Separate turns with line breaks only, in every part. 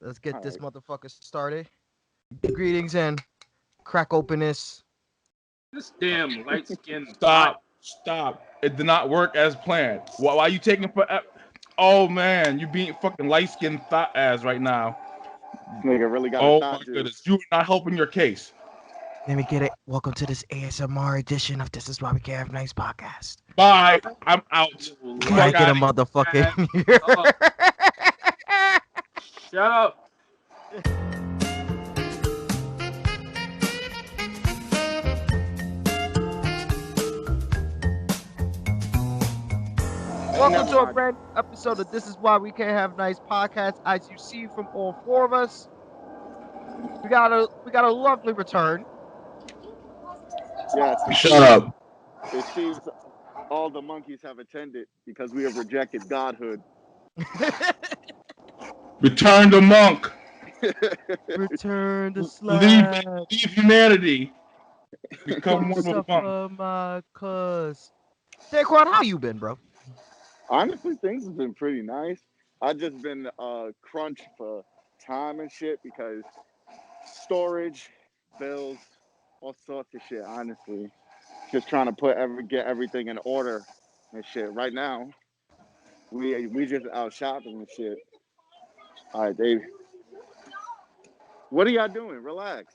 Let's get
All
this
right.
motherfucker started. Greetings and crack open this.
This damn light skinned
Stop.
top.
Stop. It did not work as planned. Why are you taking for? Oh man, you being fucking light skinned thought ass right now.
This nigga really got a
Oh my
thought
goodness,
juice.
you are not helping your case.
Let me get it. Welcome to this ASMR edition of This Is Why We Can't Have Nice podcast.
Bye. I'm out.
You
Can I
Fuck
light
get a
out of here.
motherfucker
ass
in here?
up. Shut up.
Welcome
Never
to a
mind.
brand new episode of This Is Why We Can't Have Nice podcast. As you see from all four of us, we got a lovely return.
Yes,
Shut up.
it seems all the monkeys have attended because we have rejected godhood.
Return the monk.
Return the
Leave
slab.
leave humanity. Become
Come
one with monk.
suffer my cause. Hey, Quan, how you been, bro?
Honestly, things have been pretty nice. I've just been crunched for time and shit because storage, bills, all sorts of shit. Honestly, just trying to get everything in order and shit. Right now, we just out shopping and shit. All right, Dave. What are y'all doing? Relax.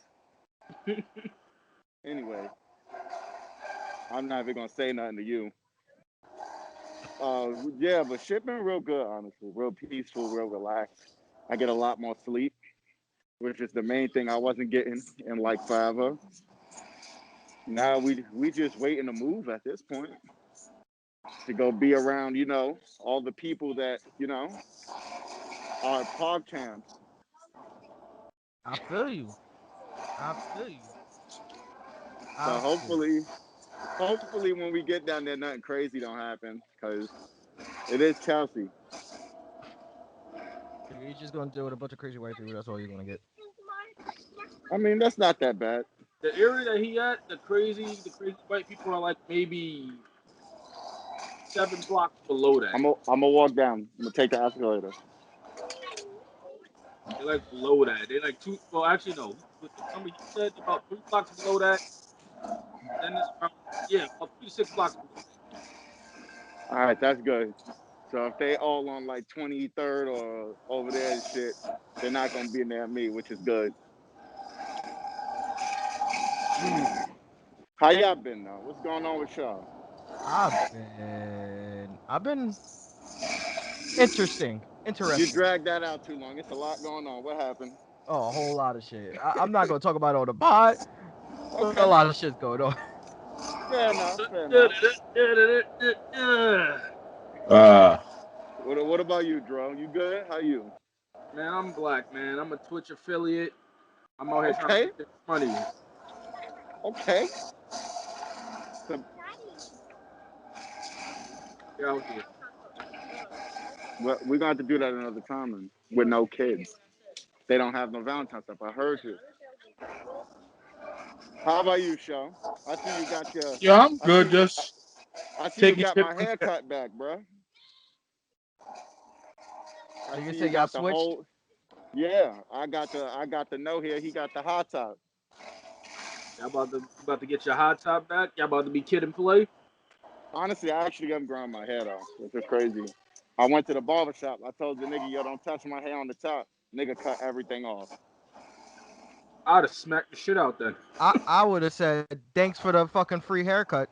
Anyway, I'm not even gonna say nothing to you. Yeah, but shit been real good, honestly. Real peaceful, real relaxed. I get a lot more sleep, which is the main thing I wasn't getting in like forever. Now we just waiting to move at this point to go be around, all the people that are pog champs.
I feel you. I feel you.
So
I feel you.
hopefully when we get down there, nothing crazy don't happen because it is Chelsea.
You're just gonna deal with a bunch of crazy white people. That's all you're gonna get.
I mean, that's not that bad.
The area that he at, the crazy white people are like maybe 7 blocks below that.
I'm gonna walk down. I'm gonna take the escalator.
They're like below that. They're like two. Well, actually, no. With the number he said, about 3 blocks below that. Then it's around, yeah, about 3 to 6 blocks below
All right, that's good. So if they all on like 23rd or over there and shit, they're not gonna be near me, which is good. How y'all been though? What's going on with y'all?
I've been interesting.
You
Interesting.
dragged that out too long. It's a lot going on. What happened?
Oh, a whole lot of shit. I'm not gonna talk about it on the pod, but a
Okay,
lot of shit's going on.
fair enough. Fair enough.
that.
Uh,
What about you, Dro? You good? How you?
Man, I'm black, man. I'm a Twitch affiliate. I'm out here trying to
Okay,
make this money.
okay. So,
Get out here.
we're gonna have to do that another time and with no kids. They don't have no Valentine's stuff. I heard you. How about you, Shaw? I see you got your.
yeah, I'm
I
good.
see.
Just
I see you
taking
got
shit
my
one step.
haircut back, bro. I
So you
see
say
you
y'all
got the
switched?
whole. Yeah, I got the no here. He got the hot top.
Y'all about to get your hot top back? Y'all about to be kid and play?
Honestly, I actually am growing my hair though, which is crazy. I went to the barber shop. I told the nigga, yo, don't touch my hair on the top. Nigga cut everything off.
I'd have smacked the shit out then.
I would have said thanks for the fucking free haircut.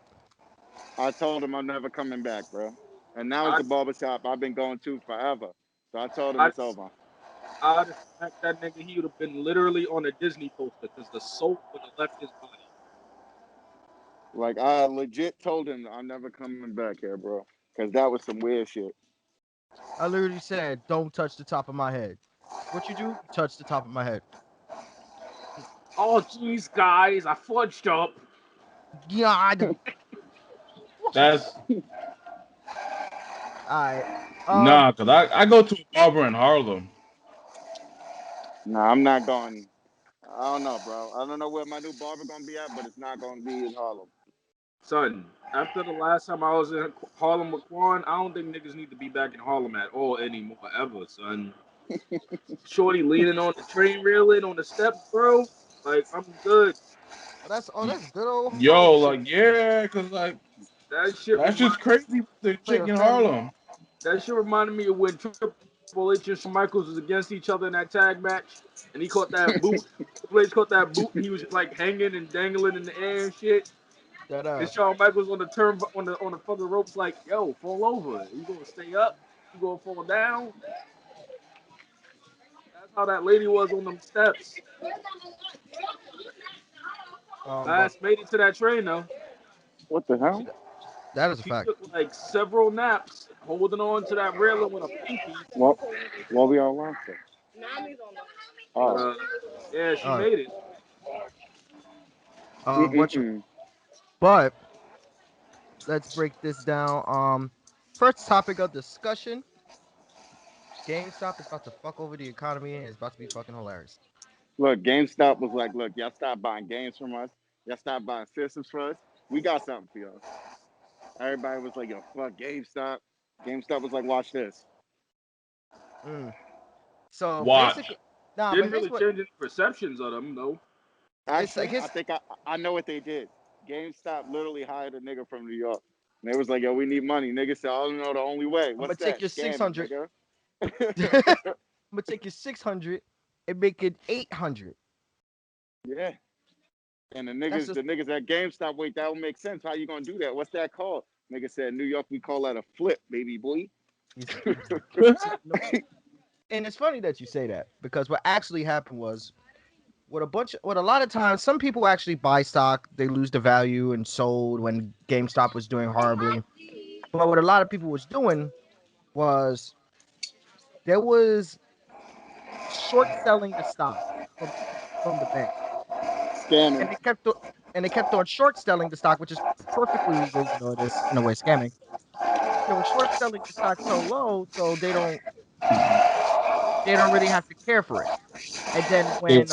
I told him I'm never coming back, bro. And now it's
I'd,
a barber shop I've been going to forever. So I told him
I'd,
it's over.
I'd have smacked that nigga. He would have been literally on a Disney poster because the soap would have left his body.
Like I legit told him I'm never coming back here, bro. Cause that was some weird shit.
I literally said, "Don't touch the top of my head." What you do? You touch the top of my head.
Oh, jeez, guys, I fudged up.
God.
That's
Alright.
nah, cause I go to a barber in Harlem.
Nah, I'm not going. I don't know, bro. I don't know where my new barber gonna be at, but it's not gonna be in Harlem.
Son, after the last time I was in Harlem with Quan, I don't think niggas need to be back in Harlem at all anymore, ever, son. Shorty leaning on the train railing on the steps, bro. Like I'm good.
That's good old
Yo,
Harlem shit.
like, yeah, cause like
That shit
that's just
remind
crazy. The
Play
chick
a
in
family.
Harlem.
that shit reminded me of when Triple H and Shawn Michaels was against each other in that tag match, and he caught that boot. Triple H caught that boot, and he was just like hanging and dangling in the air and shit.
That
And Shawn Michaels on the turn on the fucking ropes, like, yo, fall over. You gonna stay up? You gonna fall down? That's how that lady was on them steps.
but
Last made it to that train though.
What the hell?
that is a
She
fact.
took like several naps holding on to that railing with her pinkies.
What we all on for?
But
Oh.
yeah, she
All right.
made it.
What you?
Mm-mm-mm.
But let's break this down. First topic of discussion: GameStop is about to fuck over the economy and it's about to be fucking hilarious.
Look, GameStop was like, look, y'all stop buying games from us. Y'all stop buying systems for us. We got something for y'all. Everybody was like, yo, fuck GameStop. GameStop was like, watch this.
Mm. So
Watch.
basically, nah. But
Didn't
here's
really
what
change any perceptions of them though.
it's like.
Actually, I think I know what they did. GameStop literally hired a nigga from New York. And they was like, yo, we need money. Nigga said, I don't know the only way.
I'm gonna
What's
take
that?
your
Scam it,
600.
nigga.
I'm gonna take your 600 and make it 800.
Yeah. And the
That's
niggas,
just
the niggas at GameStop, wait, that would make sense. How you gonna do that? What's that called? Nigga said, New York, we call that a flip, baby boy.
and it's funny that you say that because what actually happened was what a lot of times some people actually buy stock, they lose the value and sold when GameStop was doing horribly. But what a lot of people was doing was there was short selling the stock from from the bank, and
Scamming.
they kept on short selling the stock, which is perfectly legal. It is in a way scamming. They were short selling the stock so low, so they don't really have to care for it. And then
It's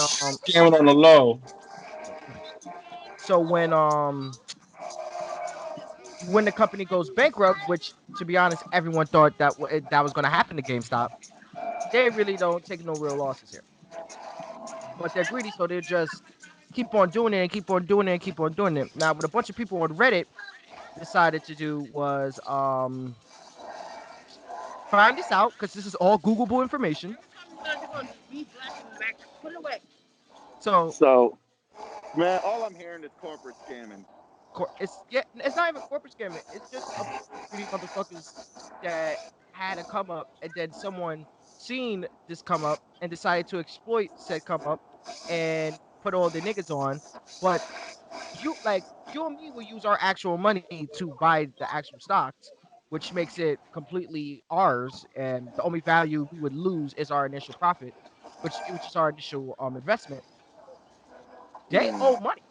scamming on the low.
so when the company goes bankrupt, which to be honest, everyone thought that was going to happen to GameStop, they really don't take no real losses here. But they're greedy, so they just keep on doing it and keep on doing it and keep on doing it. Now, what a bunch of people on Reddit decided to do was find this out because this is all Googleable information. So
So, man, all I'm hearing is corporate scamming.
it's not even corporate scamming. It's just a bunch of greedy motherfuckers that had a come up, and then someone seen this come up and decided to exploit said come up and put all the niggas on. But you and me will use our actual money to buy the actual stocks, which makes it completely ours, and the only value we would lose is our initial profit, which is our initial investment. They
Mm.
owe money.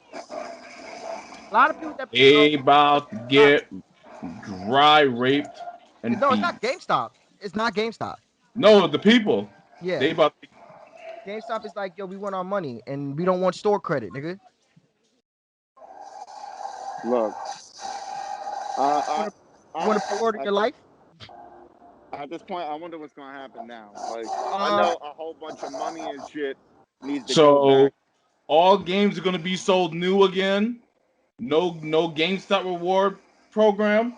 A lot of people that
They about to
uh,
get dry raped and
no, it's
beat.
not GameStop. It's not GameStop.
No, the people.
Yeah,
They about to,
GameStop is like, yo, we want our money and we don't want store credit, nigga.
Look, I,
You want to
honestly,
pre-order your life?
at this point, I wonder what's gonna happen now. Like, I
Uh,
know a whole bunch of money and shit needs to go
so
back.
all games are gonna be sold new again. No GameStop reward program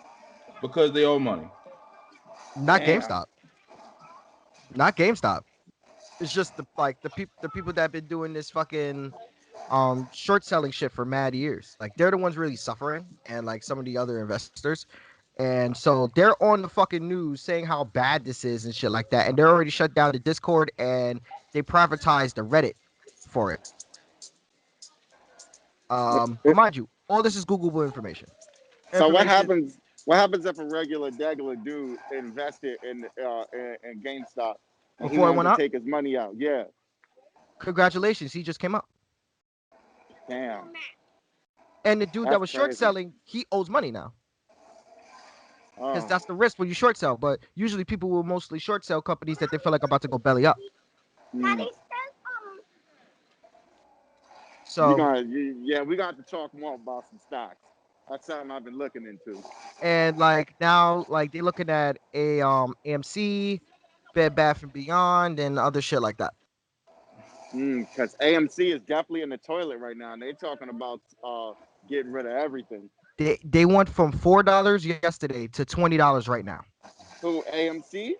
because they owe money.
not
Damn.
GameStop. Not GameStop. It's just the people that have been doing this fucking short selling shit for mad years. Like they're the ones really suffering, and like some of the other investors. And so they're on the fucking news saying how bad this is and shit like that. And they're already shut down the Discord and they privatized the Reddit for it. But mind you, all this is Googleable information.
So what
Information
happens? What happens if a regular dude invested in GameStop and he
before it
wanted
went
to
up.
take his money out? Yeah.
Congratulations, he just came up.
Damn.
And the dude that
That's
was short
crazy.
selling, he owes money now because
Oh.
that's the risk when you short sell. But usually people will mostly short sell companies that they feel like are about to go belly up.
Hmm. You
So
gonna yeah, we got to talk more about some stocks. That's something I've been looking into.
and like now, like they're looking at a AMC, Bed Bath and Beyond, and other shit like that.
Because AMC is definitely in the toilet right now, and they talking about getting rid of everything.
They went from $4 yesterday to $20 right now.
Who, AMC?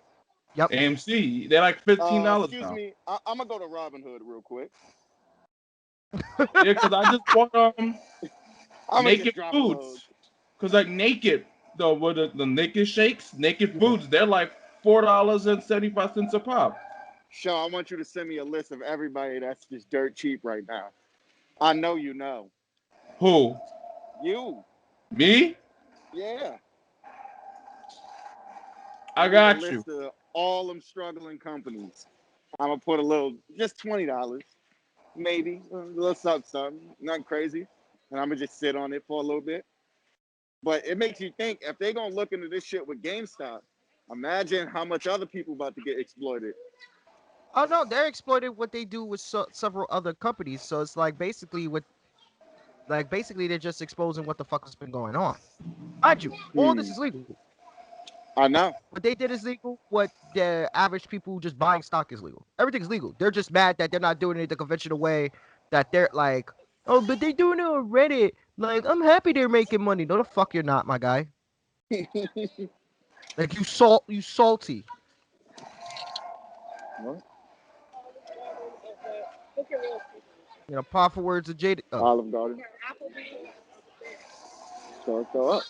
Yep.
AMC, they're like $15
Excuse
now.
me, I'm gonna go to Robinhood real quick.
Yeah, because I just bought
I'm gonna just
Naked
drop a load.
Foods. Because like Naked, the Naked Shakes, Naked Foods, they're like $4.75 a pop.
Shaw, I want you to send me a list of everybody that's just dirt cheap right now. I know you know.
Who?
You.
Me?
Yeah. I
I
need a
got you.
list of all them struggling companies. I'm gonna put a little, just $20, maybe a little something, nothing crazy, and I'm gonna just sit on it for a little bit. But it makes you think if they're gonna look into this shit with GameStop, imagine how much other people about to get exploited.
Oh no, they're exploiting what they do with several other companies. So it's basically they're just exposing what the fuck has been going on. Mind you, all this
Hmm.
is legal.
I know.
What they did is legal. What the average people just buying stock is legal. Everything's legal. They're just mad that they're not doing it the conventional way. That they're like, oh, but they doing it on Reddit. Like, I'm happy they're making money. No, the fuck you're not, my guy. Like you salty.
What?
Powerful words of Jada. Oh,
Olive Garden. So up.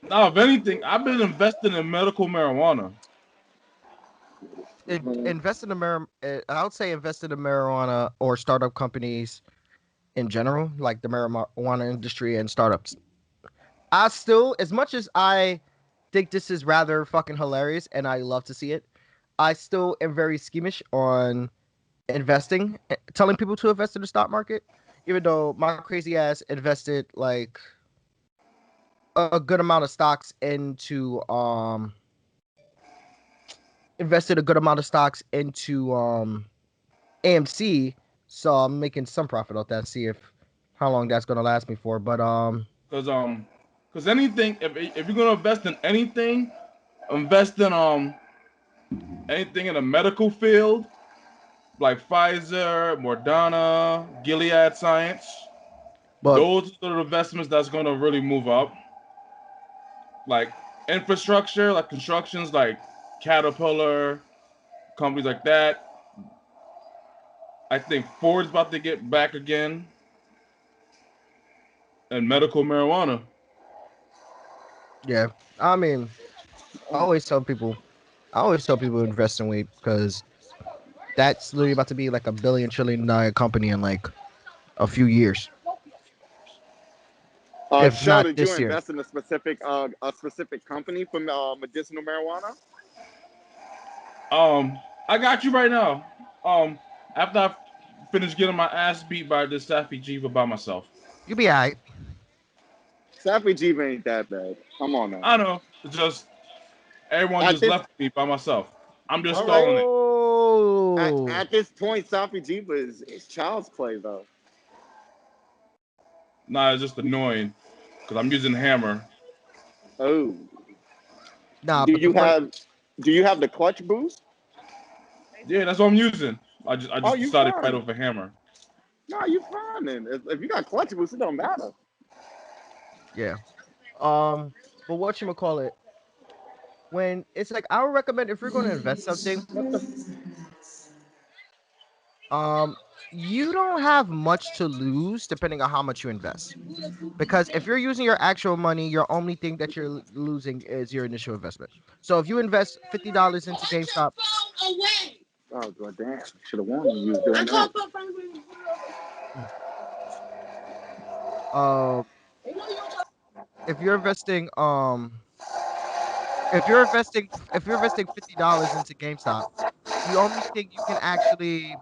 Now, if anything, I've been investing in medical marijuana.
Mhm.
invest in the I would say invest in the marijuana or startup companies in general, like the marijuana industry and startups. I still, as much as I think this is rather fucking hilarious and I love to see it, I still am very schemish on investing, telling people to invest in the stock market, even though my crazy ass invested like a good amount of stocks into invested a good amount of stocks into AMC, so I'm making some profit off that. See if how long that's gonna last me for. But
Cause cause anything, if you're gonna invest in anything, invest in anything in the medical field, like Pfizer, Moderna, Gilead Science.
but
Those are the investments that's gonna really move up. Like infrastructure, like constructions, like Caterpillar, companies like that. I think Ford's about to get back again, and medical marijuana.
yeah, I mean, I always tell people, I always tell people to invest in weight because that's literally about to be like a billion trillion dollar company in like a few years, if
Show,
not
did you
this year.
invest in a specific company for medicinal marijuana?
I got you right now. After I finish getting my ass beat by this Safi Jiva by myself.
You'll be alright.
Sappy Jeep ain't that bad. Come on now.
I know. It's just everyone
At
just
this,
left me by myself. I'm just
all right.
stalling it.
Oh,
At this point, Sappy Jeep is child's play though.
Nah, it's just annoying because I'm using hammer.
Oh,
nah,
do
but the
you
funny,
have do you have the clutch boost?
Yeah, that's what I'm using. I
Oh,
just
you
decided to fight
fine.
over hammer.
No, you fine then. If you got clutch boost, it don't matter.
yeah. But what you call it? When it's like I would recommend if you're going to invest something,
What the?
um, you don't have much to lose depending on how much you invest. Because if you're using your actual money, your only thing that you're losing is your initial investment. So if you invest $50 into GameStop,
Oh god damn! Should have warned you. You was doing that.
uh, if you're investing, if you're investing $50 into GameStop, the only thing you can actually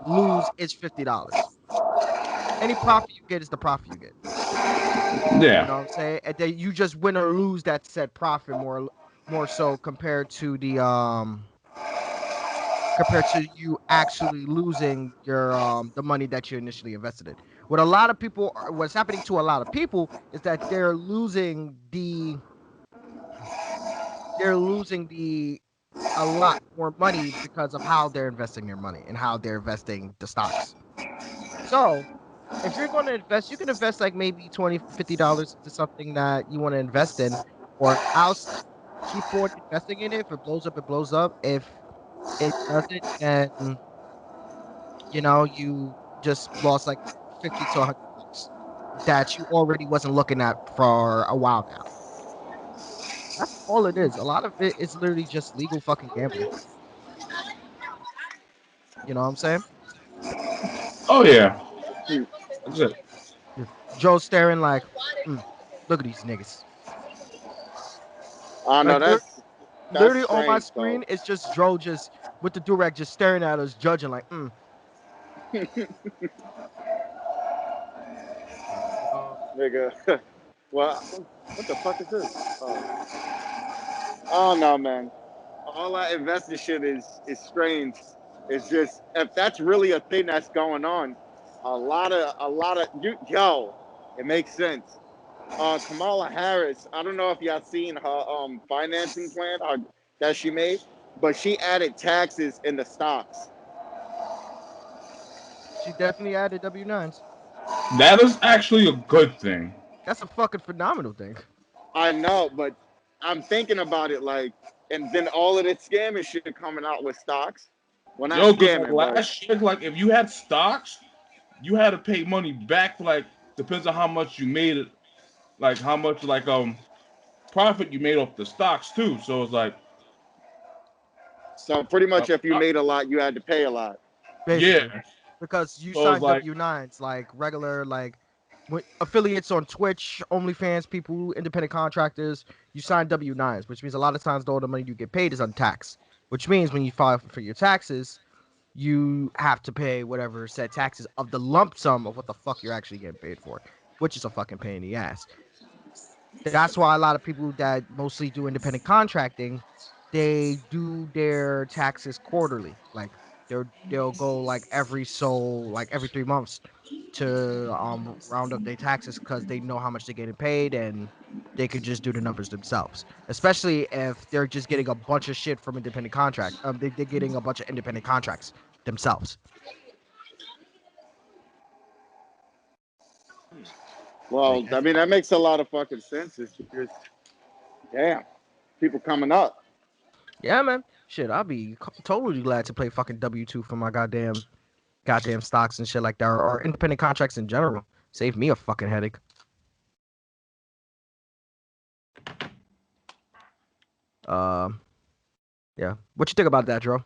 lose is $50. Any profit you get is the profit you get. You
Yeah.
know what I'm saying? And then you just win or lose that said profit more so compared to you actually losing your the money that you initially invested in. What's happening to a lot of people is that they're losing a lot more money because of how they're investing their money and how they're investing the stocks. So if you're going to invest, you can invest like maybe $20, $50 into something that you want to invest in, or keep on investing in it. If it blows up, it blows up. If it doesn't, then you just lost like 50 to $100 that you already wasn't looking at for a while now. That's all it is. A lot of it is literally just legal fucking gambling. You know what I'm saying?
Oh yeah,
Hmm.
that's it.
Yeah. Joe staring like, mm, look at these niggas.
Oh no,
Like
that's
literally on my
strange though,
screen, it's just Joe just with the direct just staring at us, judging like, uh,
nigga. Well, what the fuck is this? Oh no, man. All that investor shit is strange. It's just if that's really a thing that's going on, a lot of yo, it makes sense. Kamala Harris, I don't know if y'all seen her financing plan that she made, but she added taxes in the stocks.
she definitely added W-9s.
That is actually a good thing.
That's a fucking phenomenal thing.
I know, but I'm thinking about it like, and then all of this scamming shit coming out with stocks. Well, not
Yo, because like
scamming, but
last year, like if you had stocks, you had to pay money back for like depends on how much you made it, like how much profit you made off the stocks too. So it's like
so pretty
uh,
much if you made a lot, you had to pay a lot.
Basically,
yeah.
because you
So it's
signed
like
W-9s like regular like affiliates on Twitch, OnlyFans people, independent contractors, you sign W-9s, which means a lot of times all the money you get paid is untaxed. Which means when you file for your taxes, you have to pay whatever said taxes of the lump sum of what the fuck you're actually getting paid for, which is a fucking pain in the ass. That's why a lot of people that mostly do independent contracting, they do their taxes quarterly. Like they'll go like every 3 months to round up their taxes because they know how much they're getting paid and they could just do the numbers themselves. Especially if they're just getting a bunch of shit from independent contract. They're getting a bunch of independent contracts themselves. Like
Well, I mean that makes a lot of fucking sense. It's just damn people coming up.
yeah, man. Shit, I'll be totally glad to play fucking W-2 for my goddamn stocks and shit like that, or independent contracts in general. Save me a fucking headache. Um, yeah. What you think about that, Dro?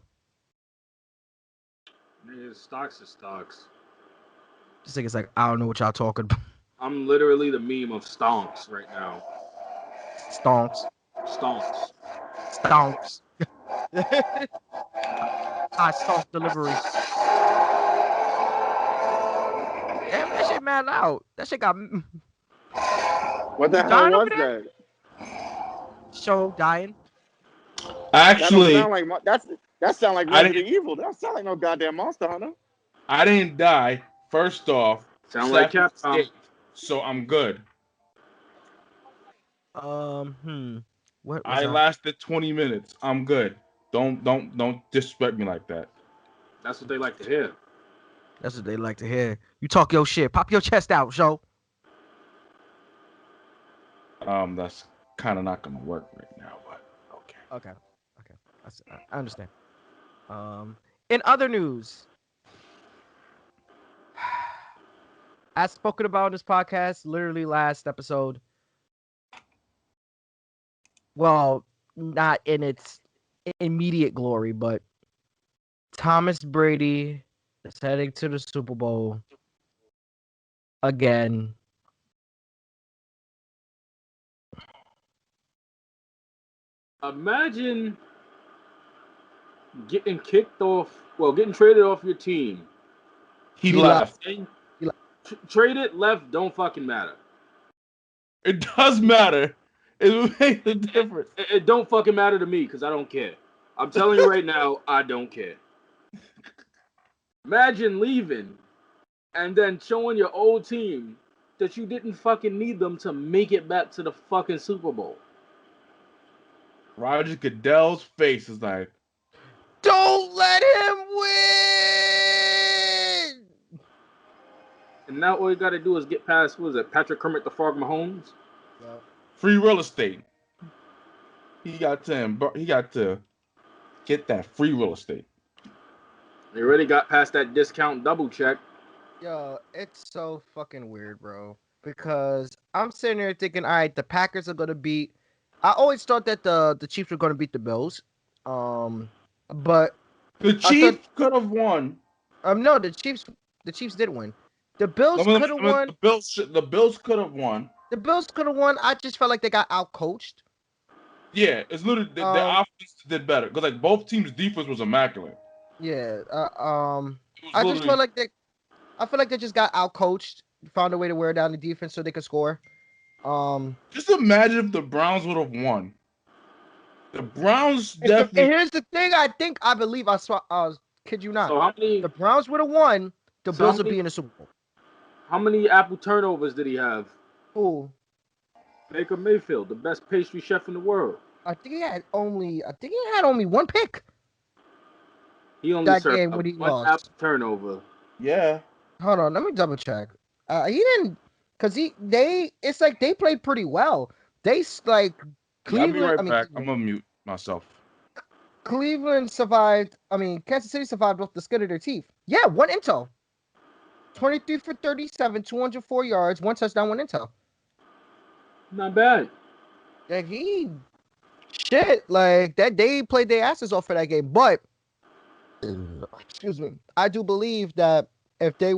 Nigga, stocks is stocks.
Just think it's like I don't know what y'all talking about.
I'm literally the meme of stonks right now.
Stonks,
Stonks.
stonks. Hot stonk delivery. Damn, that shit mad loud. That shit got
What
you
the hell
dying over
was
there?
that?
Show dying.
That don't sound
Actually,
like that sound like
I didn't
Resident Evil. That don't sound like no goddamn Monster Hunter.
I didn't die. First off,
Sound like
Seth
Capcom.
escaped, so I'm good.
Hmm. What was
I
I?
lasted 20 minutes. I'm good. Don't disrespect me like that.
That's what they like to hear.
That's what they like to hear. You talk your shit. Pop your chest out, show.
That's kind of not gonna work right now, but okay.
Okay. Okay. I understand. In other news, as spoken about in this podcast, literally last episode. Well, not in its immediate glory, but Thomas Brady is heading to the Super Bowl again.
Imagine getting kicked off, well, getting traded off your team.
He
He left.
left.
And
He left.
traded, left, don't fucking matter.
It does matter. It makes a difference.
It don't fucking matter to me because I don't care. I'm telling you right now, I don't care. Imagine leaving and then showing your old team that you didn't fucking need them to make it back to the fucking Super Bowl.
Roger Goodell's face is like,
Don't let him win.
And now all you got to do is get past, what is it, Patrick Kermit the Frog Mahomes?
Yo,
free real estate. He got to get that free real estate.
They already got past that discount double check.
yo, it's so fucking weird, bro. Because I'm sitting there thinking, all right, the Packers are gonna beat. I always thought that the Chiefs were gonna beat the Bills. But
The
I thought
Chiefs could have won.
no, the Chiefs did win. The Bills could have won.
The Bills could have won.
The Bills could have won. I just felt like they got outcoached.
Yeah, it's literally the offense did better because like both teams' defense was immaculate.
Yeah.
It was
I just felt like they. I feel like they just got outcoached. Found a way to wear down the defense so they could score.
Just imagine if the Browns would have won. The Browns
And
definitely.
here's the thing. I believe I saw. Kid you not.
So how many?
The Browns would have won. The
So
Bills
how
would
many-
be in the Super Bowl.
How many apple turnovers did he have?
Ooh.
Baker Mayfield, the best pastry chef in the world.
I think he had only one pick.
He only
That
served
game
up
when he
one
lost.
apple turnover.
Yeah.
Hold on, let me double check. He didn't, cause it's like they played pretty well. They like
Yeah, I'll be
Cleveland.
right back. I'm gonna mute myself.
Cleveland survived. Kansas City survived off the skin of their teeth. Yeah, one intel. 23 for 37, 204 yards, one touchdown, one intel.
Not bad.
Like like that. They played their asses off for that game, but excuse me, I do believe that if they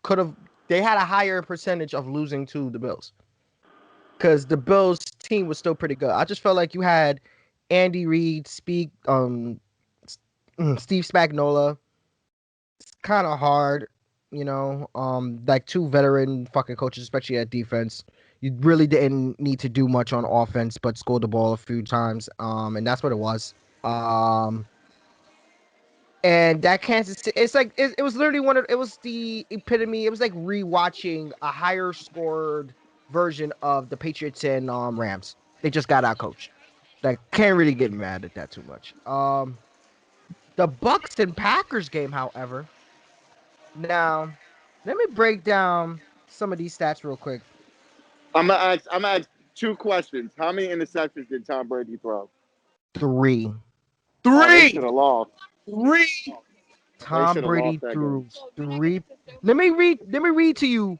could have, they had a higher percentage of losing to the Bills because the Bills team was still pretty good. I just felt like you had Andy Reid, Steve Spagnuolo. It's kind of hard, like two veteran fucking coaches, especially at defense. You really didn't need to do much on offense, but scored the ball a few times. And that's what it was. And that Kansas City, it's like it was literally it was the epitome. It was like rewatching a higher scored version of the Patriots and Rams. They just got out coached. Like can't really get mad at that too much. The Bucks and Packers game, however. Now, let me break down some of these stats real quick.
I'm gonna ask two questions. How many interceptions did Tom Brady throw?
3.
Oh, they
Three.
should have lost.
Tom
should've
Brady
lost that
threw
game.
3. Let me read to you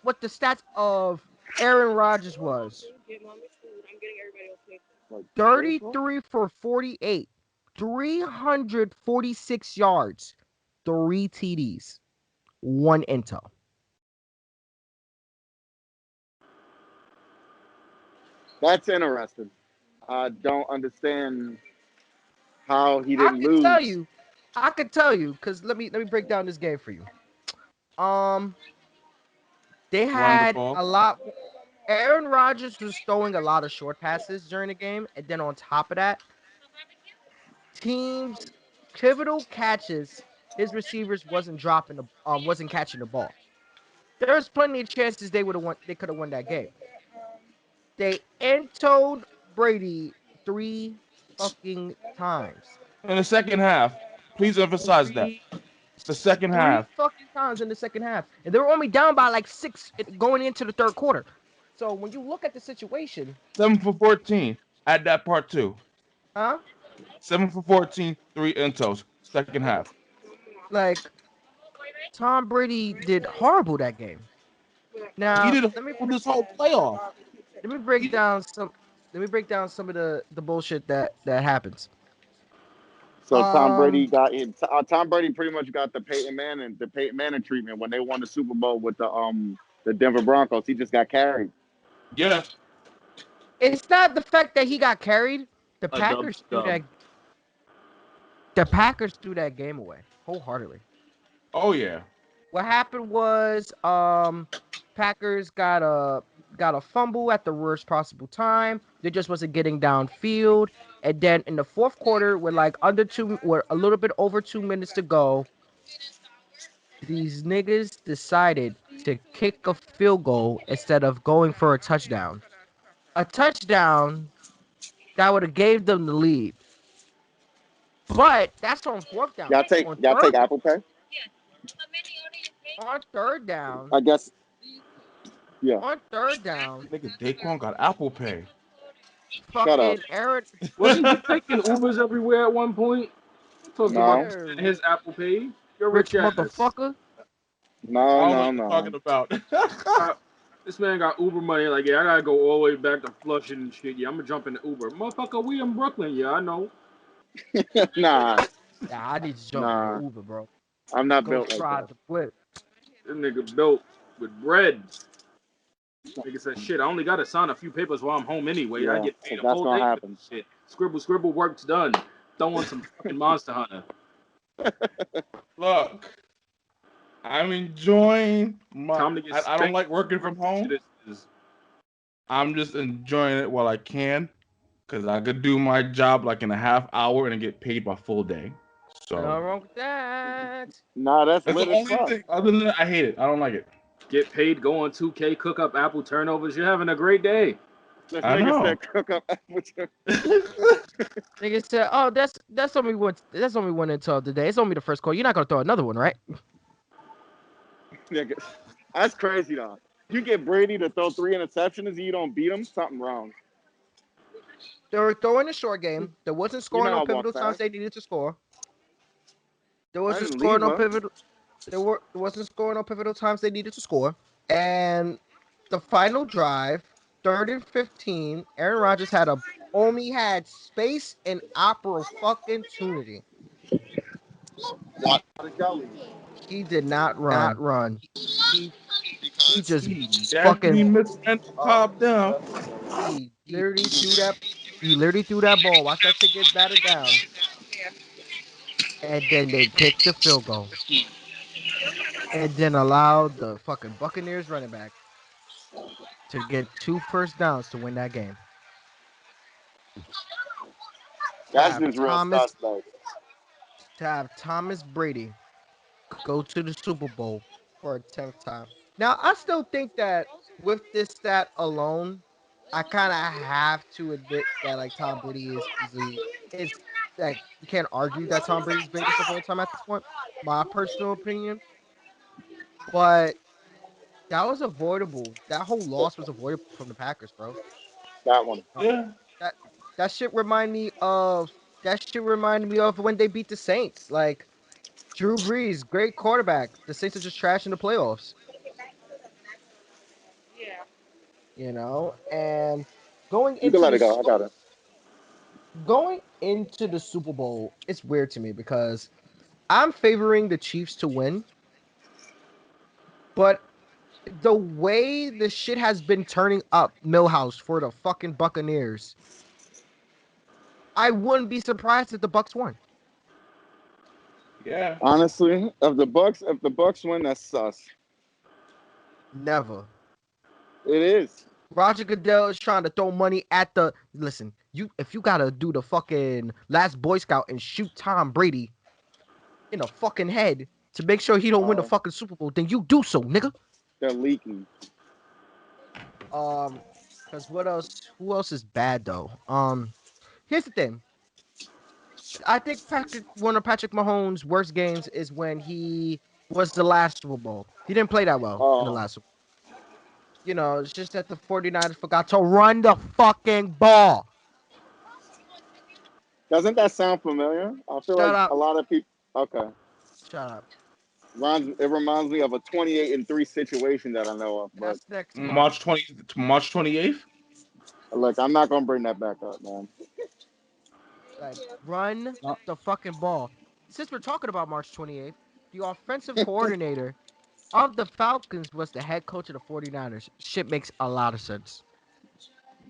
what the stats of Aaron Rodgers was.
Like,
33 for 48, 346 yards, 3 TDs, 1 intel.
that's interesting. I don't understand how he
I
didn't
can tell
lose.
you, because let me break down this game for you. They
Run the
had
ball.
a lot. Aaron Rodgers was throwing a lot of short passes during the game, and then on top of that, teams pivotal catches, his receivers wasn't catching the ball. There's plenty of chances they could have won that game. They entoed Brady 3 fucking times.
In the second half. Please emphasize that.
Three
It's the second
three
half.
fucking times in the second half. And they were only down by like 6 going into the third quarter. So when you look at the situation,
7 for 14. Add that part too.
huh?
7 for 14, 3 intos. Second half.
Like Tom Brady did horrible that game.
He
Now
did this whole playoff.
let me break down some of the bullshit that happens.
So
Um
Tom Brady pretty much got the Peyton Manning treatment when they won the Super Bowl with the Denver Broncos. He just got carried.
Yeah.
it's not the fact that he got carried. The
A dub
Packers threw
dub.
that game away wholeheartedly.
Oh yeah.
What happened was Packers got a fumble at the worst possible time. They just wasn't getting downfield. And then in the fourth quarter, with a little bit over 2 minutes to go, these niggas decided to kick a field goal instead of going for a touchdown. A touchdown that would have gave them the lead. But that's on fourth down. On
Y'all take
third
Apple Pay?
on third down,
I guess. Yeah.
on third down,
Nigga, Daquan got Apple Pay.
Shut up.
fucking Aaron.
Wasn't he taking Ubers everywhere at one point? Talking about
No.
Yeah,
his Apple Pay. Your
rich
rich ass.
motherfucker.
No.
I don't know what
No.
you're
No.
talking about.
Uh, this man got Uber money. Like, yeah, I gotta go all the way back to Flushing and shit. Yeah, I'm gonna jump in the Uber. Motherfucker, we in Brooklyn. Yeah, I know.
Nah.
Yeah, I need to jump in the
Nah.
Uber, bro.
I'm not
Go
built like
try
that.
the flip.
This nigga built with bread. Nigga said, shit, I only gotta sign a few papers while I'm home anyway. I
Yeah.
get
So
paid a
that's
whole
gonna
day for
happen.
this shit. Scribble, scribble, work's done. Throw on some fucking Monster Hunter.
Look, I'm enjoying my.
Time to get
I don't
spanked.
like working from home.
Shit is
I'm just enjoying it while I can, cause I could do my job like in a half hour and get paid my full day. So
Nothing wrong with that.
Nah, that's
that's the
lit as
only
fuck.
thing. Other than that, I hate it. I don't like it.
get paid, go on 2K, cook up Apple turnovers. You're having a great day.
This
I
nigga
know.
said cook up apple turn.
Nigga said, "Oh, that's only one. That's only one intel today. It's only the first call. You're not gonna throw another one, right?"
Nigga. That's crazy though. You get Brady to throw 3 interceptions and you don't beat him, something wrong.
They were throwing a short game. There wasn't
You
scoring
know
on
I walk
pivotal times
fast.
they needed to score. There
I
wasn't
didn't leave
scoring on
her.
pivotal. There wasn't scoring on pivotal times they needed to score. And the final drive, 3rd and 15, Aaron Rodgers only had space and opportunity.
Watch the gully.
He did not run. He he just
He
fucking
definitely misspent the top down.
he literally threw that he literally threw that ball. Watch that shit get batted down. And then they kicked the field goal. And then allowed the fucking Buccaneers running back to get 2 first downs to win that game. To
That's
have
just real
Thomas
suspect.
to have Thomas Brady go to the Super Bowl for a 10th time. Now, I still think that with this stat alone, I kind of have to admit that like Tom Brady is easily it's like you can't argue that Tom Brady's greatest of all time at this point. My personal opinion, but that was avoidable. That whole loss was avoidable from the Packers, bro.
That one.
Uh,
Yeah.
that that shit reminded me of when they beat the Saints. Like Drew Brees, great quarterback. The Saints are just trash in the playoffs. And going
You can
into
let
the
it go. I got it.
going into the Super Bowl, it's weird to me because I'm favoring the Chiefs to win, but the way the shit has been turning up Millhouse for the fucking Buccaneers, I wouldn't be surprised if the Bucks won.
Yeah.
Honestly, if the Bucks win, that's sus.
Never.
It is.
Roger Goodell is trying to throw money at the listen. If you gotta do the fucking last Boy Scout and shoot Tom Brady in the fucking head to make sure he don't win the
Oh,
fucking Super Bowl, then you do so, nigga.
they're leaking.
Um, because what else? Who else is bad though? Here's the thing. I think one of Patrick Mahomes' worst games is when he was the last Super Bowl. He didn't play that well in the
Oh,
last Super Bowl. It's just that the 49ers forgot to run the fucking ball.
doesn't that sound familiar? I feel
Shut
like
up.
a lot of people. Okay,
Shut up.
It reminds me of a 28-3 situation that I know of. But
That's next month.
March 28th.
look, I'm not gonna bring that back up, man.
Like, run
No.
the fucking ball. Since we're talking about March 28th, the offensive coordinator of the Falcons was the head coach of the 49ers. Shit makes a lot of sense.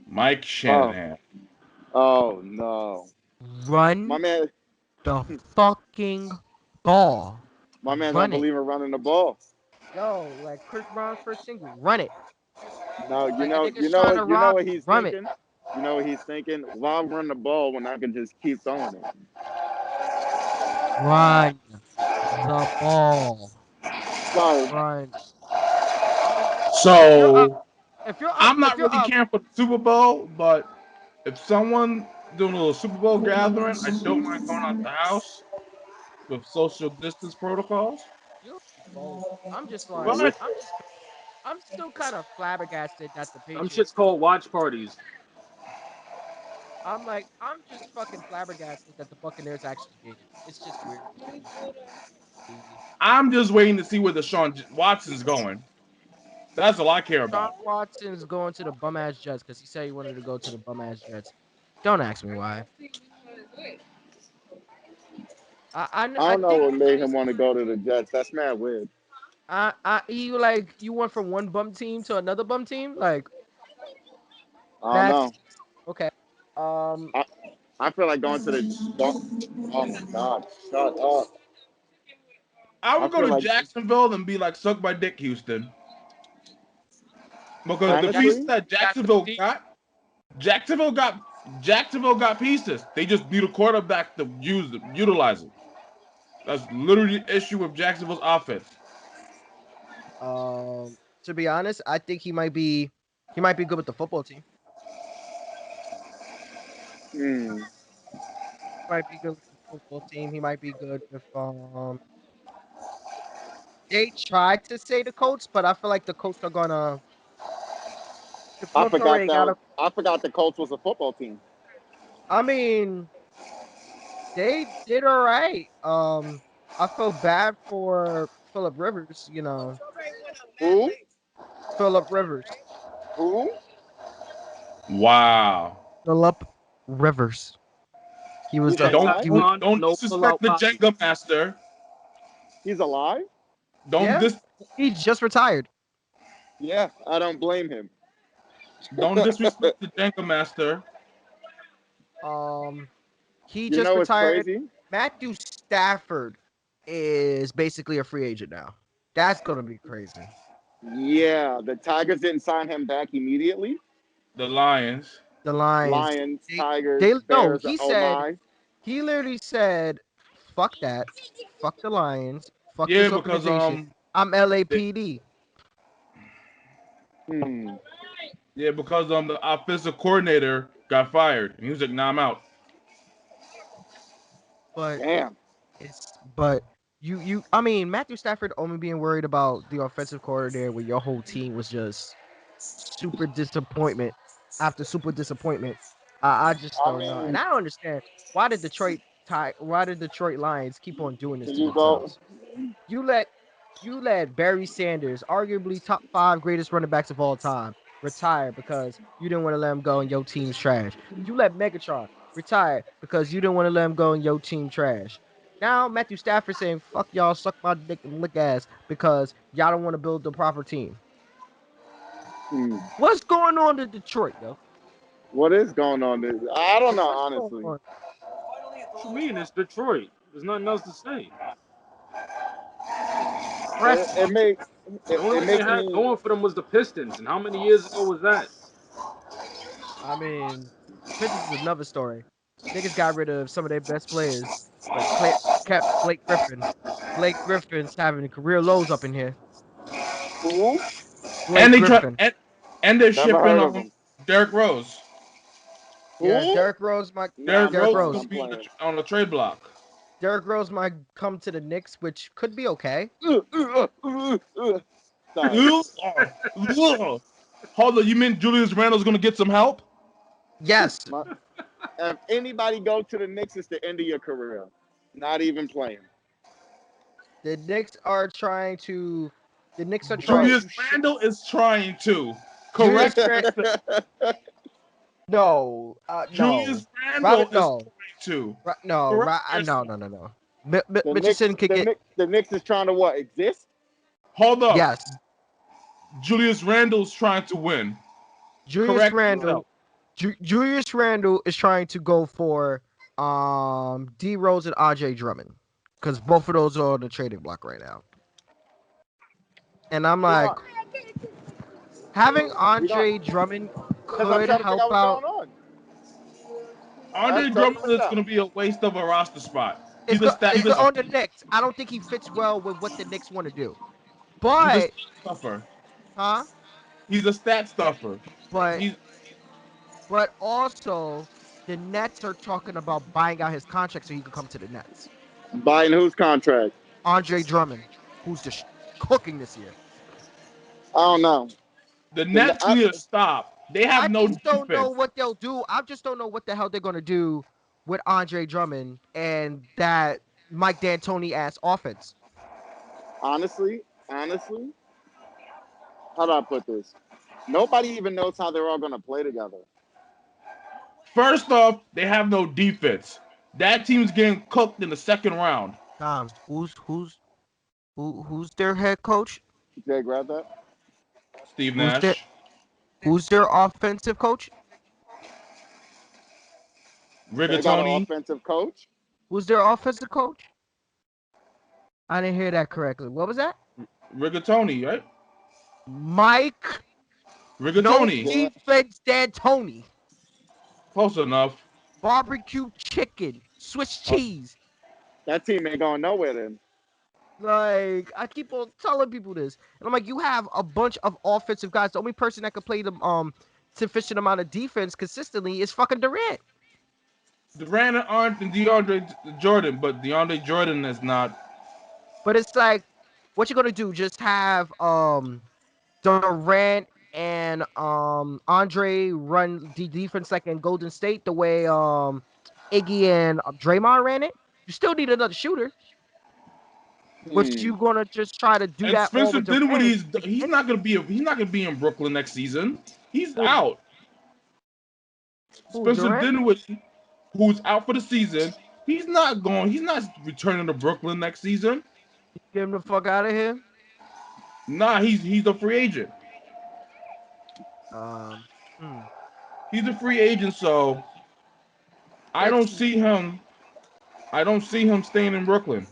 Mike
Oh,
Shanahan.
oh no, my
Run
man,
the fucking ball.
my man don't
Run it.
believe in running the ball.
Yo, like Chris Brown's first single, run it.
No,
Like a nigga's trying to
you know
rob
what
you,
he's
run it.
thinking. You know what he's thinking. Why run the ball when I can just keep throwing it?
Run the ball.
Sorry.
Ryan. If you're up,
So
if
I'm
you're
not really
up,
caring for the Super Bowl, but if someone doing a little Super Bowl gathering, I don't mind going out the house with social distance protocols.
you'll be bold. I'm just like,
Yeah.
What?
I'm still kind of flabbergasted that the
Them shits
Patriots.
called watch parties.
I'm like, I'm just fucking flabbergasted that the Buccaneers actually made it. It's just weird to me.
I'm just waiting to see where Deshaun Watson's going. That's all I care
Sean
about.
Watson's going to the bum ass Jets because he said he wanted to go to the bum ass Jets. Don't ask me why.
I
I
don't know
think
what made him want to go to the Jets. That's mad weird.
you like you went from one bum team to another bum team like
I don't
that's
know.
okay. Um,
I, I feel like going to the. Oh my God! Shut up.
I
I
would go
feel
to
like
Jacksonville and be like, suck my dick, Houston. Because
but
the pieces
honestly,
that Jacksonville got Jacksonville got pieces. They just need a quarterback to utilize it. That's literally the issue with Jacksonville's offense.
to be honest, I think he might be good with the football team.
hmm,
Might be good with the football team. He might be good with They tried to say the Colts, but I feel like the Colts are gonna. The Colts already got a.
I forgot the Colts was a football team.
I mean, they did all right. I feel bad for Philip Rivers.
Who?
Philip Rivers.
Who?
Wow.
Philip Rivers. He was
He's
the.
Don't
alive.
He was.
don't
No pull
disrespect
out
the
pockets.
Jenga master.
He's alive.
Don't
Yeah.
dis
He just retired.
Yeah, I don't blame him.
don't disrespect the Jenga master.
Um, he
You
just
know what's
retired.
crazy?
Matthew Stafford is basically a free agent now. That's gonna be crazy.
Yeah, the Tigers didn't sign him back immediately.
The Lions.
The Lions.
Lions,
They,
Tigers,
no.
Bears.
He
Oh
said
my.
he literally said, "Fuck that. Fuck the Lions. Fuck
Yeah,
this
because
organization. I'm LAPD."
Hmm.
the offensive coordinator got fired and he was like, "Nah, I'm out."
But
Damn.
but I mean Matthew Stafford only being worried about the offensive coordinator when your whole team was just super disappointment after super disappointment. I just
I
don't know, and
mean,
I don't understand why did Detroit Lions keep on doing this
can
to
you go?
themselves. You let you let Barry Sanders, arguably top five greatest running backs of all time, retire because you didn't want to let him go and your team's trash. You let Megatron retire because you didn't want to let him go and your team trash. Now Matthew Stafford saying "fuck y'all, suck my dick and lick ass" because y'all don't want to build the proper team.
Hmm.
What's going on in Detroit, yo?
What is going on? I don't know,
What's going
honestly.
on?
What you mean? It's Detroit. There's nothing else to say.
Just
It,
depressing.
it makes
The only
it
thing they
makes
had
me.
going for them was the Pistons. And how many years ago was that?
I mean, the Pistons is another story. Niggas got rid of some of their best players, but kept Blake Griffin. Blake Griffin's having career lows up in here.
Who?
And
Blake
they try
Griffin.
and they're
Never
shipping
heard of him.
Derrick Rose.
Yeah,
Who? Nah, I'm
Derrick
Derrick Rose
playing.
is
Rose.
I'm
gonna be
playing.
on the trade block.
Derrick Rose might come to the Knicks, which could be okay.
Sorry.
Ugh. Ugh. Hold on, you mean Julius Randle's gonna get some help?
Yes,
My, if anybody go to the Knicks, it's the end of your career. Not even playing.
the Knicks are trying to. The Knicks are trying
Bro.
Julius
to.
Randle is trying to.
Julius
Correct?
Rand. No, no.
Julius Randle
Robert,
is
no.
trying to.
No,
Correct
no,
yourself.
no, no, no.
the Knicks,
Mitchison could
the
get
Knicks, the Knicks is trying to what? Exist?
Hold up.
yes.
Julius Randle's trying to win.
Julius
Correct
Randle.
yourself.
Julius Randle is trying to go for D Rose and RJ Drummond because both of those are on the trading block right now. And I'm
Who
like,
are
having
we don't?
Andre Drummond
Because I'm
could
trying to figure
help
out what's
out.
going on. That's
Andre
crazy
Drummond
as
is
hell.
gonna be a waste of a roster spot.
It's good. It's good on the Knicks. I don't think he fits well with what the Knicks want to do.
He's a
But
stat stuffer.
huh?
He's a stat stuffer.
But
He's
also the Nets are talking about buying out his contract so he could come to the Nets.
Buying whose contract?
Andre Drummond, who's just cooking this year.
I don't know.
the
The,
Nets need to stop. They have
I
no
just don't know
defense.
what they'll do. I just don't know what the hell they're gonna do with Andre Drummond and that Mike D'Antoni ass offense.
honestly, how do I put this? Nobody even knows how they're all going to play together.
First off, they have no defense. That team's getting cooked in the second round.
Tom, who's their head coach?
Jay, grab that.
Steve
Who's their
Nash,
who's their offensive coach?
They got an
Rigatoni,
offensive coach.
Who's their offensive coach? I didn't hear that correctly. What was that?
Rigatoni, right?
Mike, no
Rigatoni,
Yeah,
defense, D'Antoni.
close enough.
Barbecue chicken, Swiss
Uh,
cheese.
that team ain't going nowhere then.
Like I keep on telling people this, and I'm like, you have a bunch of offensive guys. The only person that can play them sufficient amount of defense consistently is fucking Durant.
Durant aren't DeAndre Jordan, but DeAndre Jordan is not.
But it's like, what you gonna do? Just have Durant and Andre run the defense like in Golden State the way Iggy and Draymond ran it. You still need another shooter, but
Hmm.
you gonna just try to do
And
that all
Spencer
with Durant
Dinwiddie's he's
again?
not gonna be in Brooklyn next season. He's
Who
out.
who
Spencer
Durant?
Dinwiddie, who's out for the season, he's not going. He's not returning to Brooklyn next season.
Get him the fuck out of here.
Nah, he's a free agent.
Um, hmm.
He's a free agent, so I don't
It's
see him. I don't see him staying in Brooklyn.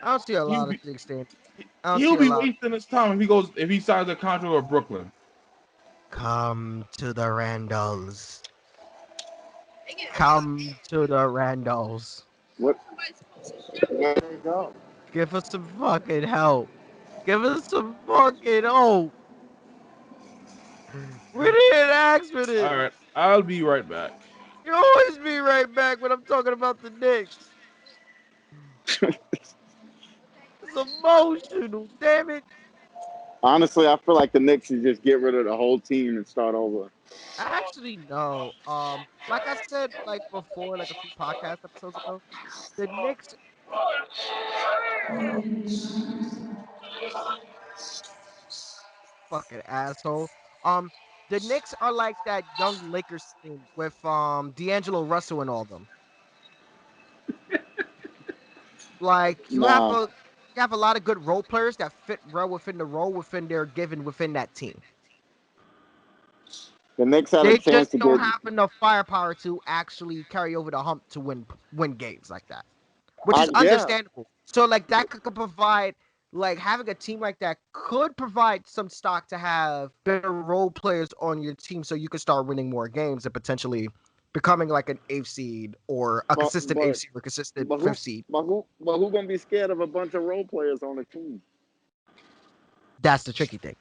I don't see a
He'll
lot of
be
things staying. I don't
he'll
see a
be
lot.
wasting his time if he signs a contract with Brooklyn.
Come to the Randalls. Come to the Randalls.
What? Where they go?
Give us some fucking help. Give us some fucking hope. We didn't ask for
All
this.
right, I'll be right back.
You always be right back when I'm talking about the Knicks. It's emotional, damn it.
Honestly, I feel like the Knicks should just get rid of the whole team and start over.
Actually, no. Like I said, like before, like a few podcast episodes ago, the Knicks fucking asshole. Um, the Knicks are like that young Lakers team with D'Angelo Russell and all them. Like
Nah,
you have a lot of good role players that fit well within the role within their given within that team.
the Knicks had a
They
chance
just
to
don't
get.
have enough firepower to actually carry over the hump to win games like that, which is
Yeah,
understandable. So like that could provide like having a team like that could provide some stock to have better role players on your team so you can start winning more games and potentially becoming like an eighth seed or a
but
consistent eighth
but
seed or consistent
but
fifth seed.
who gonna be scared of a bunch of role players on the team?
That's the tricky thing.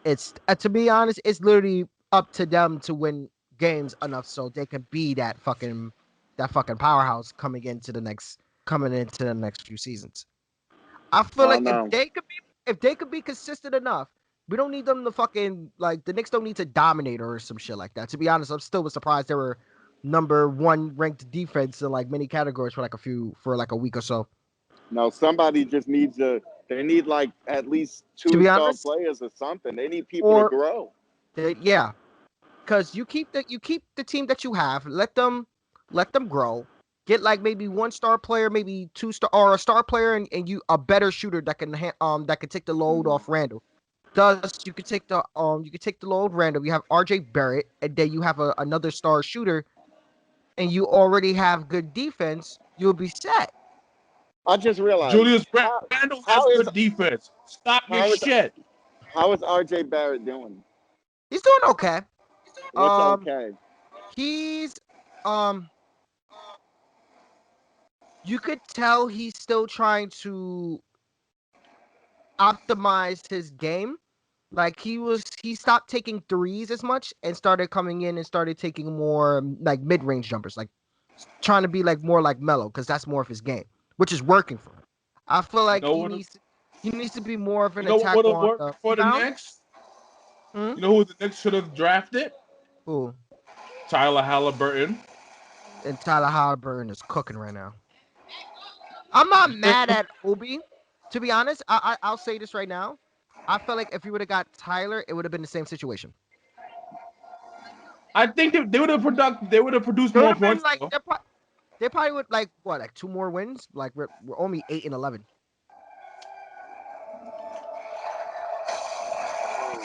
It's to be honest, it's literally up to them to win games enough so they can be that fucking powerhouse coming into the next few seasons. I
I
feel like
don't know.
if they could be consistent enough, we don't need them to fucking like the Knicks don't need to dominate or some shit like that. To be honest, I'm still surprised they were number one ranked defense in like many categories for like a week or so.
No, somebody just needs to. They need like at least
To
two
be
star
honest,
players or something. They need people to
or
grow.
yeah, because you keep the team that you have, let them grow. Get like maybe one star player, maybe two star or a star player, and you a better shooter that can take the load off Randall. Thus, you could take the load Randall. You have R.J. Barrett, and then you have another star shooter, and you already have good defense. You'll be set.
I just realized
Julius
how
Randle has
how is
good defense. Stop your
how is
shit.
how is R.J. Barrett doing?
He's doing okay.
What's
Um,
okay?
he's um, you could tell he's still trying to optimized his game. Like he stopped taking threes as much and started coming in and started taking more like mid-range jumpers, like trying to be like more like Melo because that's more of his game, which is working for him. I feel
You
like
know what?
he needs to be more of
You
an
know what
attack
would have
on
worked
the
for the
rebound.
Knicks?
Hmm?
You know who the Knicks should have drafted?
Ooh,
Tyler Halliburton.
and Tyler Halliburton is cooking right now. I'm not mad at Obi. To be honest, I'll say this right now. I feel like if you would have got Tyler, it would have been the same situation.
I think they would have produced
It would
more
have been
points
like
though.
they probably would like what, like 2 more wins. Like we're only 8-11.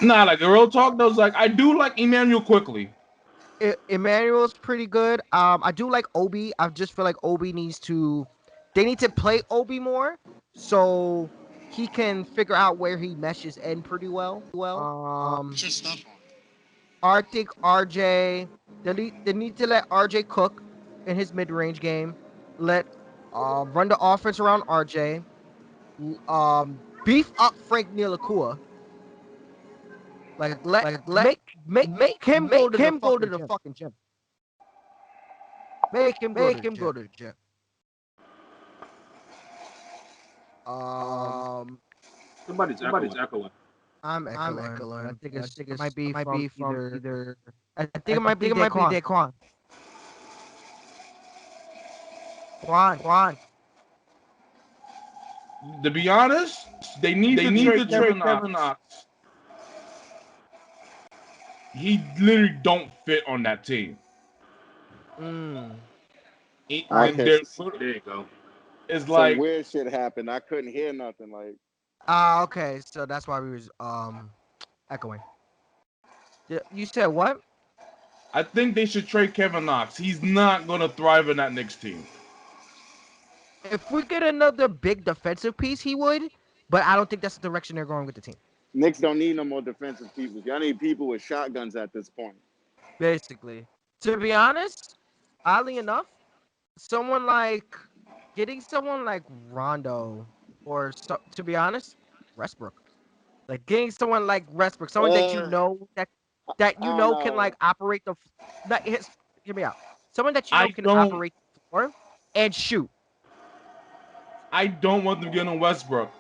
Nah, like the real talk though, is like I do like Emmanuel quickly.
Emmanuel's pretty good. I do like Obi. I just feel like Obi needs to. They need to play Obi more, so he can figure out where he meshes in pretty well. I think RJ. They need to let RJ cook in his mid range game. Let run the offense around RJ. Beef up Frank Ntilikina. Like make him go to the fucking gym. Make him go to the gym. Um,
Somebody's echoing.
I'm echoing. I think it might be from either. I think it might be Daquan. Quan.
To be honest, they need to trade Kevin Knox. He literally don't fit on that team.
Mm.
And
Okay,
there's
There you go.
it's
some
like
weird shit happened. I couldn't hear nothing. Like,
Okay. So that's why we was echoing. You said what?
I think they should trade Kevin Knox. He's not gonna thrive in that Knicks team.
If we get another big defensive piece, he would. But I don't think that's the direction they're going with the team.
Knicks don't need no more defensive people. Y'all need people with shotguns at this point.
Basically, to be honest, oddly enough, someone like getting someone like Rondo, or to be honest, Westbrook. Like getting someone like Westbrook, someone that you
Uh,
know
I don't
can
know.
like operate the. Hear me out. Someone that you know
I
can
don't
operate the floor and shoot.
I don't want them getting on Westbrook.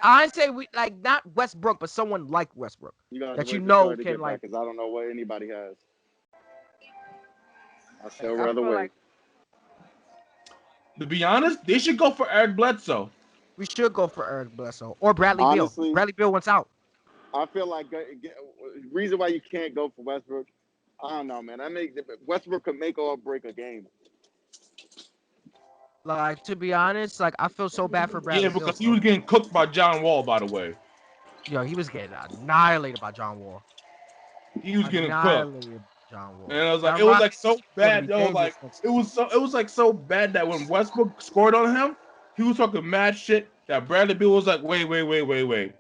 I say we like not Westbrook, but someone like Westbrook
You gotta have to
that you
wait for
know
Curry to
can
get
like.
back because I don't know what anybody has. I still
I
rather
feel
wait.
like
To be honest, they should go for Eric Bledsoe.
we should go for Eric Bledsoe or Bradley Beal.
Honestly,
Bradley Beal wants out.
I feel like reason why you can't go for Westbrook. I don't know, man. Westbrook could make or break a game.
Like to be honest, like I feel so bad for
Yeah,
Bradley Beal,
because he was
bro.
getting cooked by John Wall, by the way.
Yo, he was getting annihilated by John Wall.
He was getting cooked.
Annihilated by John
And
Wall.
I was like,
That
it was like
Rockets
so
going to
bad,
be
yo. Like
dangerous next
it
season.
was like so bad that when Westbrook scored on him, he was talking mad shit. That Bradley Beal was like, wait.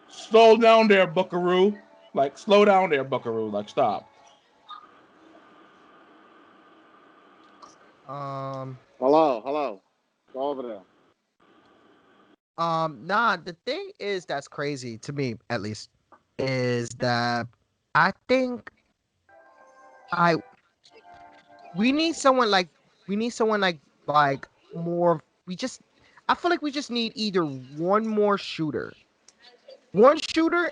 Slow down there, Buckaroo. Like, slow down there, Buckaroo. Like, stop.
Hello. Go over there.
Nah, the thing is that's crazy to me, at least, is that I think I we need someone like more. We just I feel like we just need either one shooter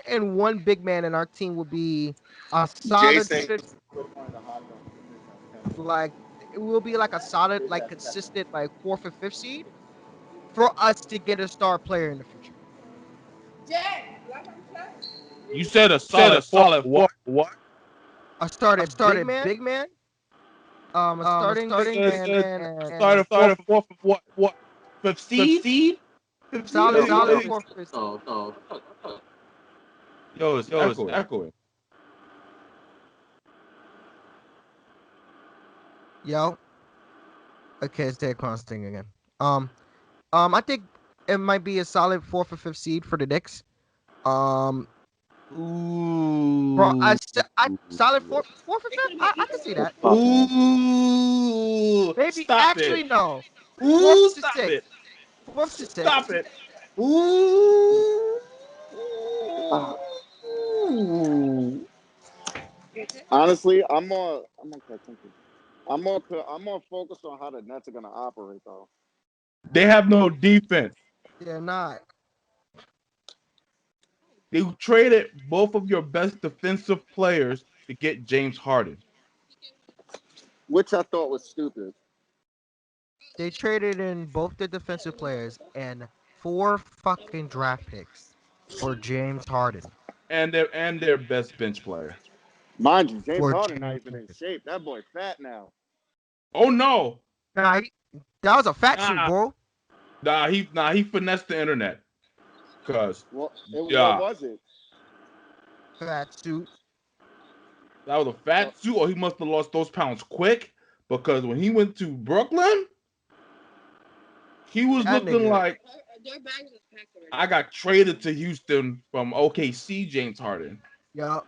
and one big man, and our team will be a solid
Jason.
six. Like it will be like a solid, like consistent, like fourth or fifth seed for us to get a star player in the future.
You said a solid four. What?
A started big man, a starting big man,
Started
and
fourth of what? Fifth seed? Fifth seed?
solid fourth or fifth seed.
Yo, it's echoing.
Yo, okay, it's Daquan's thing again. I think it might be a solid fourth or fifth seed for the Knicks. Um, bro,
Ooh.
I solid fourth or fifth. I can see that.
Ooh.
Maybe
Stop
actually
it.
no.
Ooh,
Fourth to
stop it.
sixth. Fourth to
Stop
sixth.
it. Ooh.
Uh, ooh. Honestly, I'm okay. Thank you. I'm more focused on how the Nets are gonna operate though.
They have no defense.
They're not.
They traded both of your best defensive players to get James Harden.
Which I thought was stupid.
They traded in both the defensive players and 4 fucking draft picks for James Harden.
And their best bench player.
Mind you, James
For
Harden not
James
even in
Harden.
shape. That boy fat now.
Oh no.
Nah, that was a fat suit,
Nah,
bro.
he finessed the internet. Cause
What
yeah,
was it?
Fat suit.
that was a
Uh,
fat suit, or he must have lost those pounds quick. Because when he went to Brooklyn, he was
That
looking
nigga.
like I got traded to Houston from OKC. James Harden.
Yeah.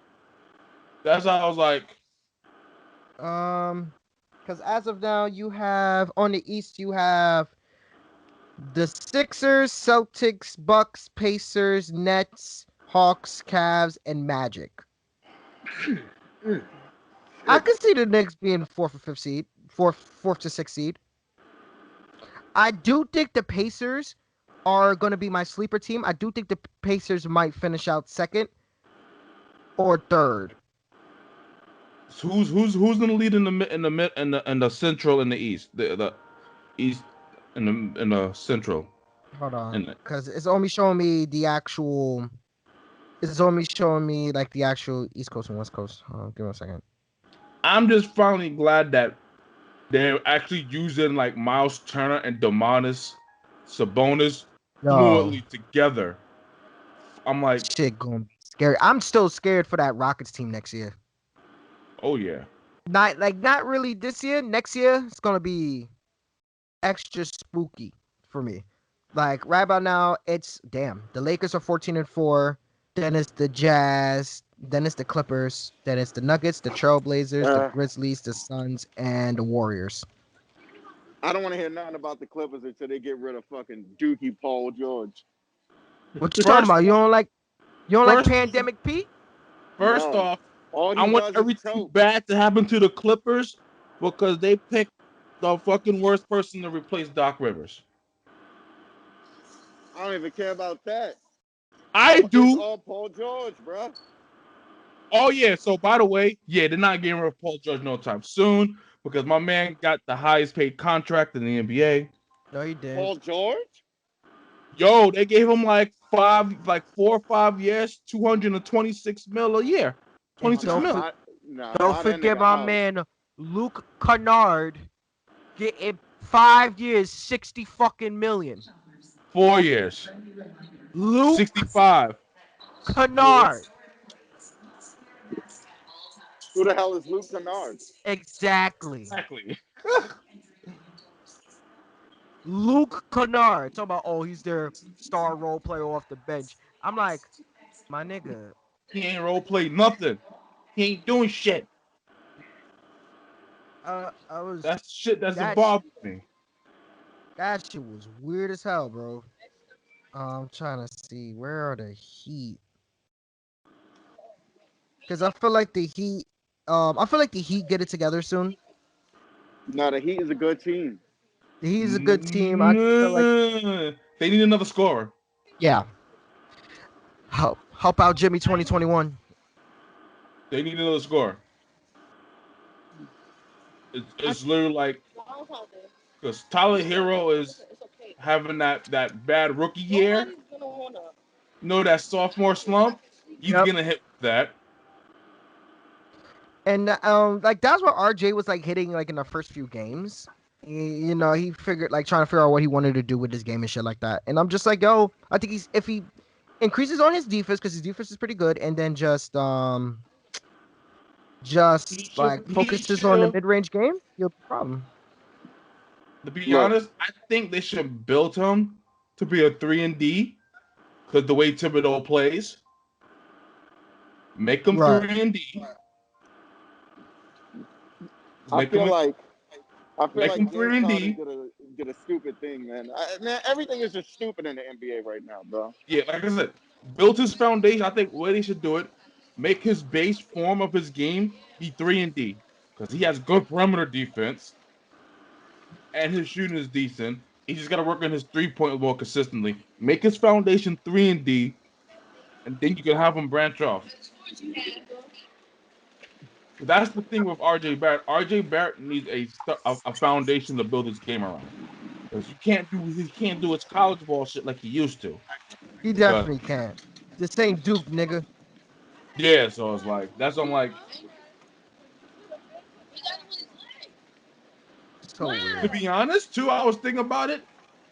That's how I was like,
Because as of now, you have on the East, you have the Sixers, Celtics, Bucks, Pacers, Nets, Hawks, Cavs, and Magic. I
shit.
could see the Knicks being fourth or fifth seed, fourth to sixth seed. I do think the Pacers are going to be my sleeper team. I do think the Pacers might finish out second or third.
who's gonna lead in the in the central and the east, the east in the central
Hold on,
in the,
because it's only showing me the actual. It's only showing me like the actual East Coast and West Coast. Give me a second.
I'm just finally glad that they're actually using like Miles Turner and Demonis Sabonis
Yo,
fluently together. I'm like,
shit gonna be scary. I'm still scared for that Rockets team next year.
oh yeah.
Not really this year. Next year it's gonna be extra spooky for me. Like right about now, it's damn. The Lakers are 14-4. Then it's the Jazz. Then it's the Clippers. Then it's the Nuggets, the Trailblazers, the
Uh,
Grizzlies, the Suns, and the Warriors.
I don't want to hear nothing about the Clippers until they get rid of fucking Dookie Paul George.
What you talking
First,
about? You don't like
first,
Pandemic Pete?
first
No,
off,
all
I
he
want
does is
everything
choke.
bad to happen to the Clippers because they picked the fucking worst person to replace Doc Rivers.
I don't even care about that.
I
It's
do.
all Paul George, bro.
Oh yeah. So by the way, yeah, they're not getting rid of Paul George no time soon because my man got the highest paid contract in the NBA.
No, he didn't.
Paul George?
Yo, they gave him like 4 or 5 years, 226 mil a year,
And
26
Nah,
mil,
don't
buy that
forget
nigga
my
house.
man Luke Kennard getting 5 years, 60 fucking million.
4 years,
Luke
65.
Kennard.
Who the hell is Luke Kennard?
Exactly.
Exactly.
Luke Kennard. Talking about, oh, he's their star role player off the bench. I'm like, my nigga,
He ain't role play nothing. He ain't doing shit.
I was
That's shit that's
that sh-
bothering me.
that shit was weird as hell, bro. I'm trying to see where are the Heat because I feel like the Heat get it together soon.
No, the Heat is a good team.
The Heat is a good team. I just feel like
They need another scorer.
yeah, help out Jimmy 2021.
They need another scorer. It's literally like because Tyler Hero is having that bad rookie year. You know that sophomore slump. He's
Yep.
gonna hit that.
And like that's what RJ was like hitting like in the first few games. He figured like trying to figure out what he wanted to do with his game and shit like that. And I'm just like, yo, I think if he increases on his defense because his defense is pretty good, and then
He
just
should.
like
He
focuses on the
should.
mid range game, you'll be a problem.
To be
Look,
honest, I think they should build him to be a 3 and D because the way Thibodeau plays, make him
Right.
3 and D. Just
I feel like I feel
make him
like
three
James
and
Harden
D.
did a stupid thing, man. Man, everything is just stupid in the NBA right now, bro.
Yeah, like I said, build his foundation. I think where they should do it, make his base form of his game be 3-D because he has good perimeter defense and his shooting is decent. He just got to work on his 3-point more consistently. Make his foundation 3-D, and then you can have him branch off. That's the thing with RJ Barrett. RJ Barrett needs a foundation to build his game around because he can't do his college ball shit like he used to.
He
Because
definitely can. This ain't Duke, nigga.
yeah, so it's like that's what I'm like.
So
To
weird.
be honest, too, I was thinking about it.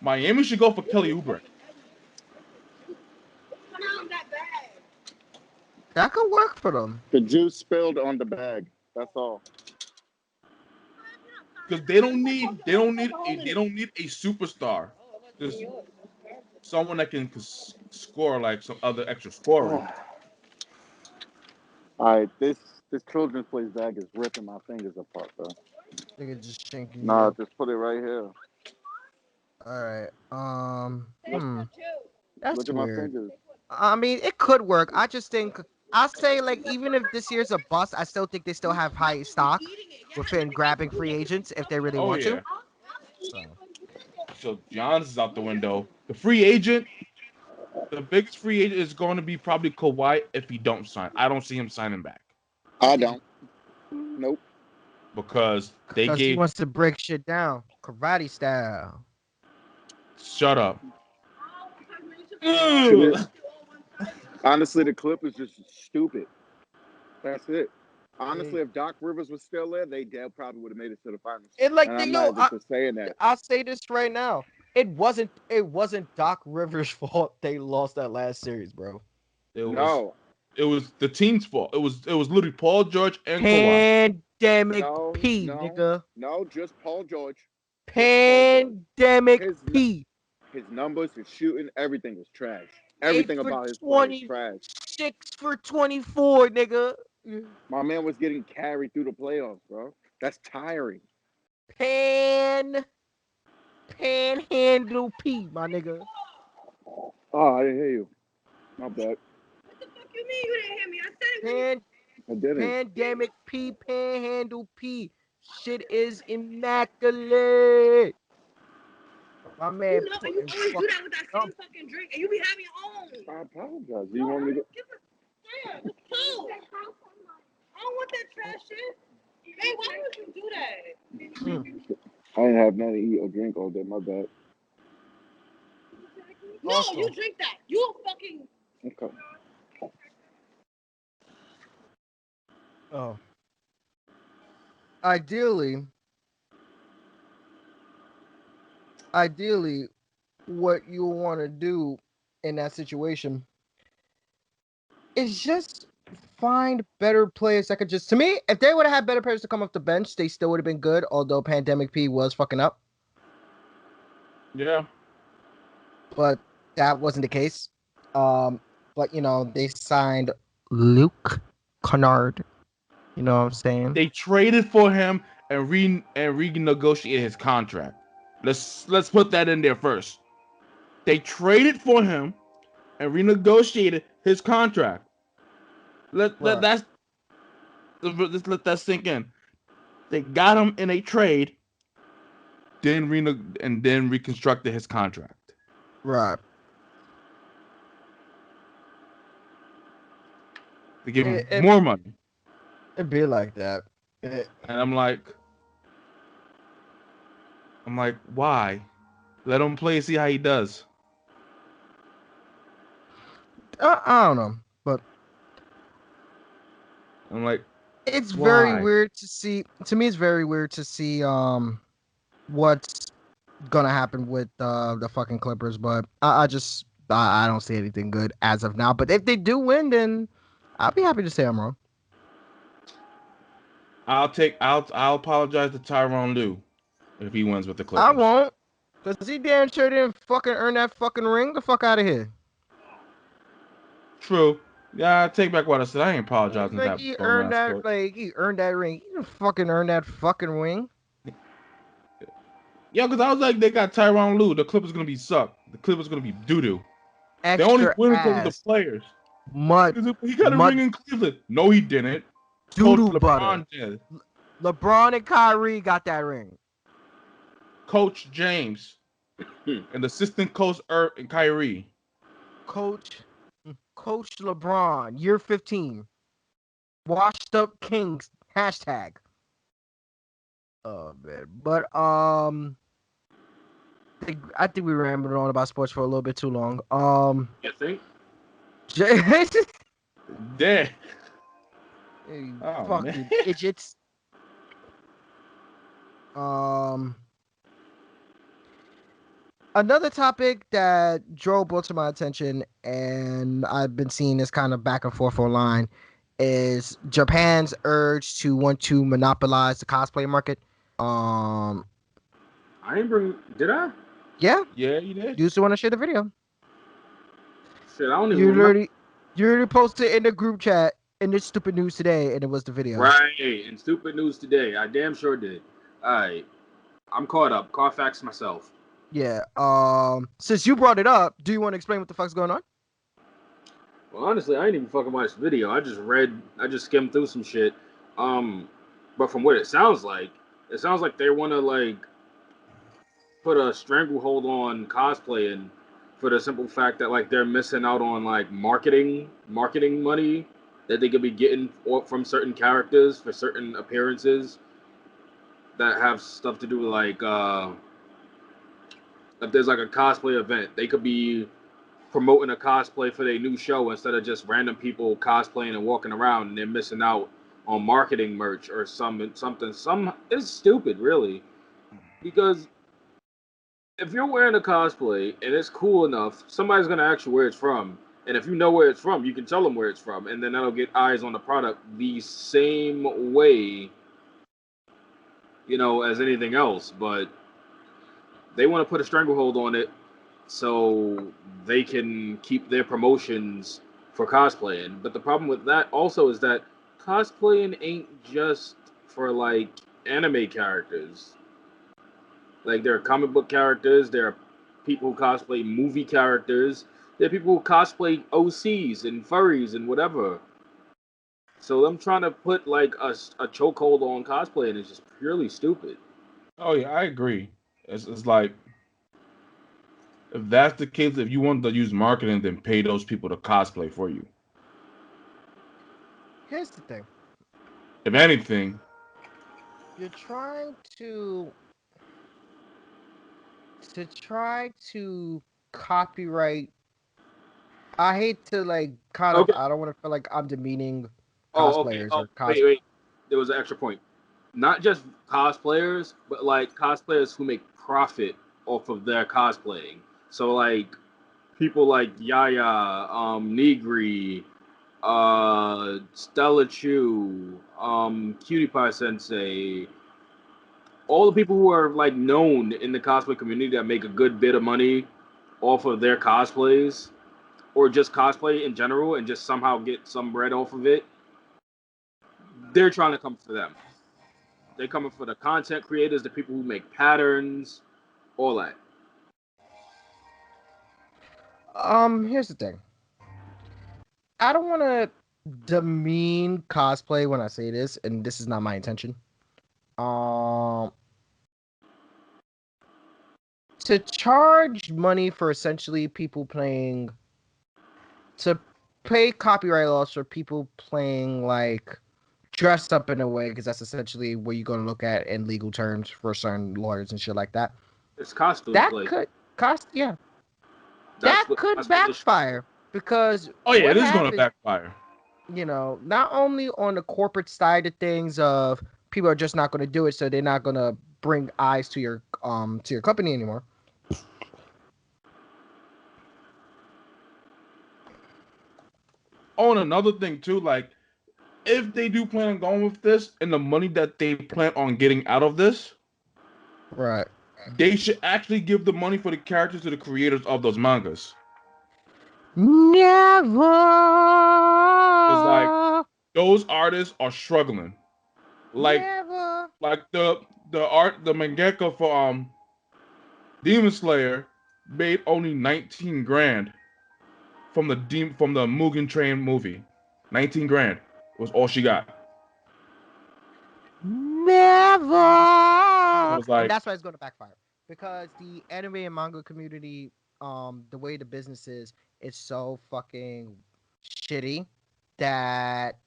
Miami should go for Kelly Oubre.
That could work for them.
The juice spilled on the bag. That's all.
Because they don't need a superstar. Just someone that can score like some other extra scoring.
Oh. All right, this children's place bag is ripping my fingers apart, bro.
Nigga just shanking
Nah,
you.
just put it right here.
All right.
Look,
That's
look at my
weird.
fingers.
I mean, it could work. I just think I say like even if this year's a bust, I still think they still have high stock within grabbing free agents if they really
Oh
want to.
yeah.
So
So Giannis is out the window. The free agent, the biggest free agent is going to be probably Kawhi if he don't sign. I don't see him signing back
I don't. Nope.
because they
because he
gave.
wants to break shit down, karate style.
Shut up.
Honestly, the clip is just stupid. That's it.
Yeah.
Honestly, if Doc Rivers was still there, they probably would have made it to the finals.
And like
And
they,
I'm not
yo,
even just saying that.
I'll say this right now. It wasn't Doc Rivers' fault they lost that last series, bro.
It was
No,
it was the team's fault. It was literally Paul George and Kawhi.
Pandemic
no,
P,
no,
nigga.
no. Just Paul George. Just Paul George.
Pandemic
His
P.
his numbers, his shooting, everything was trash.
8
Everything
for
about his play is
20,
trash.
6 for 24, nigga.
My man was getting carried through the playoffs, bro. That's tiring.
Pan Panhandle P, my nigga.
Oh, I didn't hear you. My bad.
You mean you didn't hear me? I said it when you.
Pan
I didn't.
Pandemic P, Panhandle P. Shit is immaculate. My man
You know, and you
putting
always do
fucking
that with that
numbers.
same fucking drink, and you be having your own.
I apologize. Do you want me to?
Yeah, it's cool. I don't want that trash shit. Hey, why would you do that?
Mm.
I didn't have nothing to eat or drink all day. My bad.
No,
Also,
you drink that. You fucking.
Okay.
oh, ideally, what you want to do in that situation is just find better players that could just. To me, if they would have had better players to come off the bench, they still would have been good. Although Pandemic P was fucking up,
Yeah.
but that wasn't the case. But they signed Luke Kennard. You know what I'm saying?
They traded for him and renegotiated his contract. Let's put that in there first. They traded for him and renegotiated his contract. Let
Right.
that's let's let that sink in. They got him in a trade, then reconstructed his contract.
Right.
They give him
It,
more money,
it'd be like that.
and I'm like, why? Let him play, see how he does.
I don't know, but
I'm like,
it's very
why?
weird to see. To me, it's very weird to see what's gonna happen with the fucking Clippers. But I don't see anything good as of now. But if they do win, then I'll be happy to say I'm wrong.
I'll apologize to Tyronn Lue if he wins with the
I
Clippers.
won't, cause he damn sure didn't fucking earn that fucking ring. The fuck out of here.
True. Yeah, I take back what I said. I ain't
I don't
apologizing to
think
that
he
bum
earned
ass
that.
coach.
Like he earned that ring. He didn't fucking earn that fucking ring.
Yeah, because I was like, they got Tyronn Lue. The Clippers gonna be suck. The Clippers gonna be doo doo. They only
extra
win because of the
ass,
players.
mud,
He got a ring
mud,
in Cleveland. No, he didn't. Coach
doodle butter.
LeBron did.
LeBron and Kyrie got that ring.
Coach James and assistant coach and Kyrie.
Coach, Coach LeBron, year 15. Washed up Kings hashtag. Oh man, but I think we rambled on about sports for a little bit too long.
You think?
Damn. Oh man.
Fucking idiots. Another topic that Joe brought to my attention, and I've been seeing this kind of back and forth online, is Japan's urge to want to monopolize the cosplay market.
I ain't bring. Did I?
Yeah,
Yeah, you did.
you still want to share the video?
Shit, I don't even remember.
You already posted in the group chat in this stupid news today, and it was the video.
Right, and stupid news today. I damn sure did. All right, I'm caught up. Carfax myself.
Yeah. Since you brought it up, do you want to explain what the fuck's going on?
Well, honestly, I ain't even fucking watched the video. I just skimmed through some shit. But from what it sounds like they want to like put a stranglehold on cosplaying for the simple fact that like they're missing out on like marketing money that they could be getting from certain characters for certain appearances that have stuff to do with like if there's like a cosplay event, they could be promoting a cosplay for their new show instead of just random people cosplaying and walking around, and they're missing out on marketing merch or something. It's stupid, really, because if you're wearing a cosplay and it's cool enough, somebody's gonna ask you where it's from, and if you know where it's from, you can tell them where it's from, and then that'll get eyes on the product the same way, as anything else. But they want to put a stranglehold on it so they can keep their promotions for cosplaying. But the problem with that also is that cosplaying ain't just for like anime characters. Like there are comic book characters, there are people who cosplay movie characters, there are people who cosplay OCs and furries and whatever. So them trying to put like a chokehold on cosplaying is just purely stupid.
Oh yeah, I agree. It's like if that's the case, if you want to use marketing, then pay those people to cosplay for you.
Here's the thing.
If anything,
You're try to copyright. I hate to like kind of.
Okay.
I don't want to feel like I'm demeaning
Oh, okay.
cosplayers
Oh,
or cos.
wait. There was an extra point. Not just cosplayers, but like cosplayers who make profit off of their cosplaying. So like people like Yaya, Nigri, Stella Chu, Cutie Pie Sensei, all the people who are like known in the cosplay community that make a good bit of money off of their cosplays, or just cosplay in general and just somehow get some bread off of it. They're trying to come for them. They're coming for the content creators, the people who make patterns, all that.
Here's the thing. I don't want to demean cosplay when I say this, and this is not my intention. To charge money for essentially people playing, to pay copyright laws for people playing like dressed up in a way, because that's essentially what you're going to look at in legal terms for certain lawyers and shit like that.
It's costume
That
play.
could cost, yeah.
That's
That
what
could
cosplay is.
backfire because
oh yeah,
what
it is going to
happens,
backfire.
not only on the corporate side of things of people are just not going to do it, so they're not going to bring eyes to your company anymore.
Oh, and another thing too, like if they do plan on going with this and the money that they plan on getting out of this,
Right.
they should actually give the money for the characters to the creators of those mangas.
Never.
Because like those artists are struggling. Like
Never.
like the mangaka for Demon Slayer made only 19 grand. from the Mugen Train movie. 19 grand was all she got.
Never.
It was
And
like,
that's why it's going to backfire because the anime and manga community, the way the business is, it's so fucking shitty that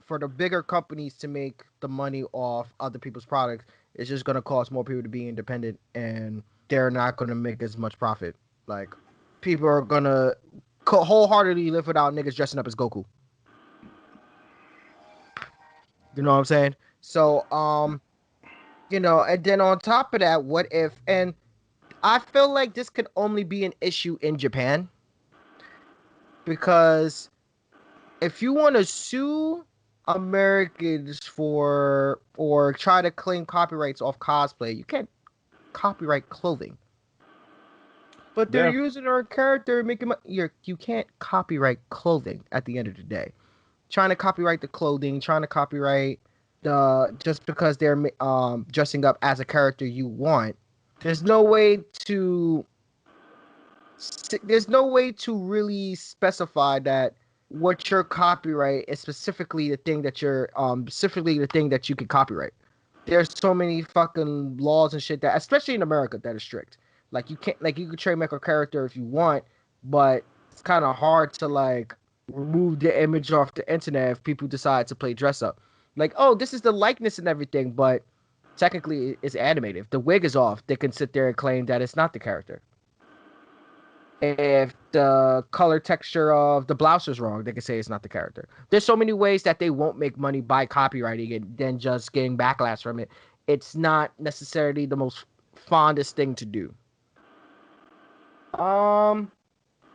for the bigger companies to make the money off other people's products, it's just going to cause more people to be independent, and they're not going to make as much profit. Like, people are going to wholeheartedly live without niggas dressing up as Goku. You know what I'm saying? So, and then on top of that, what if, and I feel like this could only be an issue in Japan because if you want to sue Americans for or try to claim copyrights off cosplay, you can't copyright clothing. But they're
yeah,
using our character making you can't copyright clothing at the end of the day. Trying to copyright the clothing, trying to copyright just because they're dressing up as a character you want. There's no way to really specify that what your copyright is specifically the thing that you can copyright. There's so many fucking laws and shit that, especially in America, that are strict. Like you can't, like you can trademark a character if you want, but it's kind of hard to like remove the image off the internet if people decide to play dress up. Like, oh, this is the likeness and everything, but technically it's animated. If the wig is off, they can sit there and claim that it's not the character. If the color texture of the blouse is wrong, they can say it's not the character. There's so many ways that they won't make money by copywriting it than just getting backlash from it. It's not necessarily the most fondest thing to do.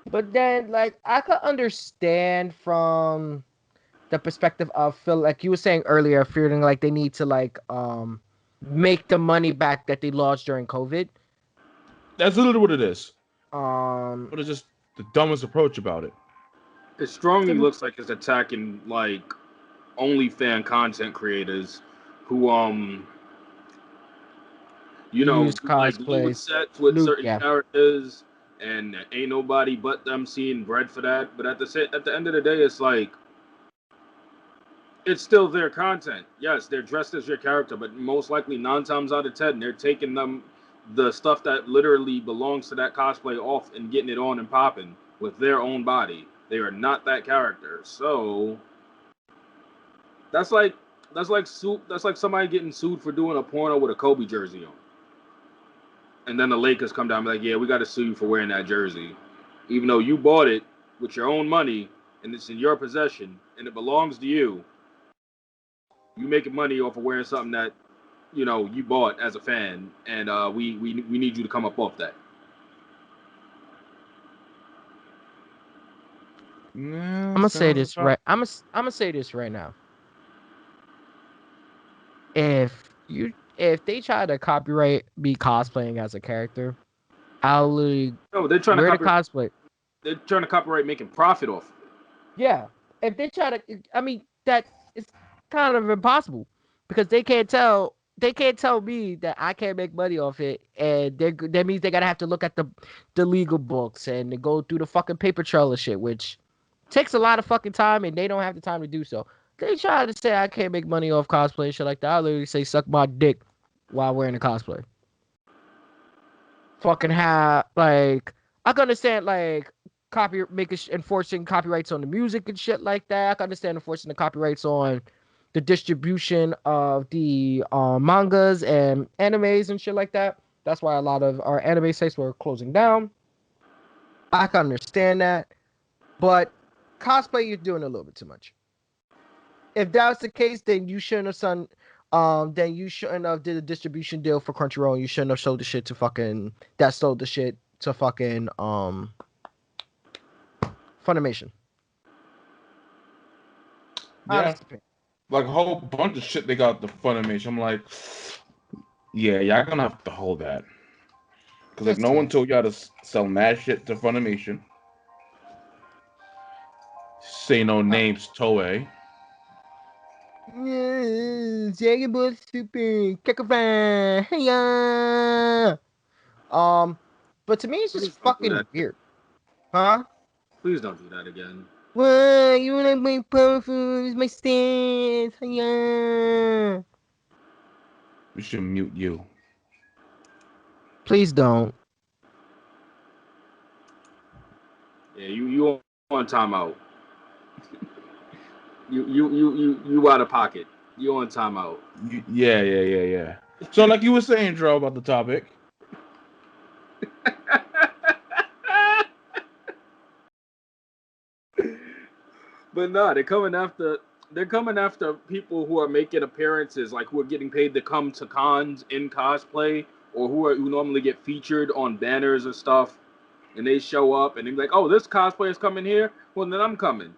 But then like I could understand from the perspective of feel like you were saying earlier, feeling like they need to like make the money back that they lost during COVID.
that's literally what it is.
Um,
But it's just the dumbest approach about it.
It strongly looks like it's attacking like only fan content creators who
use
do like loot
cosplays,
sets with
loot,
certain
yeah.
characters, and ain't nobody but them seeing bread for that. But at the end of the day, it's like it's still their content. Yes, they're dressed as your character, but most likely 9 times out of 10, they're taking the stuff that literally belongs to that cosplay off and getting it on and popping with their own body. They are not that character. So that's like that's like somebody getting sued for doing a porno with a Kobe jersey on. And then the Lakers come down and be like, yeah, we got to sue you for wearing that jersey. Even though you bought it with your own money and it's in your possession and it belongs to you, you making money off of wearing something that, you bought as a fan, and we need you to come up off that.
Yeah,
I'm gonna say
sounds
this
about.
right. I'm gonna say this right now. If they try to copyright me cosplaying as a character, I'll literally
No,
wear the cosplay.
they're trying to copyright making profit off of it.
Yeah. If they try to, I mean, that is kind of impossible because they can't tell me that I can't make money off it, and that means they gotta have to look at the legal books and go through the fucking paper trail of shit, which takes a lot of fucking time, and they don't have the time to do so. They try to say I can't make money off cosplay and shit like that. I literally say suck my dick while wearing a cosplay. Fucking have like I can understand like enforcing copyrights on the music and shit like that. I can understand enforcing the copyrights on the distribution of the mangas and animes and shit like that. That's why a lot of our anime sites were closing down. I can understand that, but cosplay you're doing a little bit too much. If that was the case, then you shouldn't have then you shouldn't have did a distribution deal for Crunchyroll. You shouldn't have sold the shit to fucking that sold the shit to fucking Funimation.
Yeah,
Honest opinion.
like a whole bunch of shit they got the Funimation. I'm like, yeah, y'all gonna have to hold that because like
It's
no
too
one
much.
told y'all to sell mad shit to Funimation. Say no names, Toei.
Dragon Ball Super Kakarot. Hey. Um, but to me, it's
What
just
is up with
fucking
that?
weird, huh?
Please don't do that again.
Why you wanna make powerful? It's my stance. Yeah.
We should mute you.
Please don't.
Yeah, you on timeout. You out of pocket. You on timeout.
Yeah. So, like you were saying, Dro, about the topic.
But no, they're coming after. They're coming after people who are making appearances, like who are getting paid to come to cons in cosplay, or who normally get featured on banners or stuff, and they show up and they're like, "Oh, this cosplayer is coming here. Well, then I'm coming."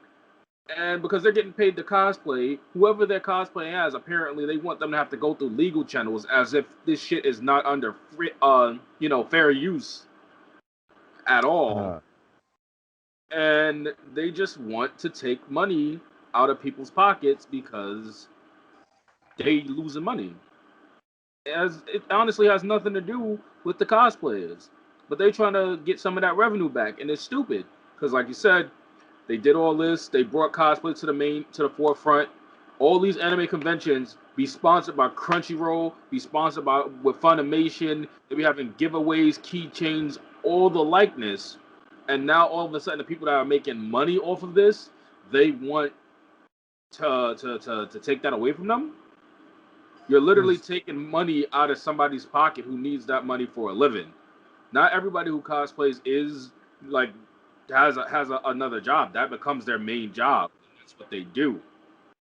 And because they're getting paid to cosplay, whoever they're cosplaying as, apparently they want them to have to go through legal channels, as if this shit is not under fair use at all.
Uh,
And they just want to take money out of people's pockets because they losing money. It honestly has nothing to do with the cosplayers, but they trying to get some of that revenue back, and it's stupid because, like you said, they did all this. They brought cosplay to the forefront. All these anime conventions be sponsored by Crunchyroll, be sponsored by with Funimation. They be having giveaways, keychains, all the likeness. And now all of a sudden, the people that are making money off of this, they want to take that away from them. You're literally taking money out of somebody's pocket who needs that money for a living. Not everybody who cosplays is like another job. That becomes their main job. That's what they do.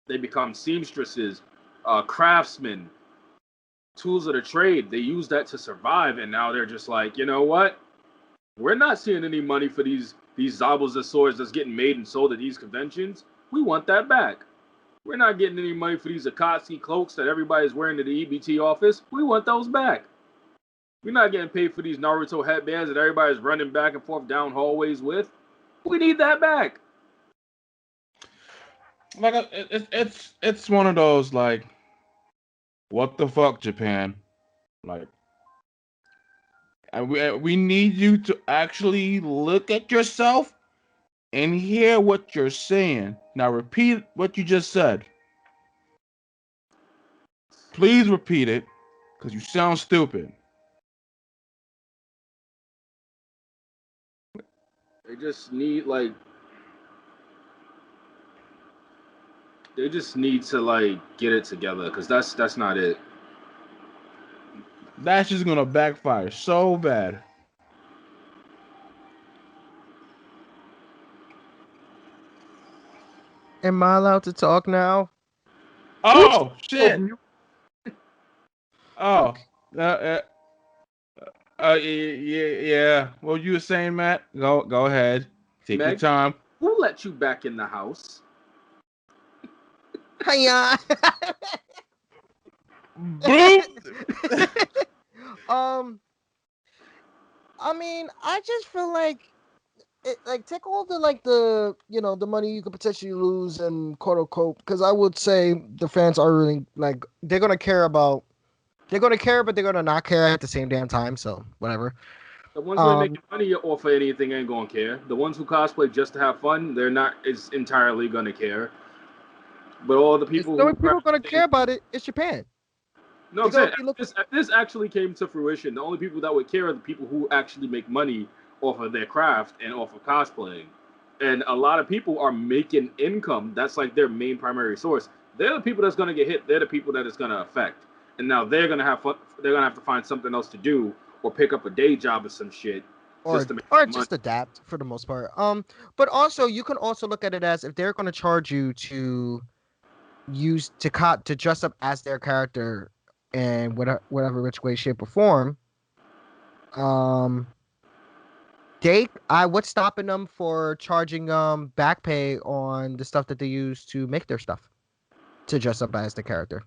They become seamstresses, craftsmen, tools of the trade. They use that to survive, and now they're just like, you know what? We're not seeing any money for these Zabuza swords that's getting made and sold at these conventions. We want that back. We're not getting any money for these Akatsuki cloaks that everybody's wearing to the EBT office. We want those back. We're not getting paid for these Naruto headbands that everybody's running back and forth down hallways with. We need that back.
like it's one of those like, what the fuck, Japan? Like, and we need you to actually look at yourself and hear what you're saying. Now repeat what you just said. Please repeat it, because you sound stupid.
They just need like they just need to like get it together because that's not it.
That's just gonna backfire so bad.
Am I allowed to talk now?
Who's
Oh shit! Oh,
Okay.
yeah. What you were saying, Matt? Go ahead. Take your
Meg?
time.
Who let you back in the house?
Hiya.
Boom.
um, I mean, I just feel like like take all the the money you could potentially lose and quote unquote, because I would say the fans are really like they're gonna care, but they're gonna not care at the same damn time. So whatever.
The ones who ain't
Um,
making money off of anything ain't gonna care. The ones who cosplay just to have fun, they're not is entirely gonna care. But all the
it's
people
the
who
only people
craft
gonna care
things,
about it is Japan.
no,
They're
I'm
gonna
saying
be looking.
if this actually came to fruition, the only people that would care are the people who actually make money off of their craft and off of cosplaying. And a lot of people are making income. That's like their main primary source. They're the people that's gonna get hit. They're the people that it's gonna affect. And now they're gonna have fun. They're gonna have to find something else to do or pick up a day job or some shit just to make
Or
money.
just adapt for the most part. But also you can also look at it as if they're going to charge you to use to dress up as their character in whatever which way, shape, or form. Um, what's stopping them for charging back pay on the stuff that they use to make their stuff to dress up as the character?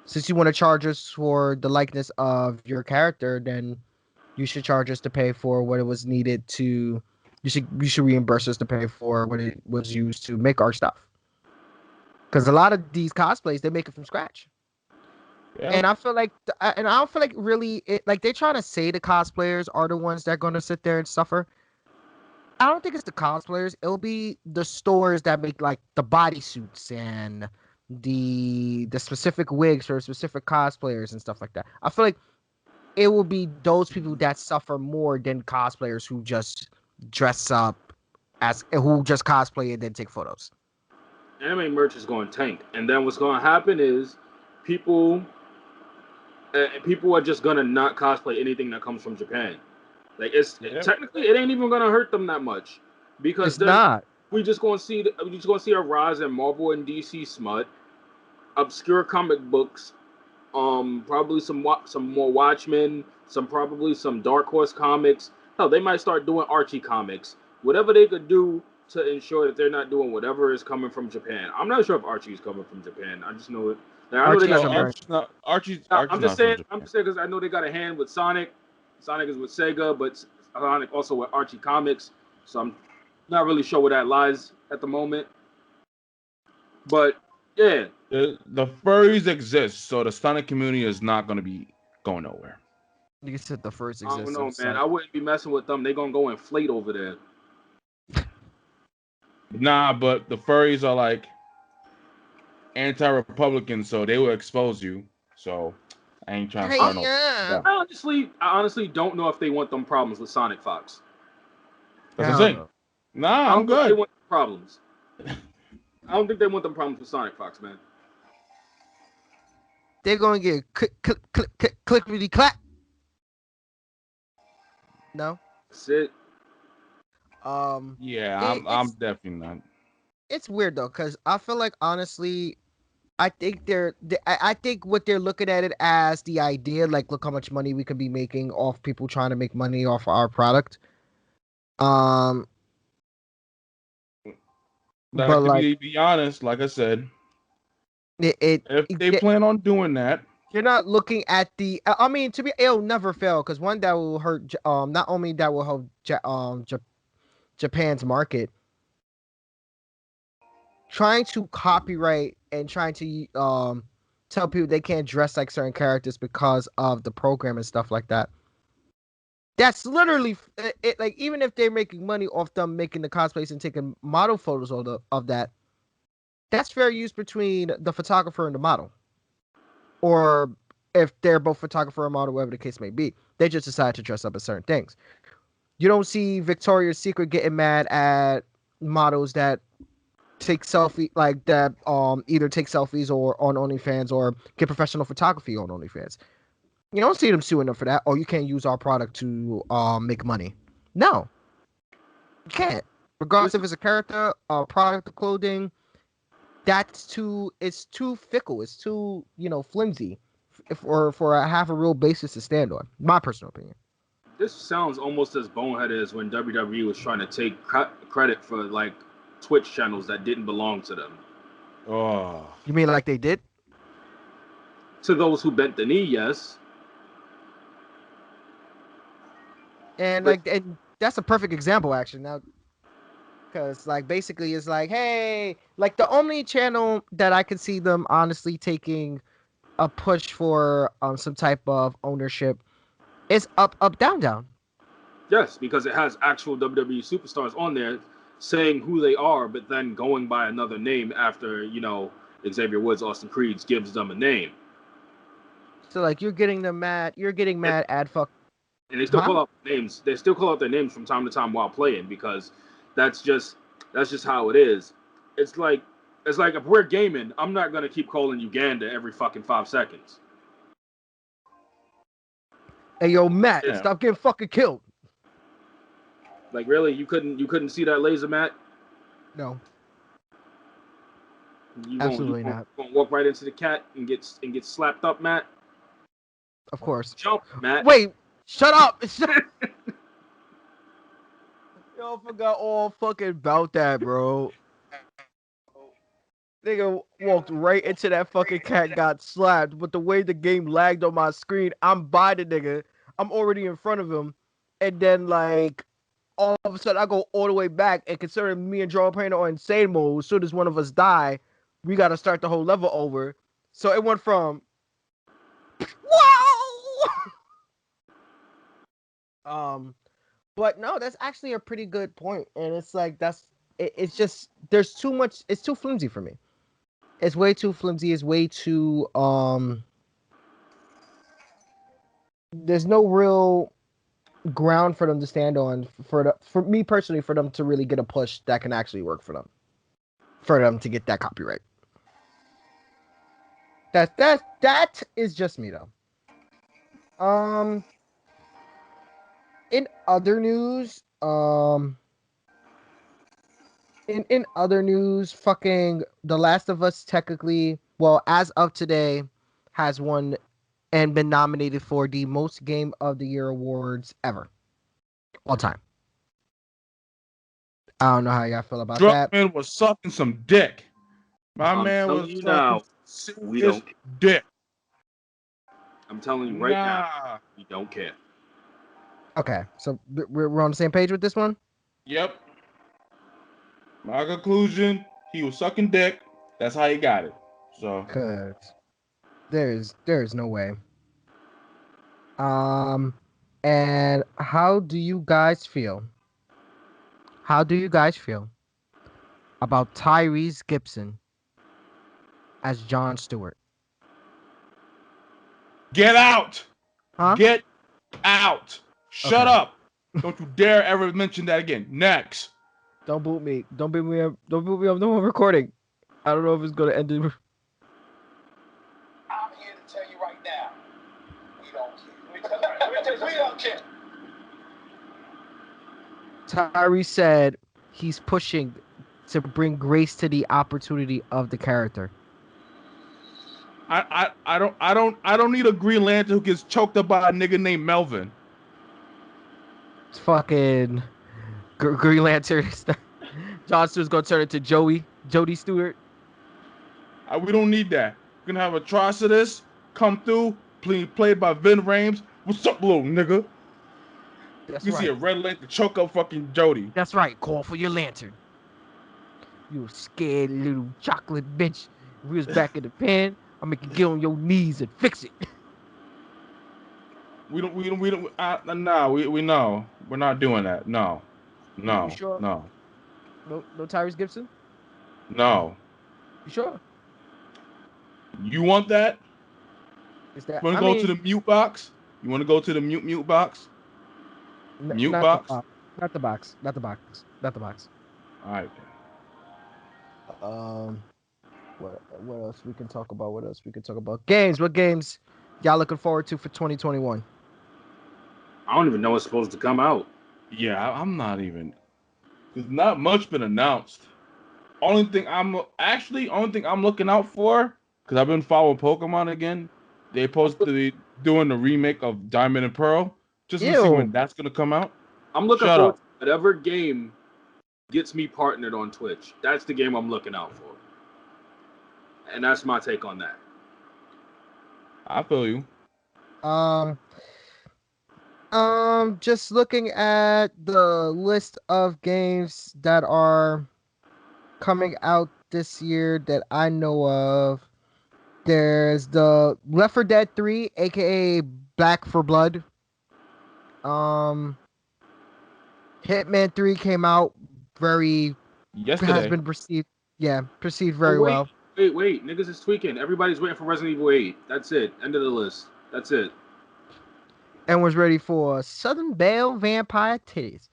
Since you want to charge us for the likeness of your character, then you should charge us to pay for what it was needed to. You should reimburse us to pay for what it was used to make our stuff. Because a lot of these cosplays they make it from scratch.
Yeah.
And I feel like, and I don't feel like really, like they're trying to say the cosplayers are the ones that are going to sit there and suffer. I don't think it's the cosplayers. It'll be the stores that make like the bodysuits and the specific wigs for specific cosplayers and stuff like that. I feel like it will be those people that suffer more than cosplayers who just dress up as who just cosplay and then take photos.
Anime merch is going to tank, and then what's going to happen is people people are just going to not cosplay anything that comes from Japan. Like
Yep.
technically it ain't even going to hurt them that much because
It's
then
not.
we just going to see a rise in Marvel and DC smut, obscure comic books, probably some more Watchmen, probably some Dark Horse comics. Hell, they might start doing Archie comics. Whatever they could do to ensure that they're not doing whatever is coming from Japan. I'm not sure if Archie is coming from Japan. I just know it. Like, I know they
Archie's
got.
No,
American.
Archie's
I'm just
not from
saying. I'm
Japan.
just saying because I know they got a hand with Sonic. Sonic is with Sega, but Sonic also with Archie Comics. So I'm not really sure where that lies at the moment. But yeah,
The furries exist, so the Sonic community is not going to be going nowhere.
You said the first
I don't know,
existence.
man. I wouldn't be messing with them. They gonna go inflate over there.
Nah, but the furries are like anti-Republican, so they will expose you. So I ain't trying to
I,
start no.
Yeah.
Yeah.
I honestly don't know if they want them problems with Sonic Fox.
That's what I'm
Hell
saying.
no.
Nah,
I
I'm
don't think they
good.
want problems. I don't think they want them problems with Sonic Fox, man.
They're gonna get clickety clap. No.
That's it.
Um.
Yeah,
It,
I'm
it's
definitely not.
it's weird though, cause I feel like honestly, I think I think what they're looking at it as the idea, like, look how much money we could be making off people trying to make money off our product. Um, but
Like to
like
be honest, like I said,
it,
if they
it
plan on doing that,
you're not looking at the. I mean, to be, it'll never fail because one that will hurt. Not only that will help Japan's market, trying to copyright and trying to tell people they can't dress like certain characters because of the program and stuff like that. That's literally it. Like, even if they're making money off them making the cosplays and taking model photos of that, that's fair use between the photographer and the model, or if they're both photographer and model, whatever the case may be, they just decide to dress up as certain things. You don't see Victoria's Secret getting mad at models that take selfie like that either take selfies or on OnlyFans or get professional photography on OnlyFans. You don't see them suing them for that. Oh, you can't use our product to make money. No, you can't. Regardless
This
if it's a character, a product, of clothing, it's too fickle. It's too, flimsy for a half a real basis to stand on. My personal opinion.
this sounds almost as boneheaded as when WWE was trying to take credit for like Twitch channels that didn't belong to them.
oh,
You mean like they did?
To those who bent the knee, yes,
And
but
like, and that's a perfect example actually. Now, because like basically it's like, hey, like the only channel that I could see them honestly taking a push for some type of ownership is up down down.
yes, because it has actual WWE superstars on there saying who they are, but then going by another name after Xavier Woods, Austin Creeds gives them a name,
So like you're getting
and,
mad ad fuck,
and they still
huh?
call out names. They still call out their names from time to time while playing because that's just that's just how it is. It's like it's like if we're gaming, I'm not gonna keep calling you Ganda every fucking 5 seconds.
Hey yo, Matt,
It,
yeah.
stop getting fucking killed.
like really, you couldn't see that laser, Matt.
No,
You going you
absolutely
going
not.
gonna walk right into the cat and get slapped up, Matt.
Of course.
Jump, Matt.
Wait, shut up. Yo, I forgot all fucking about that, bro. Nigga walked right into that fucking cat, got slapped. But the way the game lagged on my screen, I'm by the nigga. I'm already in front of him. And then, like, all of a sudden, I go all the way back. And considering me and Joe Payne are in insane mode, as soon as one of us die, we got to start the whole level over. So it went from Whoa! But no, that's actually a pretty good point, and it's like it's just there's too much. It's too flimsy for me. It's way too flimsy. It's way too There's no real ground for them to stand on for me personally for them to really get a push that can actually work for them to get that copyright. That is just me though. Um, in other news, in other news, fucking The Last of Us technically, well, as of today, has won and been nominated for the most Game of the Year awards ever, all time. I don't know how y'all feel about that.
Druckmann was sucking some dick. My
I'm
man
telling
was
you
sucking
now, we
serious
don't.
dick.
I'm telling you right now,
Nah.
we don't care.
Okay, so we're on the same page with this one.
Yep. My conclusion, he was sucking dick. That's how he got it. So
Cause there's no way. Um, and how do you guys feel? How do you guys feel about Tyrese Gibson as Jon Stewart?
get out.
Huh?
Get out. Shut
Okay.
up. Don't you dare ever mention that again. Next.
Don't boot me. Don't boot me up. Don't boot me up. No one recording. I don't know if it's gonna end.
I'm here to tell you right now, we don't care. We don't care.
Tyrese said he's pushing to bring grace to the opportunity of the character.
I don't need a Green Lantern who gets choked up by a nigga named Melvin.
It's fucking Green Lantern. Jon Stewart's gonna turn into Jody Stewart.
We don't need that. We're gonna have Atrocitus come through, played by Vin Rames. What's up, little nigga?
That's
You
right.
see a red lantern choke up fucking Jody.
That's right. Call for your lantern. You scared little chocolate bitch. If we was back in the pen, I'll make you get on your knees and fix it.
We know. We're not doing that. No.
You sure?
No.
No Tyrese Gibson?
No.
You sure?
You want that?
Is that?
You want
I
to go
mean,
to the mute box? You want to go to the mute box? Mute
not the
box?
box. Not the box. Not the box. Not the box.
All right.
What else we can talk about? What else we can talk about? Games. What games y'all looking forward to for 2021?
I don't even know what's supposed to come out.
Yeah, I'm not even. There's not much been announced. Only thing I'm looking out for, because I've been following Pokemon again. They're supposed to be doing the remake of Diamond and Pearl. Just to see
Ew.
when that's gonna come out.
I'm looking
Shut
forward
up.
to whatever game gets me partnered on Twitch. That's the game I'm looking out for. And that's my take on that.
I feel you.
Just looking at the list of games that are coming out this year that I know of. There's the Left 4 Dead 3, aka Back for Blood. Hitman 3 came out has
Yesterday.
been perceived
Oh,
very well.
wait. Niggas is tweaking. Everybody's waiting for Resident Evil 8. That's it. End of the list. That's it.
And was ready for Southern Belle Vampire Titties.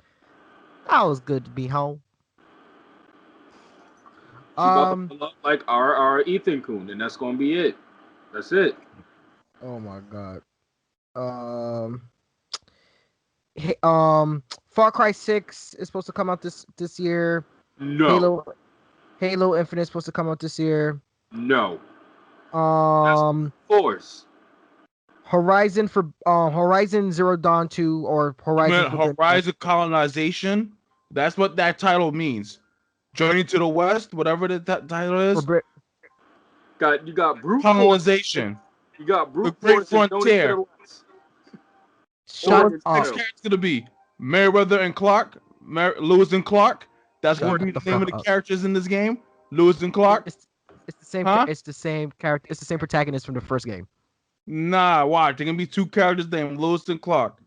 That was good to be home.
She about to pull up like our Ethan Kuhn, and that's gonna be it. That's it.
Oh my god. Far Cry 6 is supposed to come out this year.
No.
Halo Infinite is supposed to come out this year.
No.
Force. Horizon Zero Dawn 2 or
Horizon Colonization. That's what that title means. Journey to the West, whatever the title is.
You
got brute
colonization.
Force. You got brute
the Great
Force
Frontier.
Shut
up. Next character's gonna be Meriwether and Clark, Lewis and Clark. That's gonna be the name of the characters in this game. Lewis and Clark.
It's the same.
Huh?
It's the same character. It's the same protagonist from the first game.
Nah, watch. There gonna be 2 characters named Lewis and Clark.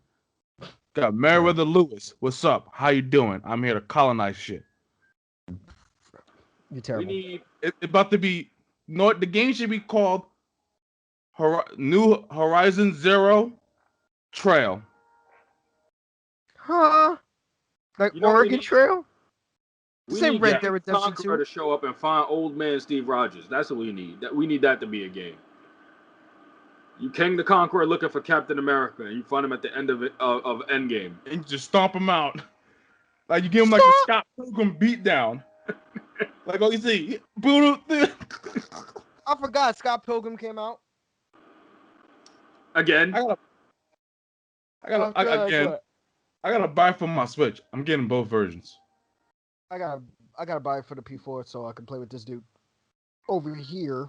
Got Meriwether Lewis. What's up? How you doing? I'm here to colonize shit.
You're
We
terrible.
need
It's about to be. No, the game should be called New Horizon Zero Trail.
Huh? Like
you know what we
Oregon
need?
Trail?
We
Say
need
Red
Yeah.
Dead
King
Redemption
Conqueror
2.
to show up and find old man Steve Rogers. That's what we need. We need that to be a game. You King the Conqueror looking for Captain America, and you find him at the end of Endgame.
And you just stomp him out. Like you give him like the
Stop!
Scott Pilgrim beatdown. Like, oh, you see,
I forgot Scott Pilgrim came out.
Again,
again. I gotta buy for my Switch. I'm getting both versions.
I gotta buy it for the P4 so I can play with this dude over here.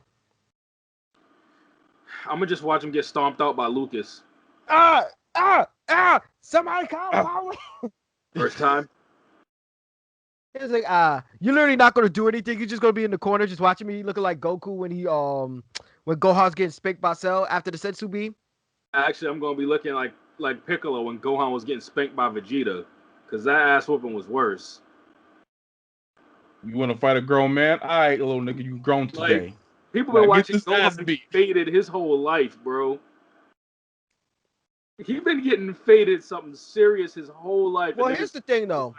I'm gonna just watch him get stomped out by Lucas.
Somebody call power.
First time.
It's like, you're literally not gonna do anything. You're just gonna be in the corner just watching me looking like Goku when when Gohan's getting spanked by Cell after the Sensu beam.
Actually, I'm gonna be looking like Piccolo when Gohan was getting spanked by Vegeta, because that ass whooping was worse.
You want to fight a grown man? All right, little nigga, you grown today.
Like, people
Now
been
get
watching
this ass
Gohan
beat.
faded his whole life, bro. He been getting faded something serious his whole life.
Well, here's the thing though.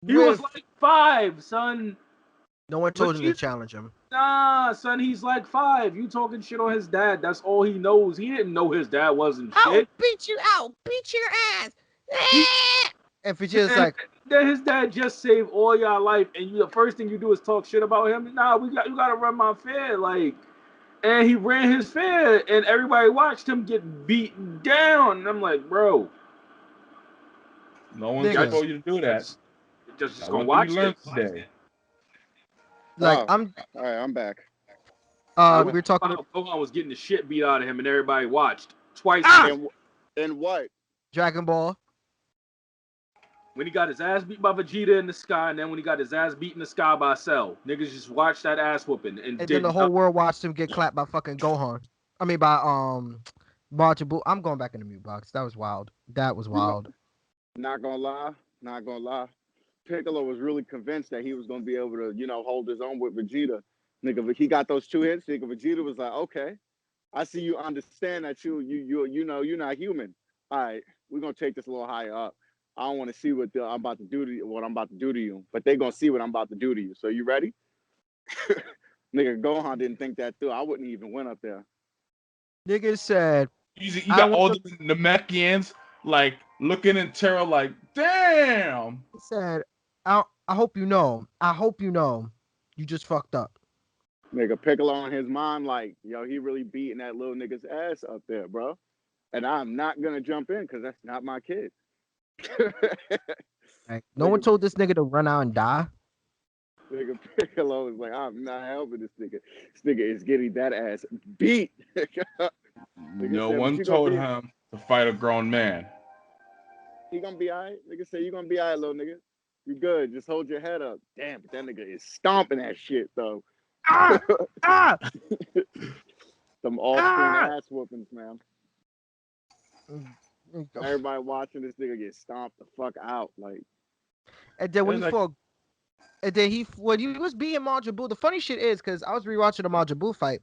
He was like 5, son.
No one told him to
Vegeta-
challenge him.
Nah, son, he's like 5. You talking shit on his dad. That's all he knows. He didn't know his dad wasn't shit.
Beat you out. Beat your ass. And Vegeta's like,
Then his dad just saved all your life, and the first thing you do is talk shit about him. Nah, you gotta run my fair, like. And he ran his fair, and everybody watched him get beaten down. And I'm like, bro,
No one
Nigga.
told you to do that.
just
I
gonna
want
watch
you learn
it.
today.
like
Oh,
I'm.
all right, I'm back.
We're talking about
Gohan was getting the shit beat out of him, and everybody watched twice.
And what?
Dragon Ball.
When he got his ass beat by Vegeta in the sky, and then when he got his ass beat in the sky by Cell, niggas just watched that ass whooping and
And
did
then the whole world watched him get clapped by fucking Gohan. I mean by Majin Buu. I'm going back in the mute box. That was wild. That was wild.
Not gonna lie. Piccolo was really convinced that he was gonna be able to, hold his own with Vegeta. Nigga, he got those 2 hits. Nigga, Vegeta was like, okay, I see you understand that you're not human. All right, we're gonna take this a little higher up. I don't want to see what I'm about to do to you, but they gonna see what I'm about to do to you. So you ready? Nigga, Gohan didn't think that through. I wouldn't even went up there.
Nigga said,
You got all the Namekians like looking in terror, like, damn.
he said, I hope you know. I hope you know. You just fucked up.
Nigga, Piccolo in his mind, like, yo, he really beating that little nigga's ass up there, bro. And I'm not gonna jump in because that's not my kid.
Like, no one told this nigga to run out and die.
Nigga Piccolo is like, I'm not helping this nigga. This nigga is getting that ass beat.
No
said,
one told him to fight a grown man.
He gonna be all right. Nigga say, you gonna be all right, little nigga. You good. Just hold your head up. Damn, but that nigga is stomping that shit, though. Some off-screen ass whoopings, man. Everybody watching this nigga get stomped the fuck out. Like,
And then when
It's
he
like-
fought, and then when he was beating Majin Buu, the funny shit is because I was rewatching the Majin Buu fight.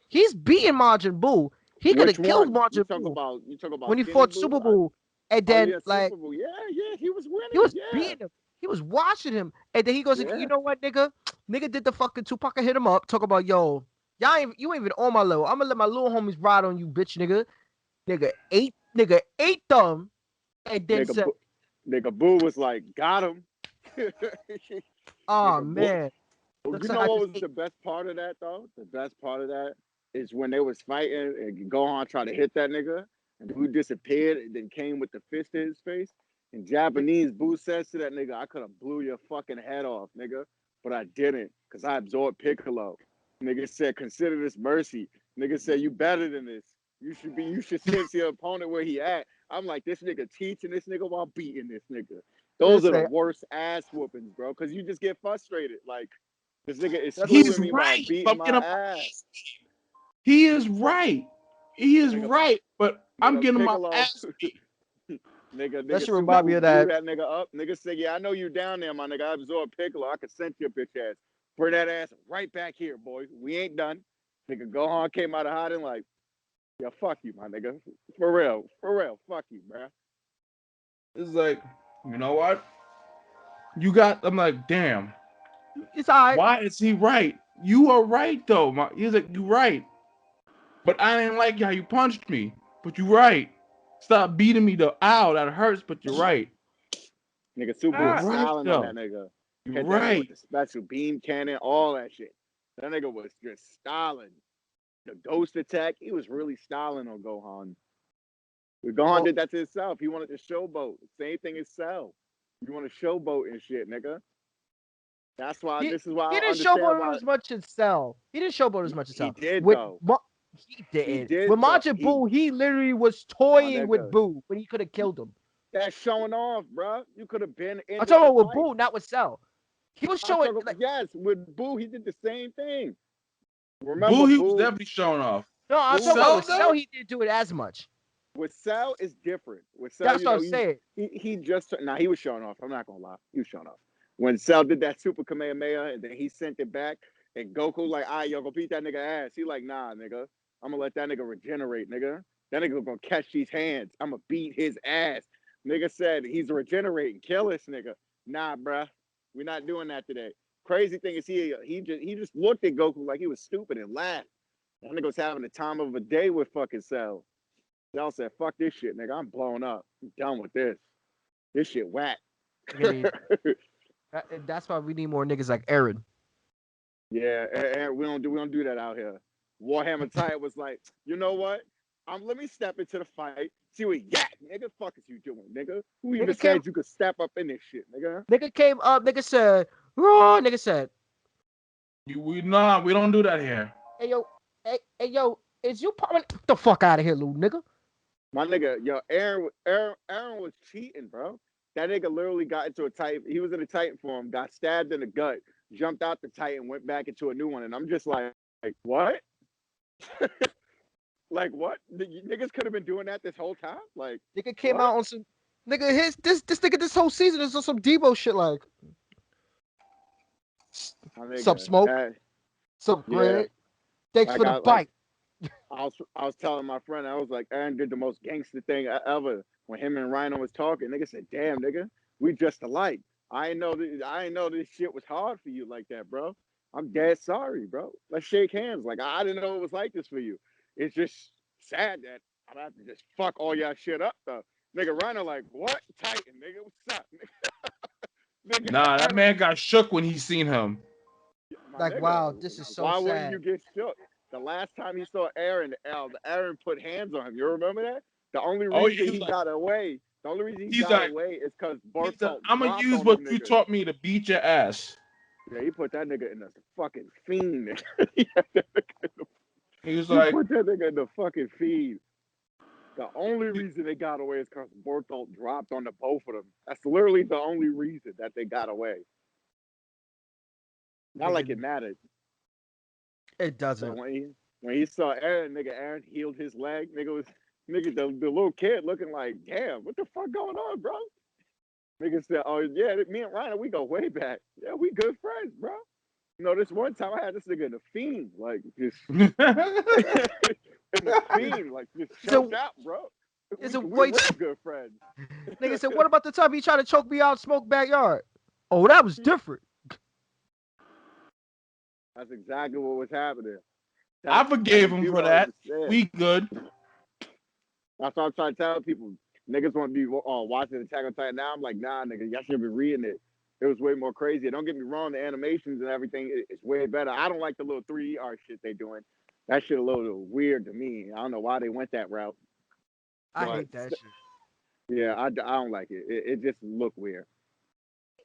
He's beating Majin Buu. He could have killed Majin Buu
You talk about
when he
Skinny
fought
Buu?
Super Buu, and then like
Super Buu. Yeah, he was winning.
he was beating him. He was watching him, and then he goes,
Yeah.
"You know what, nigga? Nigga did the fucking Tupac and hit him up. Talk about you ain't even on my level. I'm gonna let my little homies ride on you, bitch, nigga. Nigga ate them, and then said,
Nigga Boo was like, got him.
oh
Nigga,
man."
You
Looks
know
like I
what
just
was the best part of that, though? The best part of that is when they was fighting and Gohan tried to hit that nigga, and Boo disappeared and then came with the fist to his face. In Japanese, Boo says to that nigga, I could have blew your fucking head off, nigga, but I didn't because I absorbed Piccolo. Nigga said, consider this mercy. Nigga said, you better than this. You should sense your opponent where he at. I'm like, this nigga teaching this nigga while beating this nigga. Those are the worst ass whoopings, bro, because you just get frustrated. Like, this nigga is schooling me while beating my ass.
He is right. He is
Nigga,
right, but I'm
nigga
getting my
Piccolo.
ass beat.
That
Nigga
should
Super
remind me
Boo
of
blew
that.
that nigga up. Nigga said, yeah, I know you down there, my nigga. I absorbed Piccolo. I could send your bitch ass. Bring that ass right back here, boy. We ain't done. Nigga Gohan came out of hiding like, yeah, fuck you, my nigga. For real. Fuck you, bruh.
It's like, you know what? You got. I'm like, damn.
It's all right.
Why is he right? You are right though. He's like, you right. But I didn't like how you punched me. But you right. Stop beating me though. Ow, that hurts. But you're right.
Nigga Super
You're
was
right
styling on that
though.
nigga.
You're
Hit that nigga with
right.
the special beam cannon, all that shit. That nigga was just styling. The ghost attack, he was really styling on Gohan. Gohan
Well,
did that to himself. He wanted to showboat. Same thing as Cell. You want to showboat and shit, nigga. That's why.
he
This is why
he
I don't
didn't
understand
showboat
why
as much as Cell. He didn't showboat as much as
he
Cell.
did
With
though.
he
He
didn't. With
did though.
Majin
He,
Buu, he literally was
my
toying with
nigga,
Buu when he could have killed him.
that's showing off, bro. You could have been
I'm
ended
talking
the
about with
fight.
Buu, not with Cell. He was
I
showing
talk
like
yes with Boo. He did the same thing. Remember
Boo, he was
Boo?
definitely showing off.
no, I'm
Boo
talking about
was
Cell
with Cell.
though?
He didn't do it as much.
with Cell is different. With Cell,
That's
you
what I'm
know,
saying.
he just now he was showing off. I'm not gonna lie, he was showing off. When Cell did that Super Kamehameha and then he sent it back, and Goku like, "All right, yo, go beat that nigga ass." He like, "Nah, nigga, I'm gonna let that nigga regenerate, nigga. That nigga gonna catch these hands. I'm gonna beat his ass." Nigga said he's regenerating. Kill this nigga. Nah, bruh, we're not doing that today. Crazy thing is he just looked at Goku like he was stupid and laughed. That nigga was having the time of a day with fucking Cell. Y'all said, fuck this shit, nigga. I'm blown up. I'm done with this. This shit whack.
I mean, that's why we need more niggas like Aaron.
Yeah, and we don't do that out here. Warhammer Titan was like, you know what? Let me step into the fight. See what yak, nigga. Fuck is you doing, nigga? Who even
Nigga came,
said you could step up in this shit, nigga?
nigga came up. Nigga said, "Raw." Nigga said,
We don't do that here.
"Hey yo, hey yo, is you get the fuck out of here, little nigga?"
My nigga, yo, Aaron was cheating, bro. That nigga literally got into a Titan. He was in a Titan form, got stabbed in the gut, jumped out the Titan, went back into a new one, and I'm just like what? Like what? Niggas could have been doing that this whole time. Like
Nigga came
what?
out on some nigga his this nigga this whole season is on some Debo shit like
My
sup
nigga,
smoke,
that
sup
yeah.
Greg. Thanks
Like
for the
I like
bite.
I was telling my friend, I was like, Aaron did the most gangster thing ever when him and Rhino was talking. Nigga said, "Damn, nigga, we just alike. I ain't know this shit was hard for you like that, bro. I'm dead sorry, bro. Let's shake hands. Like I didn't know it was like this for you. It's just sad that I'm have to just fuck all y'all shit up though." Nigga Rhino like, what? Titan, nigga, what's up? Nigga,
Nah, that
Aaron,
man got shook when he seen him.
my
Like
nigga,
wow, this is so
why wouldn't
sad.
you get shook? The last time he saw Aaron, Aaron put hands on him. You remember that? The only
Oh,
reason
he's
he
like,
got away, the only reason he
he's
got
like,
away is because
he's like,
Bartok
I'm gonna
dropped
use
on them
what you
niggas.
taught me to beat your ass.
Yeah, he put that nigga in the fucking fiend.
He was
He
like,
put that nigga in the fucking fiend. The only reason they got away is because Bartok dropped on the both of them. That's literally the only reason that they got away. Not like it
Nigga,
mattered.
it
But
doesn't.
when he saw Aaron, nigga, Aaron healed his leg. The little kid looking like, damn, what the fuck going on, bro? Nigga said, oh yeah, me and Ryan, we go way back. Yeah, we good friends, bro. You know, this one time I had this nigga in the fiend, like just in the fiend, like just choked
So
out, bro.
is
We
it
we
wait?
real good friends.
Nigga said, what about the time he tried to choke me out in smoke backyard? Oh, that was different.
That's exactly what was happening.
I
That's
forgave
what
him
people
for
don't
that.
understand.
We good.
That's what I'm trying to tell people. Niggas want to be watching Attack on Titan now. I'm like, nah, nigga, y'all should be reading it. It was way more crazy. Don't get me wrong, the animations and everything it's way better. I don't like the little 3D art shit they doing. That shit a little weird to me. I don't know why they went that route,
I
but
hate that shit.
yeah, I don't like it. It just looked weird.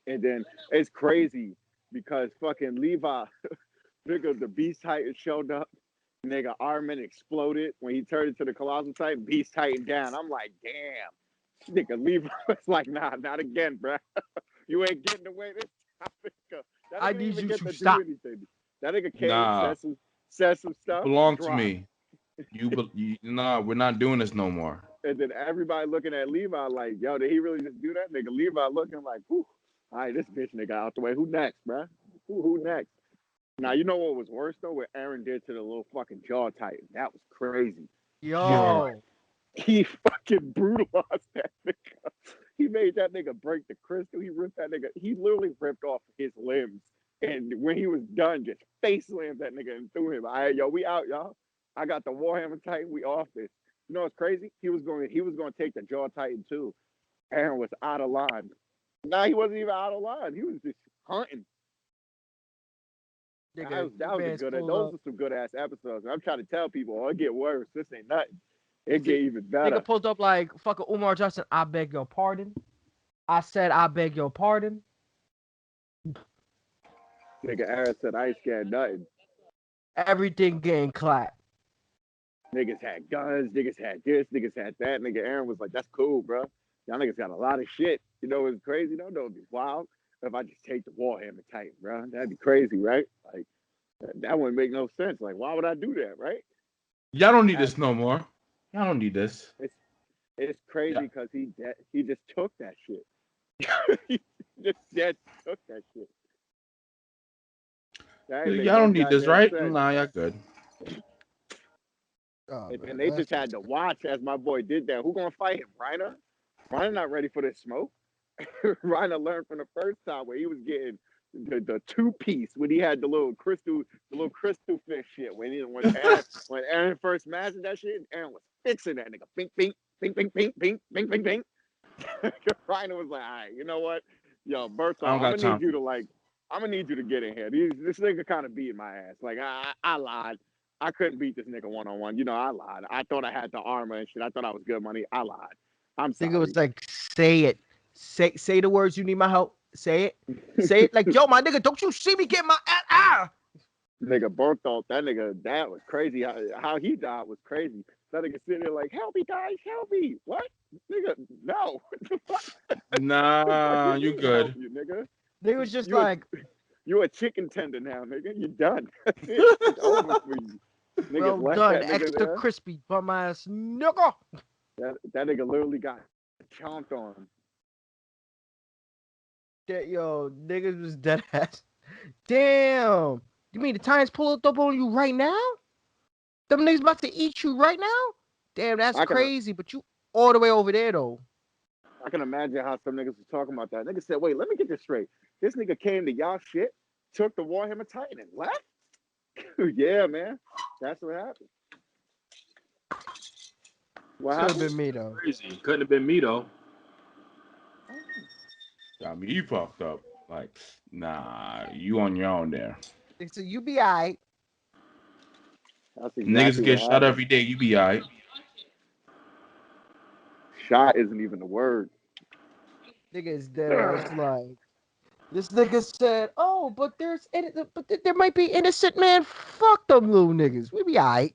And then it's crazy because fucking Levi, nigga, the Beast Titan showed up. Nigga, Armin exploded when he turned into the Colossal Titan. Beast Titan down. I'm like, damn. Nigga, Levi was like, nah, not again, bruh. You ain't getting away this time. That
I
nigga didn't
need
even
you
get
to
to do
stop.
anything. That nigga came,
Nah,
said some stuff,
belong to
dropped.
me. Nah, we're not doing this no more.
And then everybody looking at Levi like, yo, did he really just do that? Nigga, Levi looking like, whew, all right, this bitch nigga out the way. Who next, bruh? Who next? Now, you know what was worse, though? What Aaron did to the little fucking jaw titan. That was crazy.
Yo,
Yo,
He fucking brutalized that nigga. He made that nigga break the crystal. He ripped that nigga. He literally ripped off his limbs. And when he was done, just face slammed that nigga and threw him. All right, yo, we out, y'all. I got the Warhammer Titan. We off this. You know what's crazy? He was going to take the Jaw Titan too. Aaron was out of line. Nah, he wasn't even out of line. He was just hunting.
nigga,
That
your
was a
man's
good.
pulled
Those
up.
are some good ass episodes. And I'm trying to tell people, oh, it get worse. This ain't nothing. It get
See,
even
nigga
better.
pulled up like fucking Umar Johnson. I beg your pardon. I said I beg your pardon.
Nigga Aaron said I ain't scared nothing.
Everything getting clapped.
Niggas had guns. Niggas had this. Niggas had that. Nigga Aaron was like, that's cool, bro. Y'all niggas got a lot of shit. You know what's crazy though? It'd be wild if I just take the Warhammer Titan, bro. That'd be crazy, right? Like that wouldn't make no sense. Like, why would I do that, right?
y'all don't need
That's
this no more. Y'all don't need this.
it's it's crazy
Yeah,
because he just took that shit. He just dead took that shit. That ain't make
y'all
no
don't need this,
goddamn
right?
sense.
Nah, y'all good.
Oh
And
man,
they
that's
just had to watch as my boy did that. Who gonna fight him? Reiner? Reiner not ready for this smoke. Reiner learned from the first time where he was getting the two piece when he had the little crystal fish shit. When Aaron first mastered that shit, Aaron was fixing that nigga. Bink bink bink bink bink bink bink bink bink. Reiner was like, all right, you know what? Yo,
I
Bertho,
don't
I'm
got
gonna need
time.
you to like, I'm gonna need you to get in here. This nigga kind of beating my ass. Like I lied. I couldn't beat this nigga one on one. You know, I lied. I thought I had the armor and shit. I thought I was good money. I lied. I'm
nigga was
sorry.
like, say it. Say the words you need my help. Say it. Say it like, yo, my nigga, don't you see me get my ass?
Nigga Bertho, that was crazy. How he died was crazy. That nigga sitting there like, help me guys, help me. What? Nigga, no. The fuck
Nah,
you
you
mean help
good.
you, nigga?
They was just
You a
like,
you a chicken tender now, nigga. You done. That's it. It's over for you. Niggas
well
left
done,
that nigga
extra
there.
crispy, bum ass nigga.
That nigga literally got chomped on.
That yo, niggas was dead ass. Damn. You mean the Titans pull up on you right now? Them niggas about to eat you right now? Damn, that's
I can
crazy. But you all the way over there though.
I can imagine how some niggas was talking about that. Nigga said, wait, let me get this straight. This nigga came to y'all shit, took the Warhammer Titan and left? Yeah, man. That's what happened. What
Should have
happened?
been me though.
Crazy. Couldn't have been me though.
Got me fucked up. Like, nah, you on your own there.
So you be alright.
That's
Niggas
exactly
get
what
shot
happened.
every day. You be alright.
Shot isn't even the word.
Nigga is dead ass like this nigga said, oh, but there might be innocent man. Fuck them little niggas. We be alright.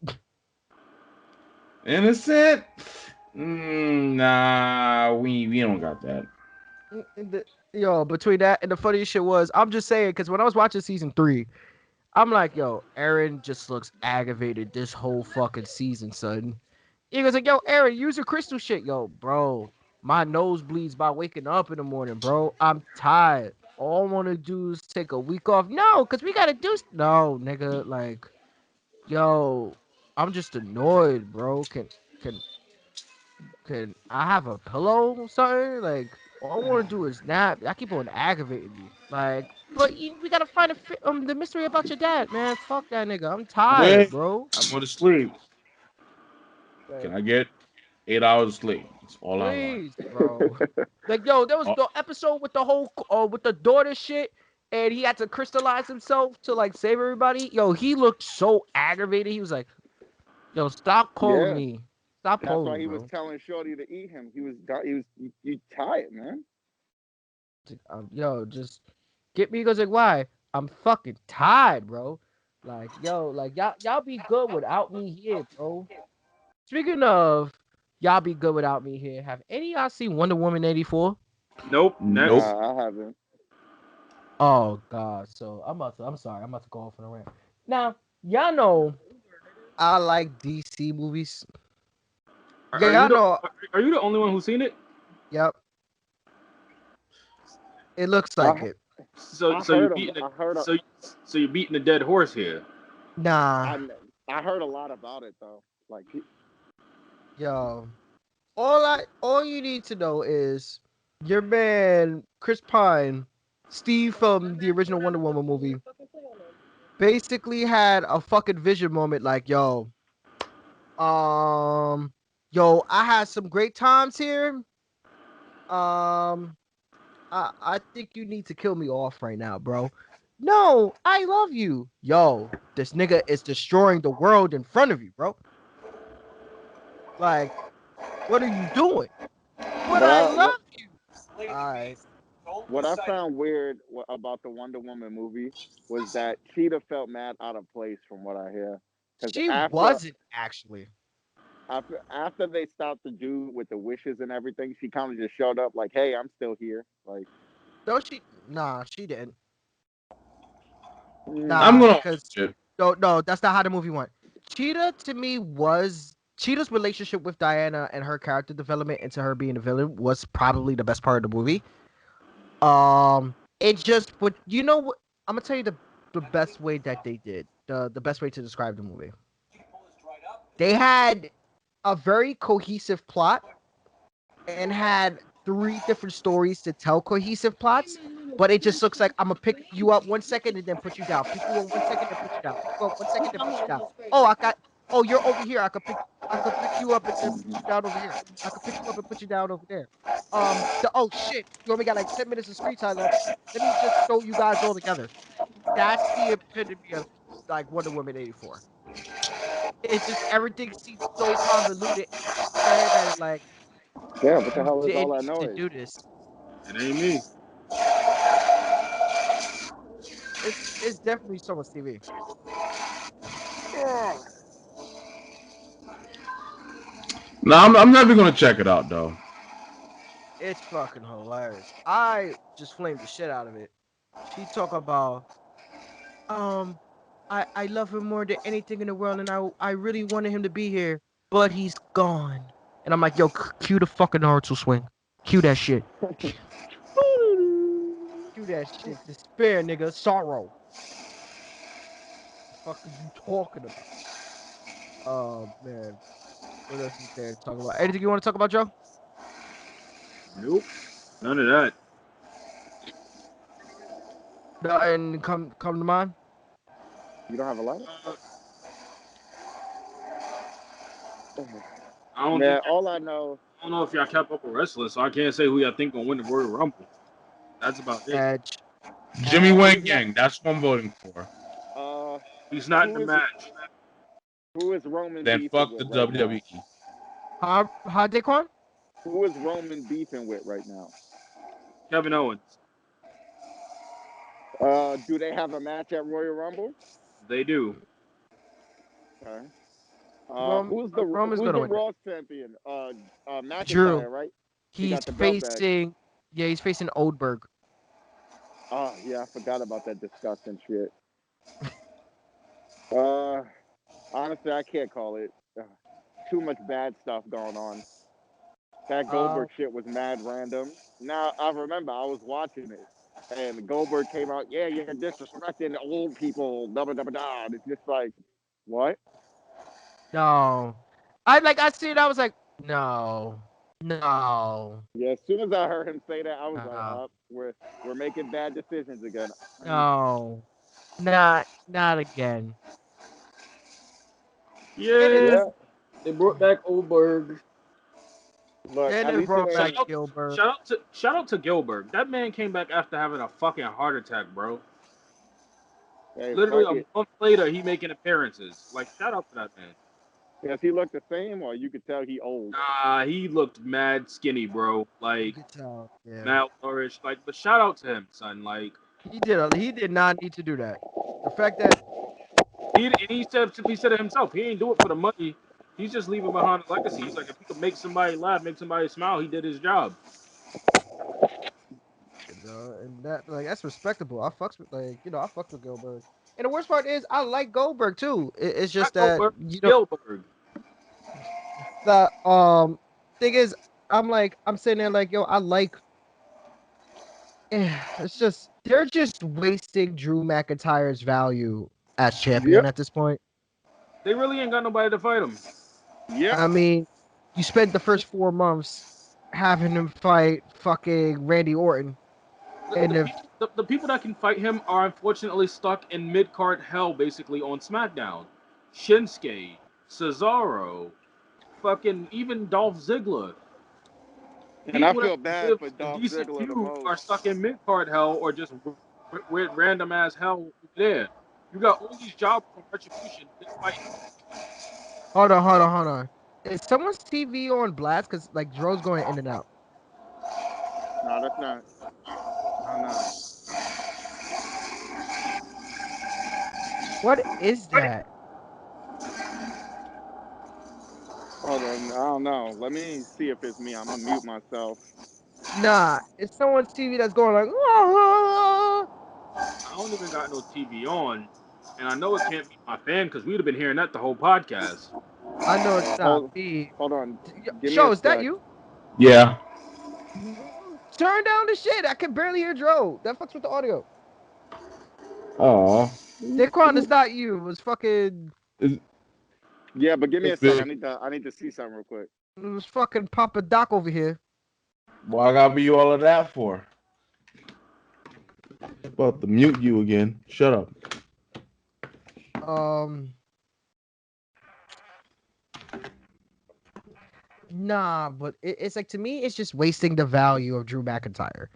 Innocent? Nah, we don't got that.
Yo, between that and the funniest shit was, I'm just saying, because when I was watching season 3, I'm like, yo, Aaron just looks aggravated this whole fucking season, son. He goes like, yo, Aaron, use your crystal shit. Yo, bro, my nose bleeds by waking up in the morning, bro. I'm tired. All I want to do is take a week off. No, because we got to do... No, nigga, like, yo, I'm just annoyed, bro. Can can I have a pillow or something? Like, all I want to do is nap. I keep on aggravating me. Like, but we gotta find the mystery about your dad, man. Fuck that nigga. I'm tired,
Wait,
bro.
I'm going to sleep. Can
Like,
I get 8 hours of sleep? That's all I want.
please, bro. Like, yo, there was
Oh,
the episode with the whole with the daughter shit, and he had to crystallize himself to like save everybody. Yo, he looked so aggravated. He was like, yo, stop calling
Yeah.
me. Stop
That's
calling
why
me,
he was
bro.
telling Shorty to eat him. You tired, man.
Yo, just get me. He goes like, why? I'm fucking tired, bro. Like, yo, like y'all be good without me here, bro. Speaking of y'all be good without me here, have any of y'all seen Wonder Woman 84?
Nope.
nope.
Next.
Nah, I haven't.
Oh God, so I'm sorry, I'm about to go off on a rant. Now, y'all know I like DC movies.
Are
Yeah, I
you the
know.
are you the only one who's seen it?
Yep, it looks like
I
it.
So
I
so you're
heard of
beating
I heard
a
of
so you're beating a dead horse here.
Nah,
I I heard a lot about it though. Like
yo. All you need to know is your man Chris Pine, Steve from the original Wonder Woman movie, basically had a fucking vision moment like, um, I had some great times here. Um, I think you need to kill me off right now, bro. No, I love you. Yo, this nigga is destroying the world in front of you, bro. Like, what are you doing? But
what
I
I
love
what
you. Alright.
what I found weird about the Wonder Woman movie was that Cheetah felt mad out of place from what I hear. Because
She wasn't actually.
after they stopped the dude with the wishes and everything, she kind of just showed up like, "Hey, I'm still here." Like,
No, nah, she didn't.
mm,
I'm
Nah,
gonna watch
because
it.
no, that's not how the movie went. Cheetah to me was Cheetah's relationship with Diana and her character development into her being a villain was probably the best part of the movie. It just but you know what I'm gonna tell you the best way that they did the best way to describe the movie. They had a very cohesive plot and had three different stories to tell cohesive plots. But it just looks like I'm gonna pick you up 1 second and then put you down. Pick you up 1 second and put you down. Pick you up 1 second and put you down. Oh, I got. Oh, you're over here. I could pick you up and then put you down over here. I could pick you up and put you down over there. Oh shit. You only got like 10 minutes of screen time left. Let me just throw you guys all together. That's the epitome of like Wonder Woman 84. It's just everything seems so convoluted and said that like
yeah, what the
you
hell is all
didn't
that
need to
noise?
do this.
It ain't me.
It's definitely so much TV.
Ugh.
No, I'm never gonna check it out though.
It's fucking hilarious. I just flamed the shit out of it. She talk about um I love him more than anything in the world and I really wanted him to be here, but he's gone. And I'm like, yo, cue the fucking Naruto swing. Cue that shit. Cue that shit. Despair, nigga. Sorrow. The fuck are you talking about? Oh man. What else is there to talk about? Anything you want to talk about, Joe?
Nope. None of that.
Nothing come to mind?
You don't have a lighter?
Uh, I don't
Man,
think
all I know,
I don't know if y'all kept up with wrestling, so I can't say who y'all think gonna win the Royal Rumble. That's about it.
Edge.
Jimmy Wang
who's not?
Yang, that's what I'm voting for.
Uh,
He's not in
who
the
is
match.
Roman
Then
beefing
fuck
with
the
right now?
WWE.
How Daquan?
Who is Roman beefing with right now?
Kevin Owens.
Do they have a match at Royal Rumble?
They do.
Okay.
Roman's
Who's
gonna
the
win that.
Raw champion?
Drew.
McIntyre, right? He
He's
got the belt back.
facing he's facing Oldberg.
Oh yeah, I forgot about that disgusting shit. Uh, honestly, I can't call it. Too much bad stuff going on. That
Uh
Goldberg shit was mad random. Now I remember I was watching it, and Goldberg came out. Yeah, you're disrespecting old people. Da da da da. It's just like, what?
no. I see it, I was like, no. No.
Yeah. As soon as I heard him say that, I was like,
No.
up, we're making bad decisions again.
No. Not again. They didn't
Yeah,
Yeah.
they brought back Oldberg.
Look,
they
at
didn't
least it
brought
ain't.
back Gilbert.
Shout out to Gilbert. That man came back after having a fucking heart attack, bro.
Hey,
Literally
fuck
a
it.
month later, he making appearances. Like shout out to that man.
Does he look the same, or you could tell he old?
Nah, he looked mad skinny, bro.
You
Like
could tell. Yeah.
malnourished. Like, but shout out to him, son. Like
He did not need to do that. The fact that
he said it himself. He ain't do it for the money. He's just leaving behind a legacy. He's like, if he could make somebody laugh, make somebody smile, he did his job.
and that like that's respectable. I fucks with I fucked with Gilbert. And the worst part is, I like Goldberg too. It's just
Not
that
Goldberg,
you know
Gilbert.
the thing is, I'm sitting there like, yo, I like. It's just they're just wasting Drew McIntyre's value as champion
Yep.
at this point.
They really ain't got nobody to fight him.
Yep.
I mean, you spent the first 4 months having him fight fucking Randy Orton,
The,
and
the,
if
people, the people that can fight him are unfortunately stuck in mid card hell, basically on SmackDown. Shinsuke, Cesaro, fucking even Dolph Ziggler.
And I
People that
feel
can
bad
give
for
a
Dolph
decent
Ziggler the
feud
most.
are stuck in mid card hell or just with random ass hell there. You got all these jobs from Retribution that fight.
hold on. Is someone's TV on blast? Because like Dro's going in and out.
No, that's not. No, no.
What is that?
Hold on. I don't know. Let me see if it's me. I'm gonna mute myself.
Nah, it's someone's TV that's going like. "Ah."
I don't even got no TV on, and I know it can't be my fan because we'd have been hearing that the whole podcast.
I know it's not
Hold.
me.
Hold on. Give me a
Show, is that
sec.
you?
Yeah.
Turn down the shit. I can barely hear Dro. That fucks with the audio.
Oh.
Daquan, it's not you. It was fucking.
It's,
Yeah, but give me
it's
a sec. I
big.
need to. I need to see something real quick.
It was fucking Papa Doc over here.
Why I gotta be all of that for? About to mute you again. Shut up.
Um. Nah, but it's like to me, it's just wasting the value of Drew McIntyre.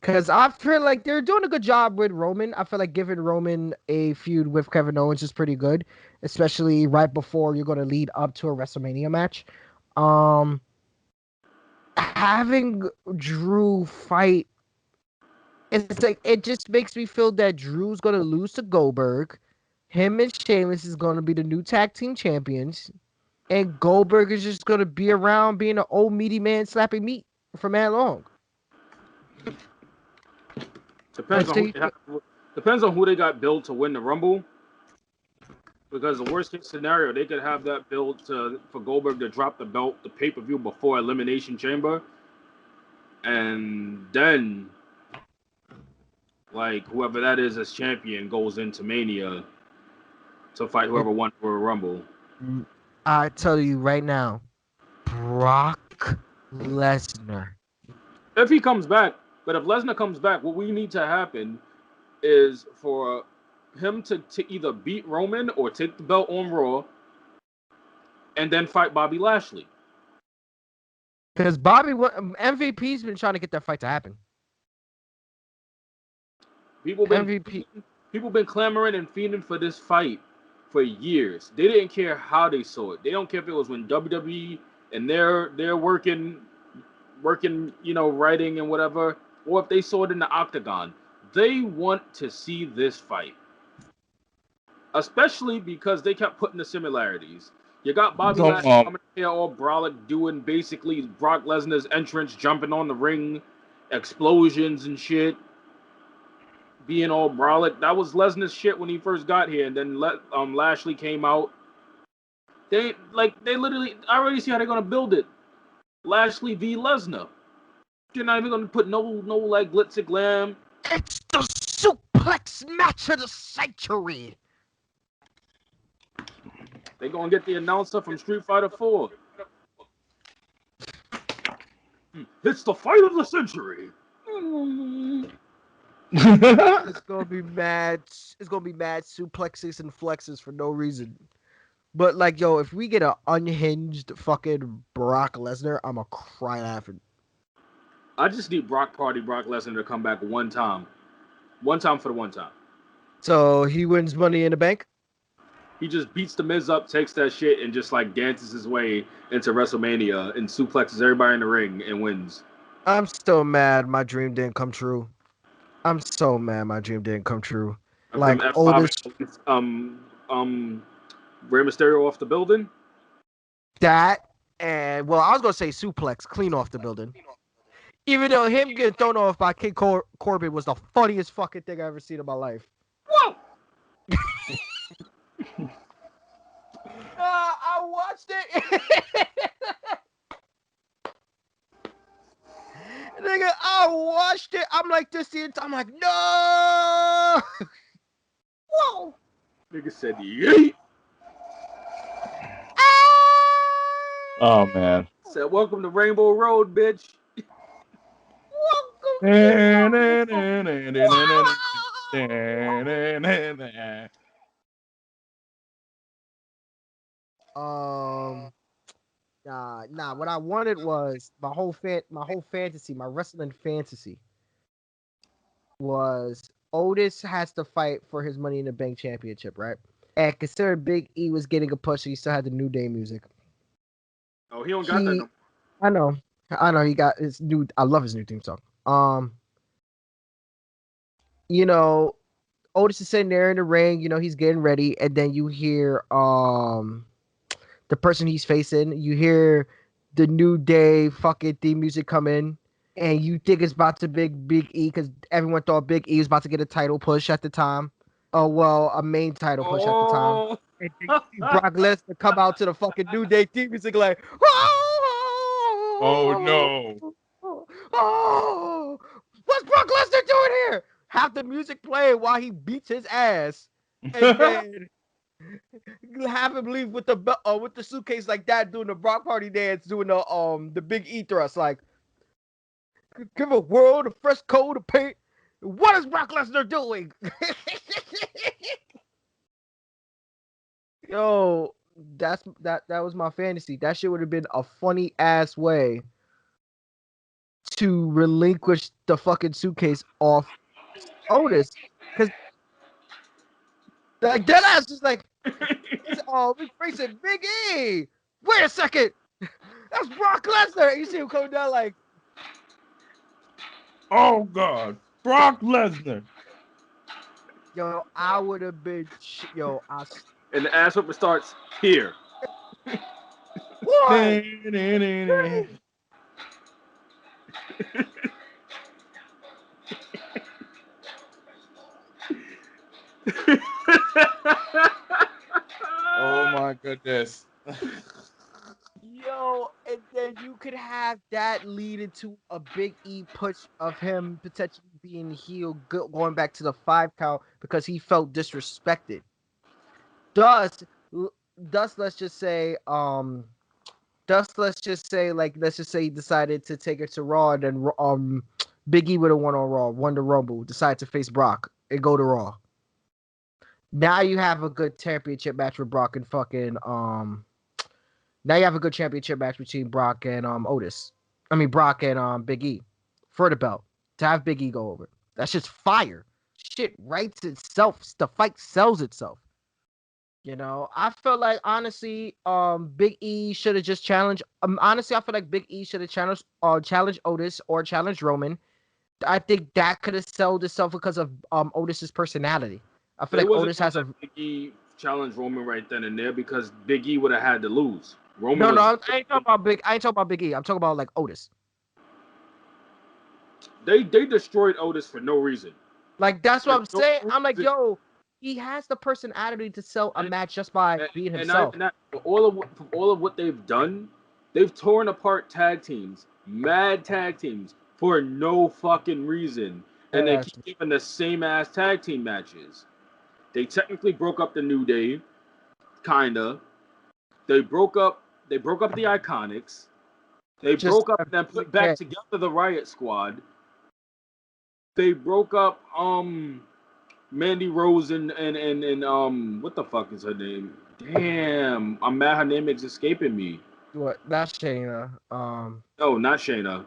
Because I feel like they're doing a good job with Roman. I feel like giving Roman a feud with Kevin Owens is pretty good, especially right before you're going to lead up to a WrestleMania match. Um, having Drew fight, it's like it just makes me feel that Drew's going to lose to Goldberg. Him and Sheamus is going to be the new tag team champions, and Goldberg is just going to be around being an old meaty man slapping meat for man long.
Depends
What
on who
say?
they have, depends on who they got built to win the Rumble. Because the worst case scenario, they could have that build to for Goldberg to drop the belt, the pay per view before Elimination Chamber, and then like whoever that is as champion goes into Mania to fight whoever won for a Rumble.
I tell you right now, Brock Lesnar.
If he comes back, but if Lesnar comes back, what we need to happen is for him to either beat Roman or take the belt on Raw and then fight Bobby Lashley.
Because MVP's been trying to get that fight to happen.
People been
MVP.
people been clamoring and fiending for this fight for years. They didn't care how they saw it. They don't care if it was when WWE and they're working, writing and whatever, or if they saw it in the octagon. They want to see this fight. Especially because they kept putting the similarities. You got Bobby
So,
Lashley coming here all brolic, doing basically Brock Lesnar's entrance, jumping on the ring, explosions and shit, being all brolic. That was Lesnar's shit when he first got here, and then Lashley came out. They literally. I already see how they're gonna build it. Lashley v Lesnar. You're not even gonna put no like glitz and glam.
It's the suplex match of the century.
They're gonna get the announcer from Street Fighter 4. It's the fight of the century.
It's gonna be mad. It's gonna be mad suplexes and flexes for no reason. But like, yo, if we get an unhinged fucking Brock Lesnar, I'ma cry laughing.
I just need Brock Lesnar to come back one time. One time for the one time.
So he wins Money in the Bank.
He just beats the Miz up, takes that shit, and just like dances his way into WrestleMania and suplexes everybody in the ring and wins.
I'm still mad my dream didn't come true. I'm so mad my dream didn't come true.
Of
Like
him F5
oldest
Rey Mysterio off the building.
that and well, I was gonna say suplex clean off the building. Even though him getting thrown off by King Corbin was the funniest fucking thing I ever seen in my life.
Whoa!
watched it. Nigga, I watched it. I'm like this the entire. I'm like, no. Whoa.
Nigga said, yeet.
Oh man.
Said, welcome to Rainbow Road, bitch.
Welcome to nah. What I wanted was my whole fantasy, my wrestling fantasy was Otis has to fight for his Money in the Bank championship, right? And considering Big E was getting a push, he still had the New Day music.
Oh, he don't got that. No.
I know. He got his new. I love his new theme song. You know, Otis is sitting there in the ring. You know, he's getting ready, and then you hear the person he's facing. You hear the New Day fucking theme music come in, and you think it's about to Big E because everyone thought Big E was about to get a title push at the time. Oh well, a main title push at the time.
Oh.
And then you see Brock Lesnar come out to the fucking New Day theme music like,
Oh no.
oh, what's Brock Lesnar doing here? Have the music playing while he beats his ass, and then have him leave with the suitcase like that, doing the Brock Party dance, doing the Big E thrust, like give a world a fresh coat of paint. What is Brock Lesnar doing? Yo, that was my fantasy. That shit would have been a funny ass way to relinquish the fucking suitcase off Otis, because like that ass is like, we facing Big E. Wait a second, that's Brock Lesnar. You see him coming down like,
Oh God. Brock Lesnar.
yo, I would have been,
And the ass whipper starts here.
What?
Oh my goodness.
Yo, and then you could have that lead into a Big E push of him potentially being heel, going back to the 5 count because he felt disrespected. Thus, let's just say, he decided to take it to Raw, and then Big E would have won on Raw, won the Rumble, decided to face Brock and go to Raw. Now you have a good championship match with Brock and fucking Now you have a good championship match between Brock and Otis. I mean Brock and Big E for the belt. To have Big E go over. That's just fire. Shit writes itself. The fight sells itself. You know, I feel like honestly, Big E should have just challenged. Honestly, I feel like Big E should have challenged Otis or challenged Roman. I think that could have sold itself because of Otis's personality. I feel like Otis has a
Big E challenge Roman right then and there because Big E would have had to lose. Roman
no,
was,
I ain't talking about Big. I ain't talking about Big E. I'm talking about like Otis.
They destroyed Otis for no reason.
Like that's what I'm saying. I'm like, yo, he has the personality to sell a match just by being himself.
For all of what they've done, they've torn apart tag teams, mad tag teams, for no fucking reason, and they keep giving the same ass tag team matches. They technically broke up the New Day, kinda. They broke up the Iconics. They broke up and then put back together the Riot Squad. They broke up Mandy Rose and what the fuck is her name? Damn, I'm mad her name is escaping me.
What? That's Shayna.
No, not Shayna.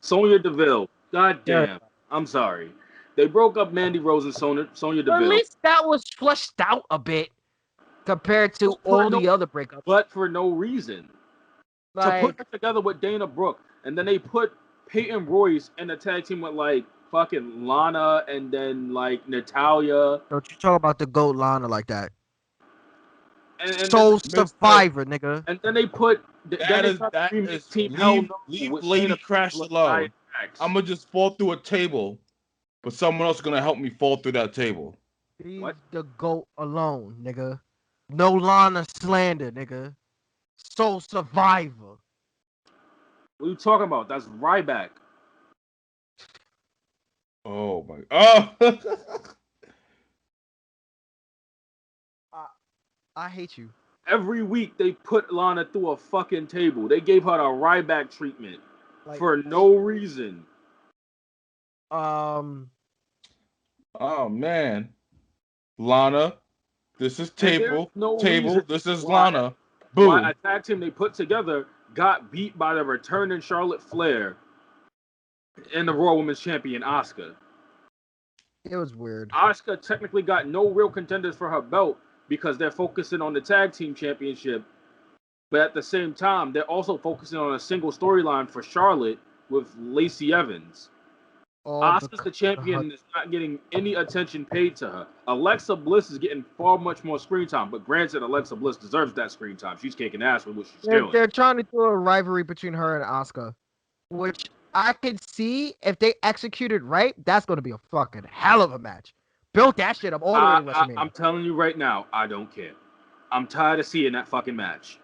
Sonya Deville. God damn. Yeah. I'm sorry. They broke up Mandy Rose and Sonya Deville.
At least that was fleshed out a bit compared to all the other breakups.
But for no reason. Like, to put it together with Dana Brooke, and then they put Peyton Royce in a tag team with like fucking Lana and then like Natalia.
Don't you talk about the GOAT Lana like that. And Soul Survivor, nigga.
And then they put
that is Team Leave Lady Crash alone. I'm gonna just fall through a table, but someone else is gonna help me fall through that table.
Leave
What?
the goat alone, nigga. No Lana slander, nigga. Soul Survivor.
What are you talking about? That's Ryback.
Oh my. Oh.
I, I hate you.
Every week they put Lana through a fucking table. They gave her the Ryback treatment
Like,
for no reason.
um,
Oh man. Lana. This is
And there's
table.
no
Table.
reason
This is
why
Lana.
why
Boom.
a tag team they put together got beat by the returning Charlotte Flair and the Raw Women's Champion Asuka.
it was weird.
Asuka technically got no real contenders for her belt because they're focusing on the tag team championship, but at the same time they're also focusing on a single storyline for Charlotte with Lacey Evans.
All
Asuka's the
because of
champion
her.
and is not getting any attention paid to her. Alexa Bliss is getting far much more screen time, but granted, Alexa Bliss deserves that screen time. She's kicking ass with what she's
They're,
doing.
they're trying to do a rivalry between her and Asuka, which I could see if they executed right. That's going to be a fucking hell of a match. Built that shit up all the way to
I'm
WrestleMania.
telling you right now, I don't care. I'm tired of seeing that fucking match.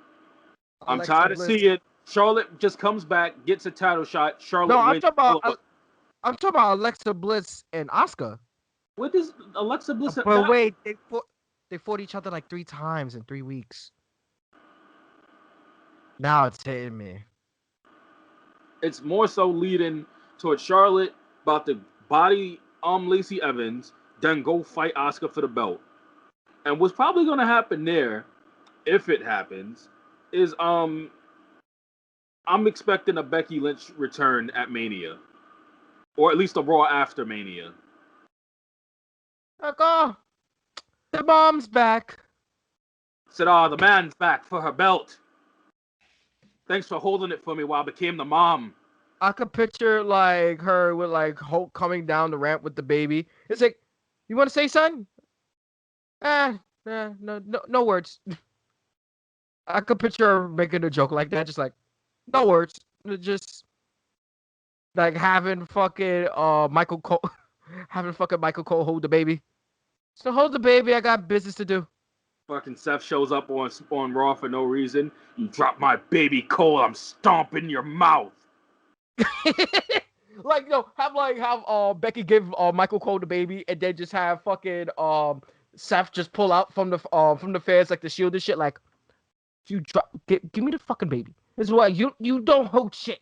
I'm
Alexa
tired of
Bliss.
seeing Charlotte just comes back, gets a title shot.
No,
Charlotte wins.
I'm talking about Alexa Bliss and Asuka.
What does Alexa Bliss
But
that?
wait, they fought each other like 3 times in 3 weeks. Now it's hitting me.
It's more so leading towards Charlotte about to body Lacey Evans, then go fight Asuka for the belt. And what's probably gonna happen there, if it happens, is I'm expecting a Becky Lynch return at Mania. Or at least a Raw after Mania.
Like, oh, the mom's back.
Said, the man's back for her belt. Thanks for holding it for me while I became the mom.
I could picture like her with like Hulk coming down the ramp with the baby. It's like, you want to say something? No words. I could picture her making a joke like that, just like, no words, just like having fucking Michael Cole, having fucking Michael Cole hold the baby. So hold the baby. I got business to do.
Fucking Seth shows up on Raw for no reason. You drop my baby Cole, I'm stomping your mouth.
Like have Becky give Michael Cole the baby, and then just have fucking Seth just pull out from the fans like the Shield and shit. Like, you give me the fucking baby. This is why you don't hold shit.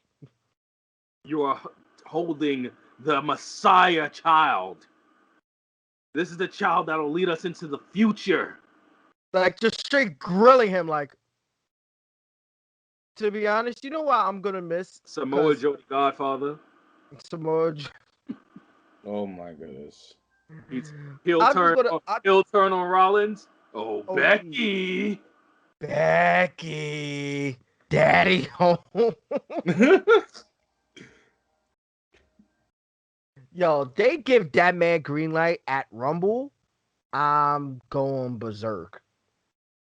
You are holding the Messiah child. This is the child that'll lead us into the future.
Like, just straight grilling him. Like, to be honest, you know what I'm gonna miss?
Samoa Joe, the Godfather.
Samoa.
Oh my goodness.
He'll turn on Rollins. Oh, Becky.
Becky. Daddy home. Yo, they give that man green light at Rumble, I'm going berserk.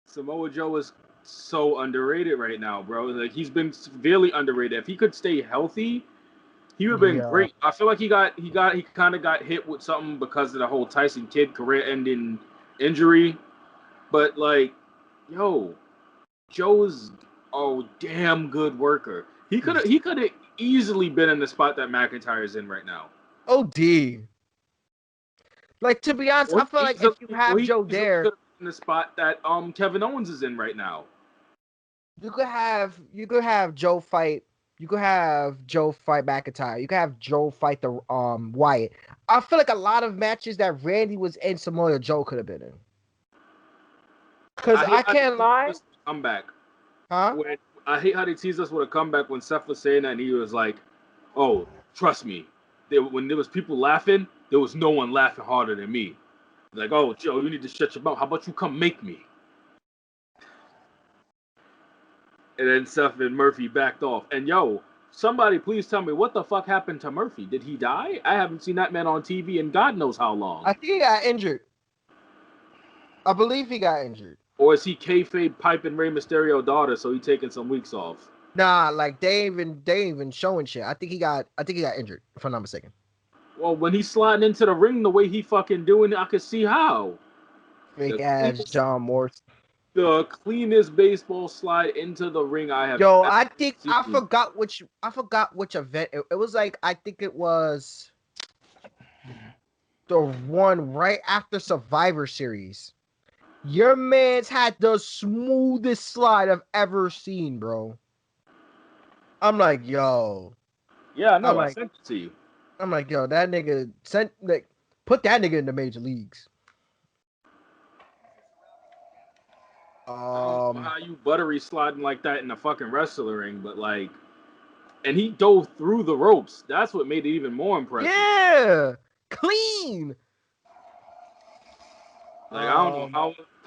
Samoa Joe is so underrated right now, bro. Like, he's been severely underrated. If he could stay healthy, he would have been great. I feel like he kind of got hit with something because of the whole Tyson Kidd career-ending injury. But like, yo, Joe's a damn good worker. He could have easily been in the spot that McIntyre's in right now.
OD. Like, to be honest, I feel like if you have Joe there,
in the spot that Kevin Owens is in right now,
you could have Joe fight. You could have Joe fight McIntyre. You could have Joe fight the Wyatt. I feel like a lot of matches that Randy was in, Samoa Joe could have been in. Because I can't lie.
Comeback.
Huh?
I hate how they teased us with a comeback when Seth was saying that, and he was like, "Oh, trust me, when there was people laughing, there was no one laughing harder than me." Like, "Oh, Joe, you need to shut your mouth. How about you come make me?" And then Seth and Murphy backed off. And yo, somebody please tell me what the fuck happened to Murphy? Did he die? I haven't seen that man on TV in God knows how long.
I think he got injured. I believe he got injured.
Or is he kayfabe piping Rey Mysterio daughter, so he taking some weeks off?
Nah, like they ain't even showing shit. I think he got injured, if I'm not mistaken.
Well, when he's sliding into the ring the way he fucking doing it, I could see how.
Fake
The
ass
cleanest,
John Morris.
the cleanest baseball slide into the ring I have
Yo,
ever
I think
seen.
I forgot which event it was. Like I think it was the one right after Survivor Series. Your man's had the smoothest slide I've ever seen, bro. I'm like, yo.
Yeah, I
I'm
know. I
like,
sent it to you.
yo, that nigga put that nigga in the major leagues.
I don't know how you buttery sliding like that in the fucking wrestling ring, but like, and he dove through the ropes. That's what made it even more impressive.
Yeah, clean.
Like I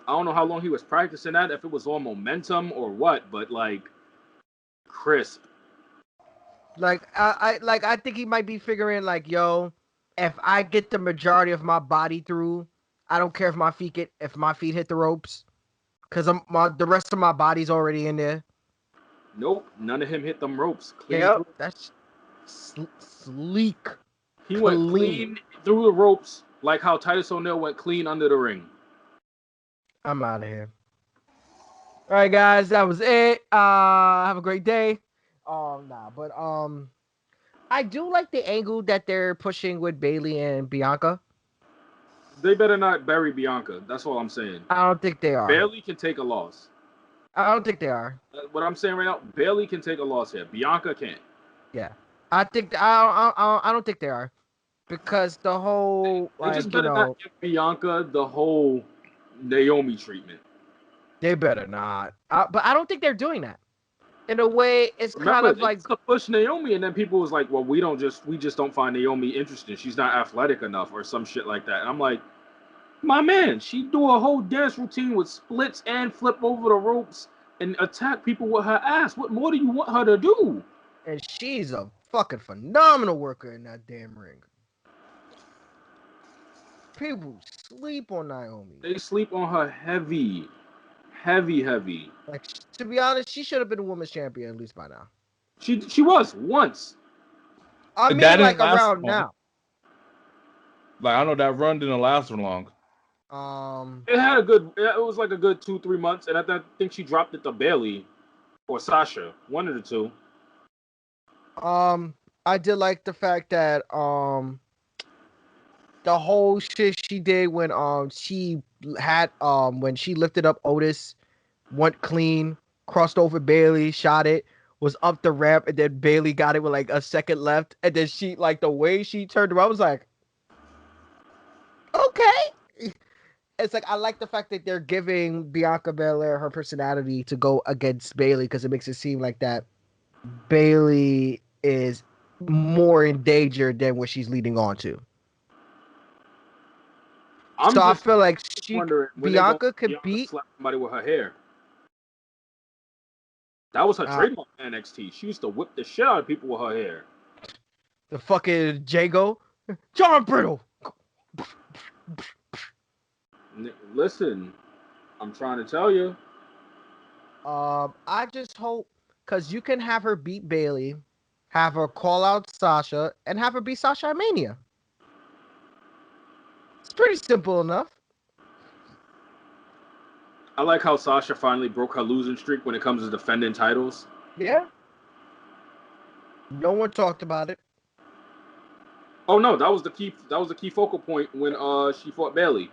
don't know how long he was practicing that, if it was all momentum or what, but like crisp.
Like I think he might be figuring like, yo, if I get the majority of my body through, I don't care if my feet hit the ropes, cause the rest of my body's already in there.
Nope, none of him hit them ropes. Clean
Yep,
through.
that's sleek,
He went
clean.
clean through the ropes, like how Titus O'Neil went clean under the ring.
I'm out of here. All right, guys, that was it. Have a great day. Nah, but I do like the angle that they're pushing with Bailey and Bianca.
They better not bury Bianca. That's all I'm saying.
I don't think they are.
Bailey can take a loss.
I don't think they are.
What I'm saying right now, Bailey can take a loss here. Bianca can't.
Yeah, I don't think they are, because the whole
They just
like
better not give Bianca the whole Naomi treatment.
they better not. But I don't think they're doing that. In a way, it's kind
Remember,
of
they
like
used to push Naomi, and then people was like, "Well, we just don't find Naomi interesting. She's not athletic enough, or some shit like that." And I'm like, "My man, she do a whole dance routine with splits and flip over the ropes and attack people with her ass. What more do you want her to do?"
and she's a fucking phenomenal worker in that damn ring. People sleep on Naomi.
They sleep on her heavy, heavy, heavy.
Like, to be honest, she should have been a women's champion at least by now.
She was once.
I
That
mean,
didn't
like
last
around
long.
now.
Like I know that run didn't last for long.
It had a good. It was like a good 2 3 months, and I think she dropped it to Bailey or Sasha, one of the two.
I did like the fact that the whole shit she did when she lifted up Otis, went clean, crossed over Bailey, shot it, was up the ramp, and then Bailey got it with like a second left, and then she like the way she turned around, I was like, okay. It's like I like the fact that they're giving Bianca Belair her personality to go against Bailey, because it makes it seem like that Bailey is more in danger than what she's leading on to.
I'm
So I
just
feel like
wondering when they
Bianca
gonna
could
Bianca
beat
slap somebody with her hair. That was her
uh,
trademark in NXT. She used to whip the shit out of people with her hair.
the fucking Jago, John Brittle.
Listen, I'm trying to tell you.
I just hope, because you can have her beat Bailey, have her call out Sasha, and have her beat Sasha at Mania. It's pretty simple enough.
I like how Sasha finally broke her losing streak when it comes to defending titles.
Yeah. No one talked about it.
Oh no, that was the key. That was the key focal point when she fought Bailey.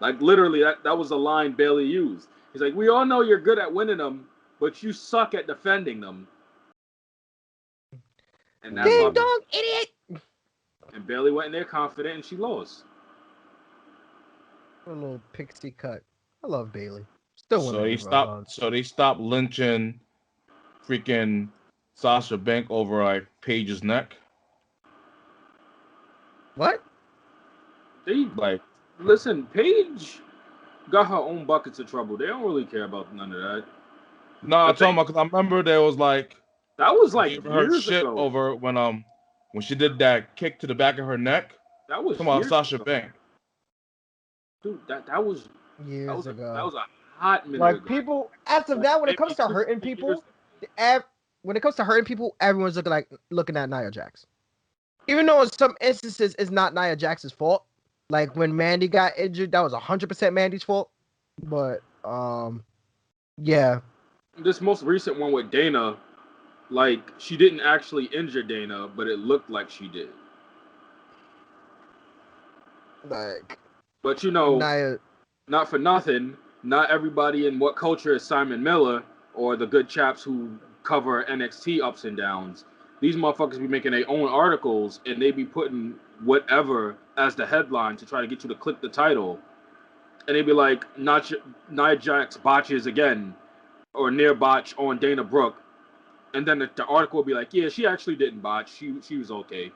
Like literally, that was the line Bailey used. He's like, "We all know you're good at winning them, but you suck at defending them." And that's
Ding
why.
dong, idiot.
And Bailey went in there confident, and she lost.
A little pixie cut. I love Bailey. Still want
So
to
they
give her a hug.
stopped. So they stopped lynching freaking Sasha Bank over like Paige's neck.
What?
They
Like
listen, Paige got her own buckets of trouble. They don't really care about none of that.
no, I'm talking about because I remember there was like
That was like
giving her
years
shit
ago.
over when she did that kick to the back of her neck.
That was
Come on,
years
Sasha
ago.
Bank.
Dude, that was
Years ago.
that was a hot minute
Like
ago.
people, as of now, when it comes to
Maybe
hurting
2 years
people,
ago.
when it comes to hurting people, everyone's looking at Nia Jax. Even though in some instances it's not Nia Jax's fault. Like when Mandy got injured, that was 100% Mandy's fault. But yeah.
This most recent one with Dana, like she didn't actually injure Dana, but it looked like she did.
Like
But you know,
Nia.
not for nothing, not everybody in What Culture is Simon Miller or the good chaps who cover NXT ups and downs. These motherfuckers be making their own articles and they be putting whatever as the headline to try to get you to click the title. And they be like, Nia Jax botches again or near botch on Dana Brooke. And then the article will be like, yeah, she actually didn't botch. She was okay.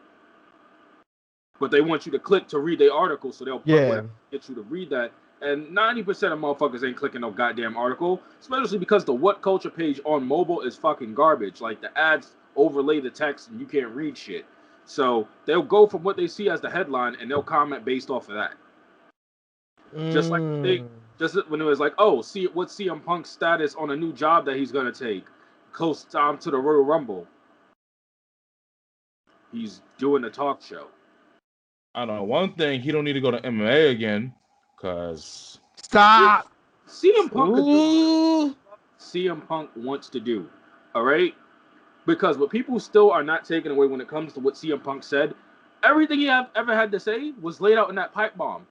But they want you to click to read their article, so they'll put
Yeah.
whatever to get you to read that. And 90% of motherfuckers ain't clicking no goddamn article, especially because the What Culture page on mobile is fucking garbage. Like the ads overlay the text and you can't read shit. So they'll go from what they see as the headline and they'll comment based off of that. Just like just when it was like, oh, see what's CM Punk's status on a new job that he's gonna take close time to the Royal Rumble. He's doing a talk show.
I don't know. One thing, he don't need to go to MMA again, cause
Stop.
CM Punk could do
Ooh.
CM Punk wants to do. All right? Because what people still are not taking away when it comes to what CM Punk said, everything he ever had to say was laid out in that pipe bomb.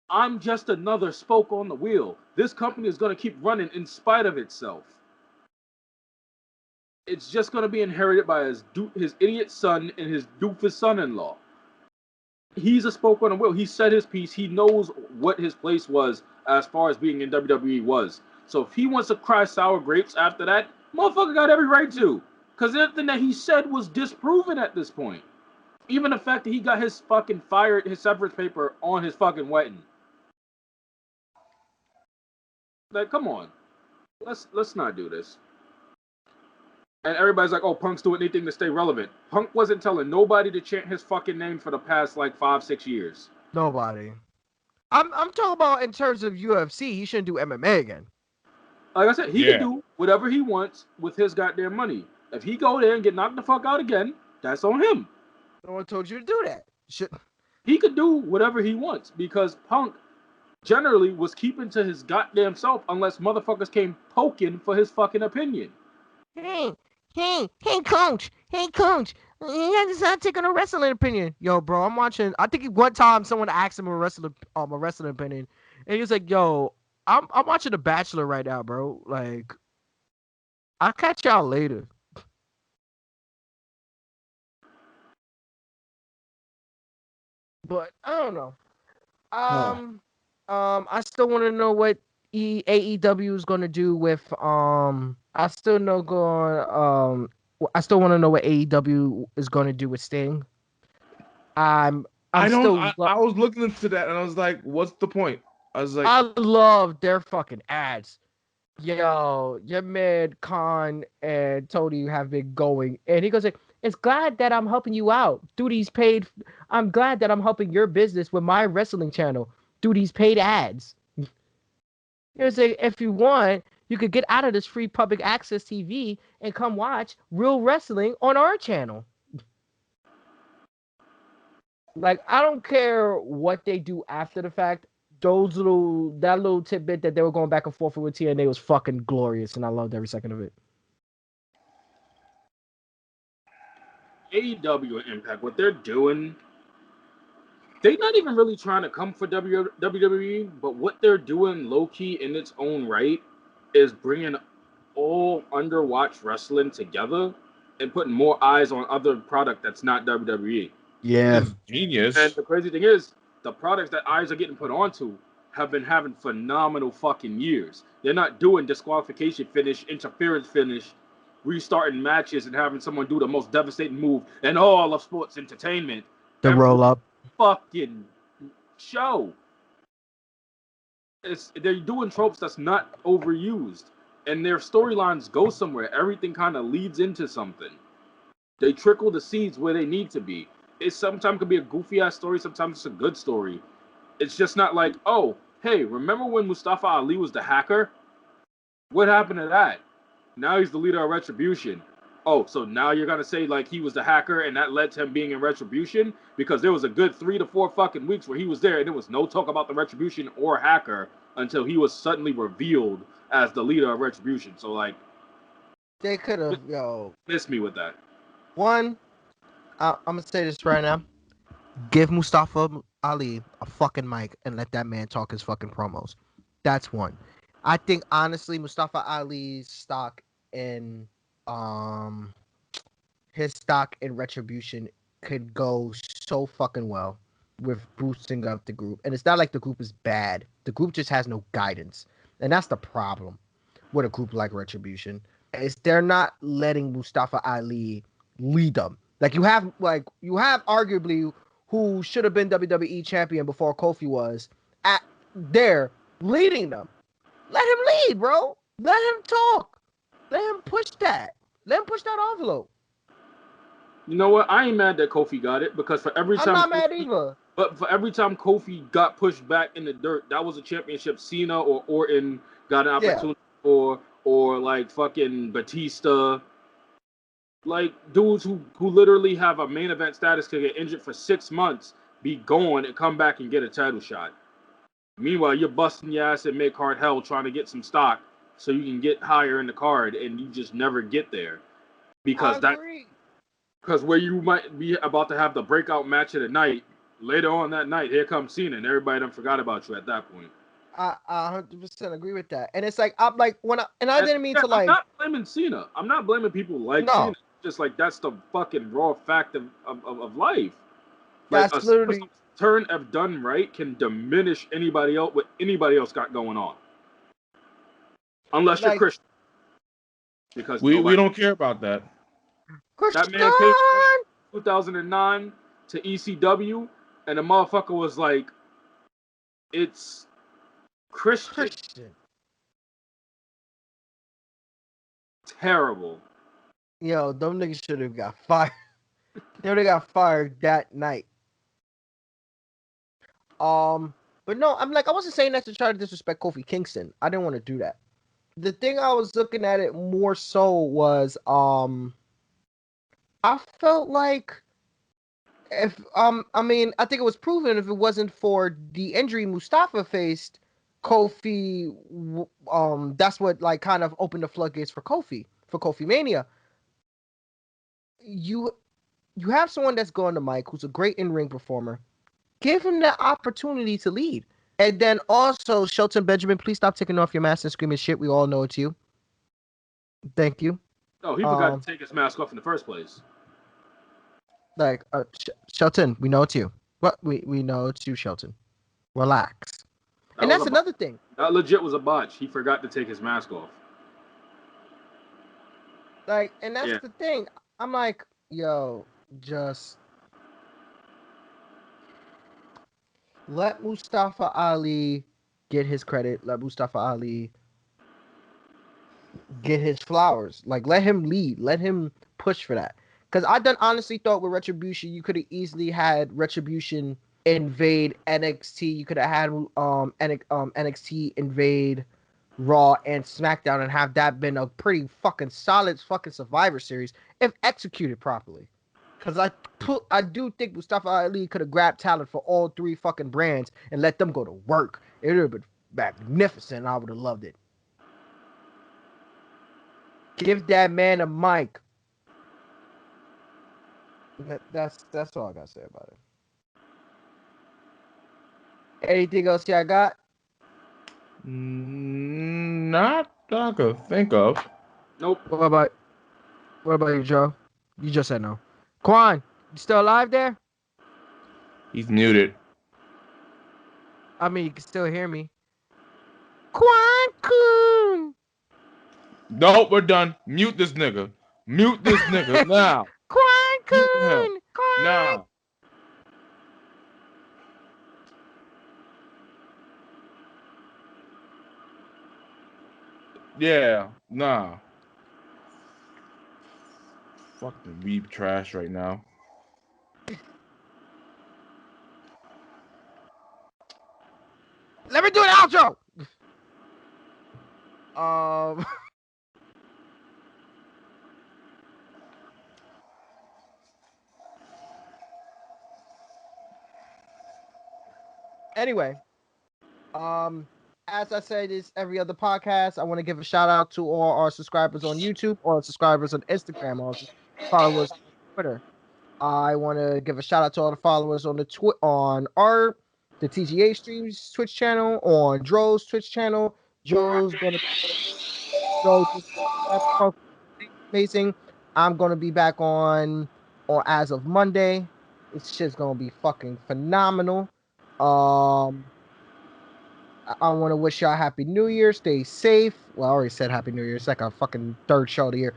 I'm just another spoke on the wheel. This company is going to keep running in spite of itself. It's just going to be inherited by his idiot son and his doofus son-in-law. He's a spoke on the wheel. He said his piece. He knows what his place was as far as being in WWE was. So if he wants to cry sour grapes after that, motherfucker got every right to. Because everything that he said was disproven at this point. Even the fact that he got his fucking fired, his severance paper on his fucking wedding. Like, come on. Let's not do this. And everybody's like, oh, Punk's doing anything to stay relevant. Punk wasn't telling nobody to chant his fucking name for the past, like, 5-6 years.
Nobody. I'm talking about in terms of UFC. He shouldn't do MMA again.
Like I said, he can do whatever he wants with his goddamn money. If he go there and get knocked the fuck out again, that's on him.
No one told you to do that.
He could do whatever he wants because Punk generally was keeping to his goddamn self unless motherfuckers came poking for his fucking opinion.
Hey, coach. Hey, coach. You decided taking a wrestling opinion. Yo, bro, I'm watching. I think one time someone asked him a wrestling opinion, and he was like, "Yo, I'm watching The Bachelor right now, bro. Like, I'll catch y'all later." But I don't know. I still want to know what AEW is going to do with I still want to know what AEW is going to do with Sting. I
was looking into that and I was like, what's the point? I was like,
I love their fucking ads. Yo, your man Quan and Tony have been going, and he goes like, "It's glad that I'm helping you out through these paid. I'm glad that I'm helping your business with my wrestling channel through these paid ads." He was like, "If you want, you could get out of this free public access TV and come watch real wrestling on our channel." Like, I don't care what they do after the fact. That little tidbit that they were going back and forth with TNA was fucking glorious, and I loved every second of it.
AEW and Impact, what they're doing, they're not even really trying to come for WWE, but what they're doing low key in its own right is bringing all underwatched wrestling together and putting more eyes on other product that's not WWE.
Yeah.
Genius.
And the crazy thing is, the products that eyes are getting put onto have been having phenomenal fucking years. They're not doing disqualification finish, interference finish, restarting matches, and having someone do the most devastating move in all of sports entertainment.
The roll up.
Fucking show. They're doing tropes that's not overused, and their storylines go somewhere. Everything kind of leads into something. They trickle the seeds where they need to be. It sometimes could be a goofy ass story, sometimes it's a good story. It's just not like, oh, hey, remember when Mustafa Ali was the hacker? What happened to that? Now he's the leader of Retribution. Oh, so now you're gonna say like he was the hacker and that led to him being in Retribution? Because there was a good 3 to 4 fucking weeks where he was there and there was no talk about the Retribution or hacker until he was suddenly revealed as the leader of Retribution. So like,
They could have, yo.
miss me with that.
One, I'm gonna say this right now. Give Mustafa Ali a fucking mic and let that man talk his fucking promos. That's one. I think honestly, Mustafa Ali's stock in um his stock in Retribution could go so fucking well with boosting up the group. And it's not like the group is bad. The group just has no guidance. And that's the problem with a group like Retribution. Is they're not letting Mustafa Ali lead them. You have arguably who should have been WWE champion before Kofi was at there leading them. Let him lead, bro. Let him talk. Let him push that. Let him push that envelope.
You know what? I ain't mad that Kofi got it because for every
I'm
time
not mad
Kofi,
either.
but for every time Kofi got pushed back in the dirt, that was a championship Cena or Orton got an
Yeah.
opportunity for, or like fucking Batista, like dudes who literally have a main event status could get injured for 6 months, be gone and come back and get a title shot. Meanwhile, you're busting your ass at mid card hell trying to get some stock so you can get higher in the card, and you just never get there
I
because that
agree.
because where you might be about to have the breakout match of the night, later on that night, here comes Cena, and everybody done forgot about you at that point.
I 100% agree with that. And it's like I'm like and I
And
didn't mean
yeah,
to
I'm
like
not blaming Cena. I'm not blaming people like Cena.
no.
Just like that's the fucking raw fact of life. Like a
That's
superstar
literally
turn if done right can diminish anybody else what anybody else got going on. Unless you're
like
Christian. Because
We
nobody
don't care about that.
that
Christian
man came in 2009 to ECW and the motherfucker was like, it's Christian.
Christian.
Terrible.
Yo, them niggas should have got fired. They would have got fired that night. But no, I wasn't saying that to try to disrespect Kofi Kingston. I didn't want to do that. The thing I was looking at it more so was I felt like if I mean I think it was proven if it wasn't for the injury Mustafa faced, Kofi that's what like kind of opened the floodgates for Kofi Mania. You you have someone that's going to Mike who's a great in-ring performer. Give him the opportunity to lead. And then also, Shelton Benjamin, please stop taking off your mask and screaming shit. We all know it's you. Thank you.
No, he forgot
Um,
to take his mask off in the first place.
Shelton, we know it's you. What we know it's you, Shelton. Relax.
That
And
was
that's
a botch.
another thing.
That legit was a botch. He forgot to take his mask off.
And that's
Yeah.
the thing. I'm like, yo, just let Mustafa Ali get his credit. Let Mustafa Ali get his flowers. Like, let him lead. Let him push for that. Because I done honestly thought with Retribution, you could have easily had Retribution invade NXT. You could have had NXT invade Raw and SmackDown and have that been a pretty fucking solid fucking Survivor Series if executed properly. Because I do think Mustafa Ali could have grabbed talent for all three fucking brands and let them go to work. It would have been magnificent. I would have loved it. Give that man a mic. That's all I gotta say about it. Anything else y'all got?
Not that I could think of.
Nope.
What about you, Joe? You just said no. Quan, you still alive there?
He's muted.
I mean, you can still hear me. Quan Kun.
Nope, we're done. Mute this nigga. Mute this nigga now.
Quan
Mute him
Kun. Quan.
now. Yeah, nah. Fucking weeb trash right now.
Let me do the outro. Anyway, as I said, this every other podcast. I want to give a shout out to all our subscribers on YouTube, all our subscribers on Instagram, all followers on Twitter. I want to give a shout out to all the followers on on the TGA streams Twitch channel, on Dro's Twitch channel. Joe's gonna Joe just amazing. I'm gonna be back on as of Monday. This shit's gonna be fucking phenomenal. I want to wish y'all happy New Year. Stay safe. Well, I already said happy New Year. It's like a fucking third show of the year.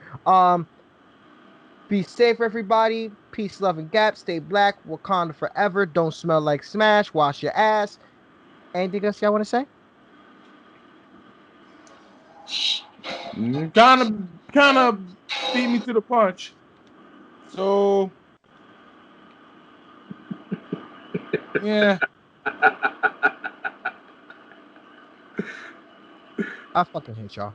Be safe, everybody. Peace, love, and gap. Stay black. Wakanda forever. Don't smell like smash. Wash your ass. Anything else y'all want to say?
Kind of beat me to the punch. So yeah.
I fucking hate y'all.